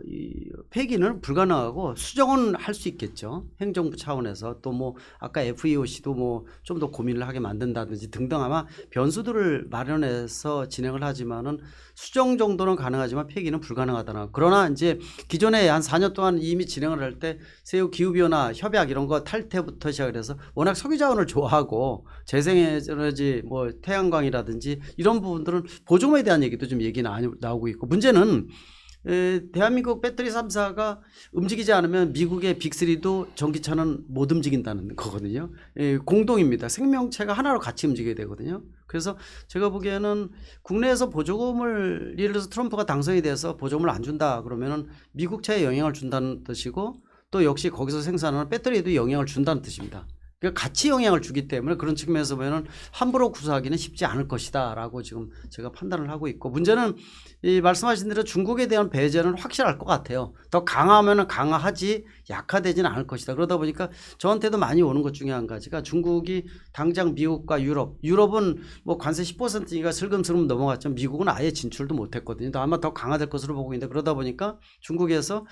폐기는 불가능하고 수정은 할 수 있겠죠. 행정부 차원에서 또 뭐 아까 FEOC도 뭐 좀 더 고민을 하게 만든다든지 등등 아마 변수들을 마련해서 진행을 하지만은 수정 정도는 가능하지만 폐기는 불가능하다나. 그러나 이제 기존에 한 4년 동안 이미 진행을 할 때 세후 기후변화 협약 이런 거 탈퇴부터 시작해서 워낙 석유 자원을 좋아하고 재생에너지 뭐 태양광이라든지 이런 부분들은 보조금에 대한 얘기도 좀 얘기 나오고 있고 문제는 대한민국 배터리 3사가 움직이지 않으면 미국의 빅3도 전기차는 못 움직인다는 거거든요. 공동입니다. 생명체가 하나로 같이 움직여야 되거든요. 그래서 제가 보기에는 국내에서 보조금을 예를 들어서 트럼프가 당선이 돼서 보조금을 안 준다 그러면은 미국 차에 영향을 준다는 뜻이고 또 역시 거기서 생산하는 배터리에도 영향을 준다는 뜻입니다. 그러니까 같이 영향을 주기 때문에 그런 측면에서 보면 함부로 구사하기는 쉽지 않을 것이다라고 지금 제가 판단을 하고 있고 문제는 이 말씀하신 대로 중국에 대한 배제는 확실할 것 같아요. 더 강하면 강하지 약화되지는 않을 것이다. 그러다 보니까 저한테도 많이 오는 것 중에 한 가지가 중국이 당장 미국과 유럽은 뭐 관세 10%니까 슬금슬금 넘어갔지만 미국은 아예 진출도 못했거든요. 아마 더 강화될 것으로 보고 있는데 그러다 보니까 중국에서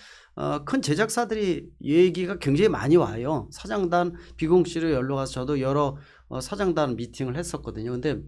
큰 제작사들이 얘기가 굉장히 많이 와요. 사장단 비공시로 연로 가서 저도 여러 사장단 미팅을 했었거든요. 근데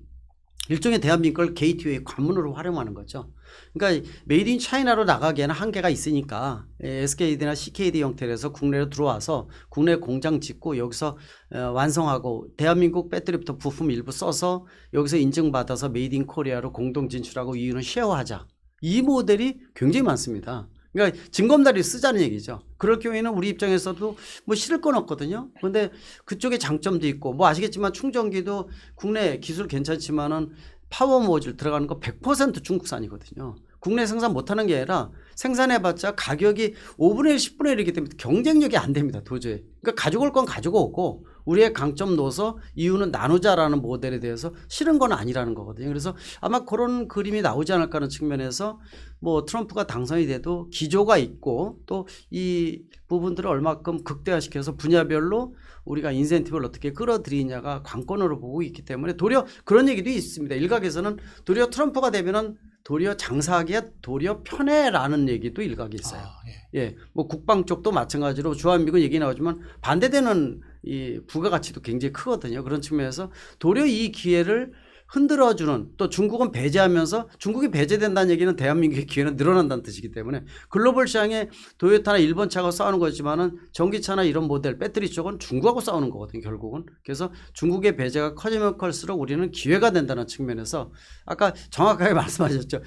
일종의 대한민국을 게이트웨이 관문으로 활용하는 거죠. 그러니까 메이드 인 차이나로 나가기에는 한계가 있으니까 SKD나 CKD 형태로 해서 국내로 들어와서 국내 공장 짓고 여기서 완성하고 대한민국 배터리부터 부품 일부 써서 여기서 인증받아서 메이드 인 코리아로 공동 진출하고 이유는 쉐어하자. 이 모델이 굉장히 많습니다. 그러니까 징검다리 쓰자는 얘기죠. 그럴 경우에는 우리 입장에서도 뭐 싫을 건 없거든요. 그런데 그쪽에 장점도 있고 뭐 아시겠지만 충전기도 국내 기술 괜찮지만은 파워 모듈 들어가는 거 100% 중국산이거든요. 국내 생산 못하는 게 아니라 생산해봤자 가격이 5분의 1, 10분의 1이기 때문에 경쟁력이 안 됩니다. 도저히. 그러니까 가져올 건 가지고 오고 우리의 강점 넣어서 이유는 나누자라는 모델에 대해서 싫은 건 아니라는 거거든요. 그래서 아마 그런 그림이 나오지 않을까 하는 측면에서 뭐 트럼프가 당선이 돼도 기조가 있고 또 이 부분들을 얼마큼 극대화시켜서 분야별로 우리가 인센티브를 어떻게 끌어들이냐가 관건으로 보고 있기 때문에 도리어 그런 얘기도 있습니다. 일각에서는 도리어 트럼프가 되면은 도리어 장사하기에 도리어 편해라는 얘기도 일각이 있어요. 예, 뭐 국방 쪽도 마찬가지로 주한미군 얘기 나오지만 반대되는 이 부가가치도 굉장히 크거든요. 그런 측면에서 도리어 이 기회를 흔들어주는 또 중국은 배제하면서 중국이 배제된다는 얘기는 대한민국의 기회는 늘어난다는 뜻이기 때문에 글로벌 시장에 도요타나 일본 차가 싸우는 거지만은 전기차나 이런 모델 배터리 쪽은 중국하고 싸우는 거거든요. 결국은. 그래서 중국의 배제가 커지면 클수록 우리는 기회가 된다는 측면에서 아까 정확하게 말씀하셨죠.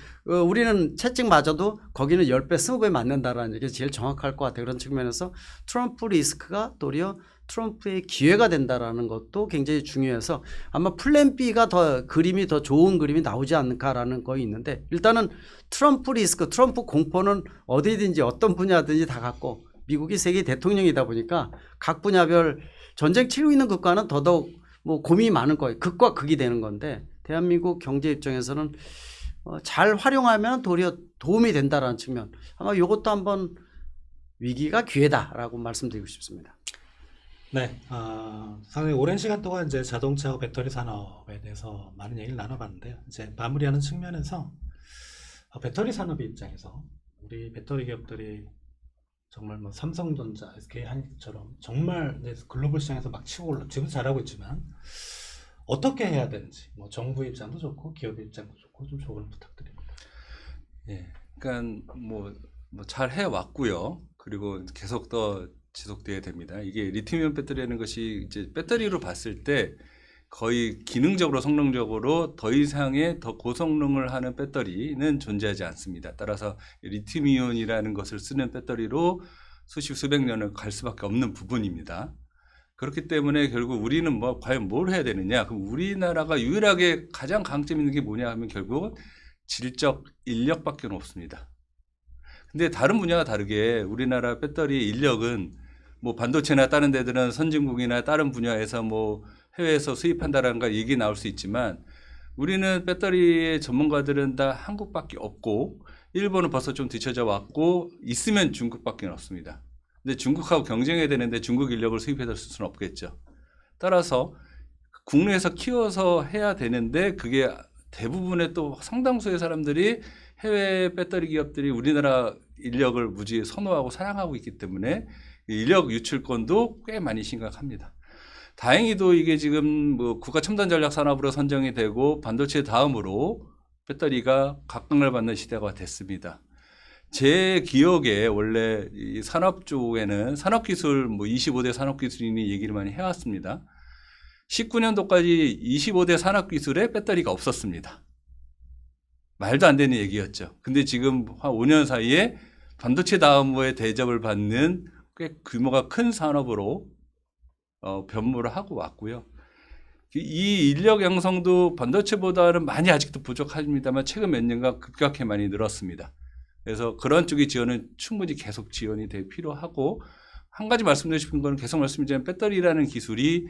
우리는 채찍 맞아도 거기는 10배, 20배 맞는다라는 얘기 제일 정확할 것 같아요. 그런 측면에서 트럼프 리스크가 도리어 트럼프의 기회가 된다라는 것도 굉장히 중요해서 아마 플랜 B가 더 그림이 더 좋은 그림이 나오지 않을까라는 거 있는데 일단은 트럼프 리스크, 트럼프 공포는 어디든지 어떤 분야든지 다 갖고 미국이 세계 대통령이다 보니까 각 분야별 전쟁 치르고 있는 국가는 더더욱 뭐 고민이 많은 거예요. 극과 극이 되는 건데 대한민국 경제 입장에서는 잘 활용하면 도리어 도움이 된다라는 측면. 아마 이것도 한번 위기가 기회다라고 말씀드리고 싶습니다. 네, 상당히 오랜 시간 동안 이제 자동차와 배터리 산업에 대해서 많은 얘기를 나눠봤는데요. 이제 마무리하는 측면에서 배터리 산업의 입장에서 우리 배터리 기업들이 정말 뭐 삼성전자, SK하이닉스처럼 정말 이제 글로벌 시장에서 막 치고 올라 지금 잘하고 있지만 어떻게 해야 되는지 뭐 정부 입장도 좋고 기업 입장도 좋고 좀 조언을 부탁드립니다. 예, 그러니까 뭐 잘 해왔고요. 그리고 계속 더 지속돼야 됩니다. 이게 리튬이온 배터리라는 것이 이제 배터리로 봤을 때 거의 기능적으로 성능적으로 더 이상의 더 고성능을 하는 배터리는 존재하지 않습니다. 따라서 리튬이온이라는 것을 쓰는 배터리로 수백 년을 갈 수밖에 없는 부분입니다. 그렇기 때문에 결국 우리는 뭐 과연 뭘 해야 되느냐? 그럼 우리나라가 유일하게 가장 강점 있는 게 뭐냐 하면 결국 질적 인력밖에 없습니다. 근데 다른 분야가 다르게 우리나라 배터리 인력은 뭐 반도체나 다른 데들은 선진국이나 다른 분야에서 뭐 해외에서 수입한다라는 거 얘기 나올 수 있지만 우리는 배터리의 전문가들은 다 한국밖에 없고 일본은 벌써 좀 뒤쳐져 왔고 있으면 중국밖에 없습니다. 근데 중국하고 경쟁해야 되는데 중국 인력을 수입해서 쓸 수는 없겠죠. 따라서 국내에서 키워서 해야 되는데 그게 대부분의 또 상당수의 사람들이 해외 배터리 기업들이 우리나라 인력을 무지 선호하고 사랑하고 있기 때문에 인력 유출권도 꽤 많이 심각합니다. 다행히도 이게 지금 뭐 국가 첨단 전략 산업으로 선정이 되고 반도체 다음으로 배터리가 각광을 받는 시대가 됐습니다. 제 기억에 원래 이 산업 쪽에는 산업기술 뭐 25대 산업기술인이 얘기를 많이 해왔습니다. 19년도까지 25대 산업기술에 배터리가 없었습니다. 말도 안 되는 얘기였죠. 근데 지금 한 5년 사이에 반도체 다음으로의 대접을 받는 꽤 규모가 큰 산업으로 변모를 하고 왔고요. 이 인력 양성도 반도체보다는 많이 아직도 부족합니다만 최근 몇 년간 급격히 많이 늘었습니다. 그래서 그런 쪽의 지원은 충분히 계속 지원이 될 필요하고 한 가지 말씀드리고 싶은 건 계속 말씀드리자면 배터리라는 기술이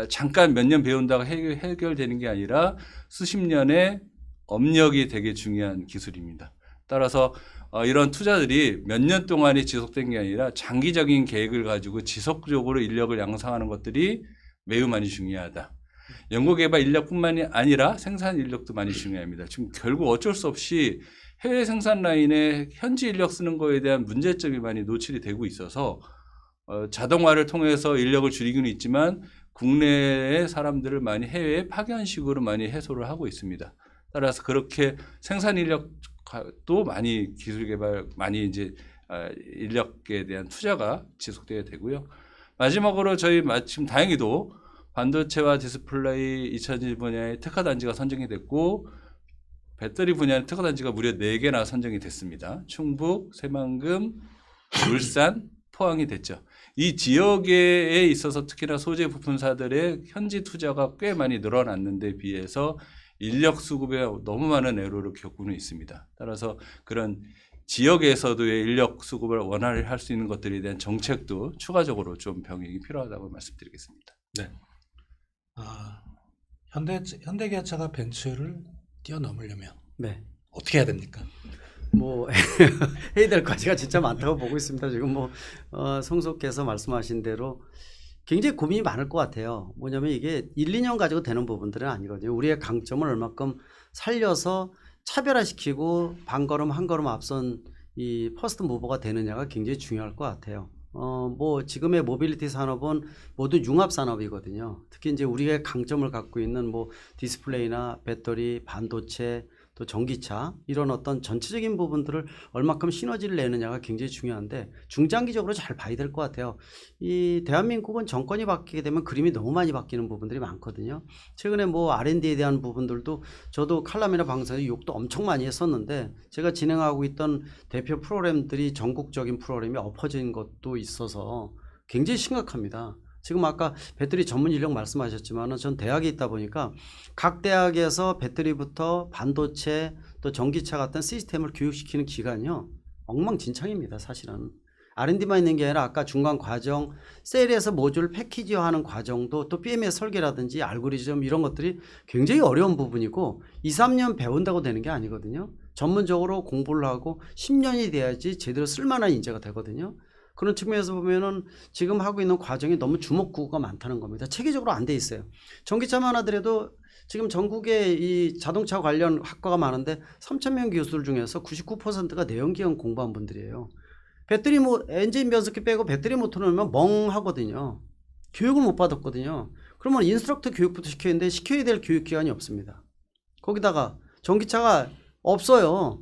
잠깐 몇 년 배운다고 해결되는 게 아니라 수십 년의 업력이 되게 중요한 기술입니다. 따라서 이런 투자들이 몇 년 동안이 지속된 게 아니라 장기적인 계획을 가지고 지속적으로 인력을 양성하는 것들이 매우 많이 중요하다. 연구개발 인력뿐만이 아니라 생산 인력도 많이 중요합니다. 지금 결국 어쩔 수 없이 해외 생산 라인에 현지 인력 쓰는 거에 대한 문제점이 많이 노출이 되고 있어서 자동화를 통해서 인력을 줄이기는 있지만 국내의 사람들을 많이 해외에 파견식으로 많이 해소를 하고 있습니다. 따라서 그렇게 생산 인력도 많이 기술 개발, 많이 이제 인력에 대한 투자가 지속돼야 되고요. 마지막으로 저희 마침 다행히도 반도체와 디스플레이 2021 분야의 특화 단지가 선정이 됐고 배터리 분야의 특화 단지가 무려 4개나 선정이 됐습니다. 충북, 새만금, 울산, 포항이 됐죠. 이 지역에 있어서 특히나 소재 부품사들의 현지 투자가 꽤 많이 늘어났는데 비해서 인력 수급에 너무 많은 애로를 겪고는 있습니다. 따라서 그런 지역에서도의 인력 수급을 원활할 수 있는 것들에 대한 정책도 추가적으로 좀 병행이 필요하다고 말씀드리겠습니다. 네. 현대기아차가 벤츠를 뛰어넘으려면 네. 어떻게 해야 됩니까? 뭐 해야 될 과제가 진짜 많다고 보고 있습니다. 지금 뭐 성소께서 말씀하신 대로 굉장히 고민이 많을 것 같아요. 뭐냐면 이게 1, 2년 가지고 되는 부분들은 아니거든요. 우리의 강점을 얼마큼 살려서 차별화시키고 반걸음 한 걸음 앞선 이 퍼스트 무버가 되느냐가 굉장히 중요할 것 같아요. 뭐 지금의 모빌리티 산업은 모두 융합 산업이거든요. 특히 이제 우리의 강점을 갖고 있는 뭐 디스플레이나 배터리, 반도체, 또 전기차 이런 어떤 전체적인 부분들을 얼마큼 시너지를 내느냐가 굉장히 중요한데 중장기적으로 잘 봐야 될 것 같아요. 이 대한민국은 정권이 바뀌게 되면 그림이 너무 많이 바뀌는 부분들이 많거든요. 최근에 뭐 R&D에 대한 부분들도 저도 칼럼이나 방송에서 욕도 엄청 많이 했었는데 제가 진행하고 있던 대표 프로그램들이 전국적인 프로그램이 엎어진 것도 있어서 굉장히 심각합니다. 지금 아까 배터리 전문 인력 말씀하셨지만 전 대학에 있다 보니까 각 대학에서 배터리부터 반도체 또 전기차 같은 시스템을 교육시키는 기관이요 엉망진창입니다. 사실은 R&D만 있는 게 아니라 아까 중간 과정, 셀에서 모듈 패키지화하는 과정도 또 BMS 설계라든지 알고리즘 이런 것들이 굉장히 어려운 부분이고 2, 3년 배운다고 되는 게 아니거든요. 전문적으로 공부를 하고 10년이 돼야지 제대로 쓸만한 인재가 되거든요. 그런 측면에서 보면은 지금 하고 있는 과정이 너무 주목구가 많다는 겁니다. 체계적으로 안 돼 있어요. 전기차만 하더라도 지금 전국에 이 자동차 관련 학과가 많은데 3,000명 교수들 중에서 99%가 내연기관 공부한 분들이에요. 배터리 엔진 변속기 빼고 배터리 모터 넣으면 멍하거든요. 교육을 못 받았거든요. 그러면 인스트럭터 교육부터 시켜야 되는데 시켜야 될 교육기관이 없습니다. 거기다가 전기차가 없어요.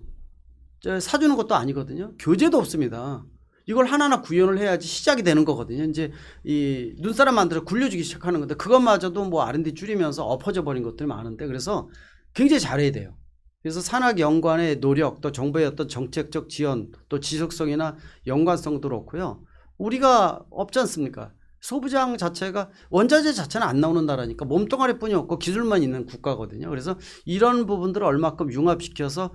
사주는 것도 아니거든요. 교재도 없습니다. 이걸 하나하나 구현을 해야지 시작이 되는 거거든요. 이제 이 눈사람 만들어 굴려주기 시작하는 건데 그것마저도 뭐 R&D 줄이면서 엎어져 버린 것들이 많은데 그래서 굉장히 잘해야 돼요. 그래서 산학 연구원의 노력 또 정부의 어떤 정책적 지원 또 지속성이나 연관성도 그렇고요. 우리가 없지 않습니까? 소부장 자체가 원자재 자체는 안 나오는 나라니까 몸뚱아리뿐이 없고 기술만 있는 국가거든요. 그래서 이런 부분들을 얼마큼 융합시켜서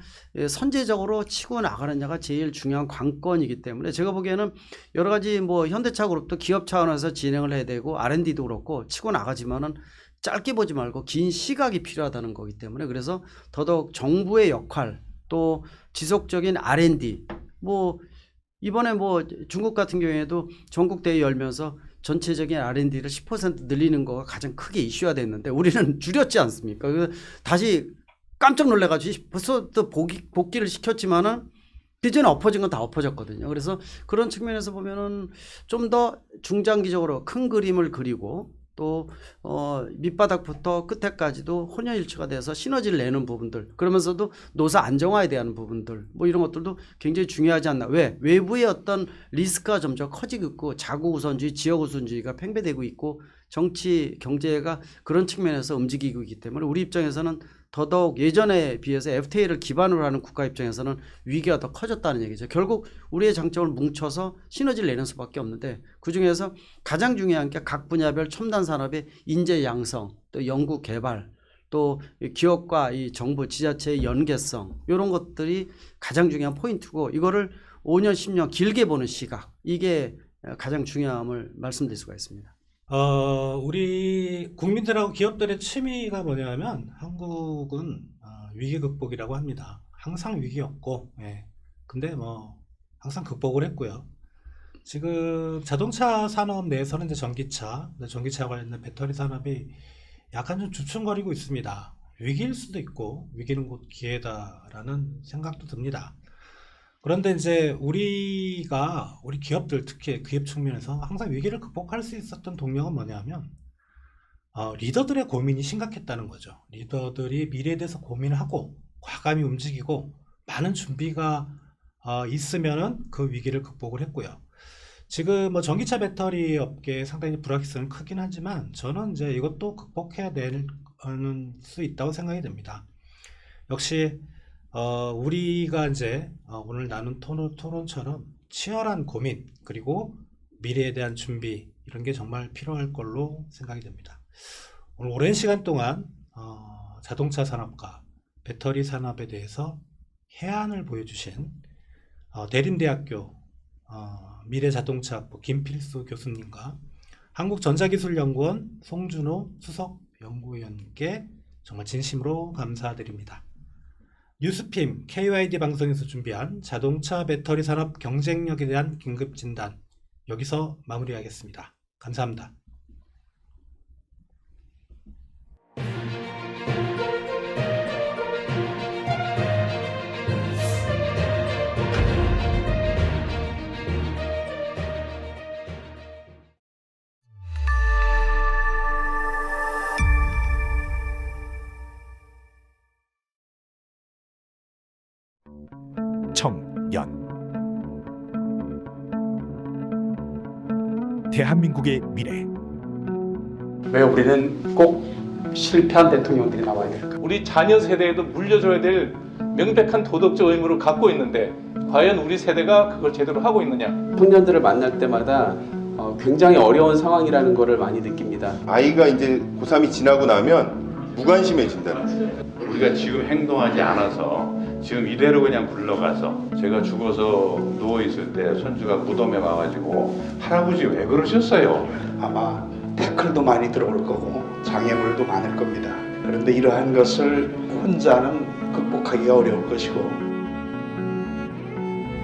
선제적으로 치고 나가느냐가 제일 중요한 관건이기 때문에 제가 보기에는 여러 가지 뭐 현대차 그룹도 기업 차원에서 진행을 해야 되고 R&D도 그렇고 치고 나가지만은 짧게 보지 말고 긴 시각이 필요하다는 거기 때문에 그래서 더더욱 정부의 역할 또 지속적인 R&D 뭐 이번에 뭐 중국 같은 경우에도 전국 대회 열면서 전체적인 R&D를 10% 늘리는 거가 가장 크게 이슈화 됐는데 우리는 줄였지 않습니까? 다시 깜짝 놀래가지고 벌써 또 복귀를 시켰지만은 그전에 엎어진 건 다 엎어졌거든요. 그래서 그런 측면에서 보면은 좀 더 중장기적으로 큰 그림을 그리고 또 밑바닥부터 끝에까지도 혼연일체가 돼서 시너지를 내는 부분들 그러면서도 노사 안정화에 대한 부분들 뭐 이런 것들도 굉장히 중요하지 않나. 왜? 외부의 어떤 리스크가 점점 커지고 있고 자국 우선주의 지역 우선주의가 팽배되고 있고 정치 경제가 그런 측면에서 움직이고 있기 때문에 우리 입장에서는 더더욱 예전에 비해서 FTA를 기반으로 하는 국가 입장에서는 위기가 더 커졌다는 얘기죠. 결국 우리의 장점을 뭉쳐서 시너지를 내는 수밖에 없는데 그중에서 가장 중요한 게 각 분야별 첨단 산업의 인재 양성, 또 연구 개발, 또 기업과 이 정부 지자체의 연계성 이런 것들이 가장 중요한 포인트고 이거를 5년, 10년 길게 보는 시각 이게 가장 중요함을 말씀드릴 수가 있습니다. 우리 국민들하고 기업들의 취미가 뭐냐면 한국은 위기 극복이라고 합니다. 항상 위기였고, 예. 근데 뭐 항상 극복을 했고요. 지금 자동차 산업 내에서는 이제 전기차 관련된 배터리 산업이 약간 좀 주춤거리고 있습니다. 위기일 수도 있고 위기는 곧 기회다라는 생각도 듭니다. 그런데 이제 우리 기업들 특히 기업 측면에서 항상 위기를 극복할 수 있었던 동력은 뭐냐면 리더들의 고민이 심각했다는 거죠. 리더들이 미래에 대해서 고민하고 과감히 움직이고 많은 준비가 있으면은 그 위기를 극복을 했고요. 지금 뭐 전기차 배터리 업계 상당히 불확실성은 크긴 하지만 저는 이제 이것도 극복해야 될 수 있다고 생각이 됩니다. 역시 우리가 이제 오늘 나눈 토론처럼 치열한 고민 그리고 미래에 대한 준비 이런 게 정말 필요할 걸로 생각이 됩니다. 오늘 오랜 시간 동안 자동차 산업과 배터리 산업에 대해서 해안을 보여주신 대림대학교 미래자동차학부 김필수 교수님과 한국전자기술연구원 송준호 수석연구위원께 정말 진심으로 감사드립니다. 뉴스핌 KYD 방송에서 준비한 자동차 배터리 산업 경쟁력에 대한 긴급 진단 여기서 마무리하겠습니다. 감사합니다. 청년 대한민국의 미래 왜 우리는 꼭 실패한 대통령들이 나와야 될까? 우리 자녀 세대에도 물려줘야 될 명백한 도덕적 의무를 갖고 있는데 과연 우리 세대가 그걸 제대로 하고 있느냐? 청년들을 만날 때마다 굉장히 어려운 상황이라는 것을 많이 느낍니다. 아이가 이제 고3이 지나고 나면 무관심해진다는 거예요. 우리가 지금 행동하지 않아서 지금 이대로 그냥 굴러가서 제가 죽어서 누워있을 때 손주가 무덤에 와가지고 할아버지 왜 그러셨어요? 아마 태클도 많이 들어올 거고 장애물도 많을 겁니다. 그런데 이러한 것을 혼자는 극복하기가 어려울 것이고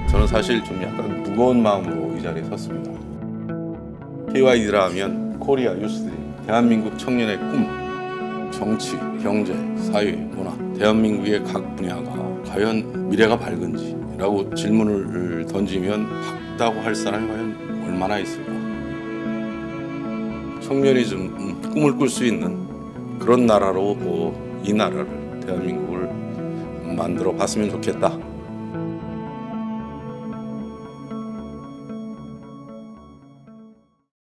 저는 사실 좀 약간 무거운 마음으로 이 자리에 섰습니다. KYD라 하면 코리아 유스드림, 대한민국 청년의 꿈, 정치, 경제, 사회, 문화, 대한민국의 각 분야가 과연 미래가 밝은지라고 질문을 던지면 밝다고 할 사람이 과연 얼마나 있을까? 청년이 좀 꿈을 꿀 수 있는 그런 나라로 이 나라를, 대한민국을 만들어 봤으면 좋겠다.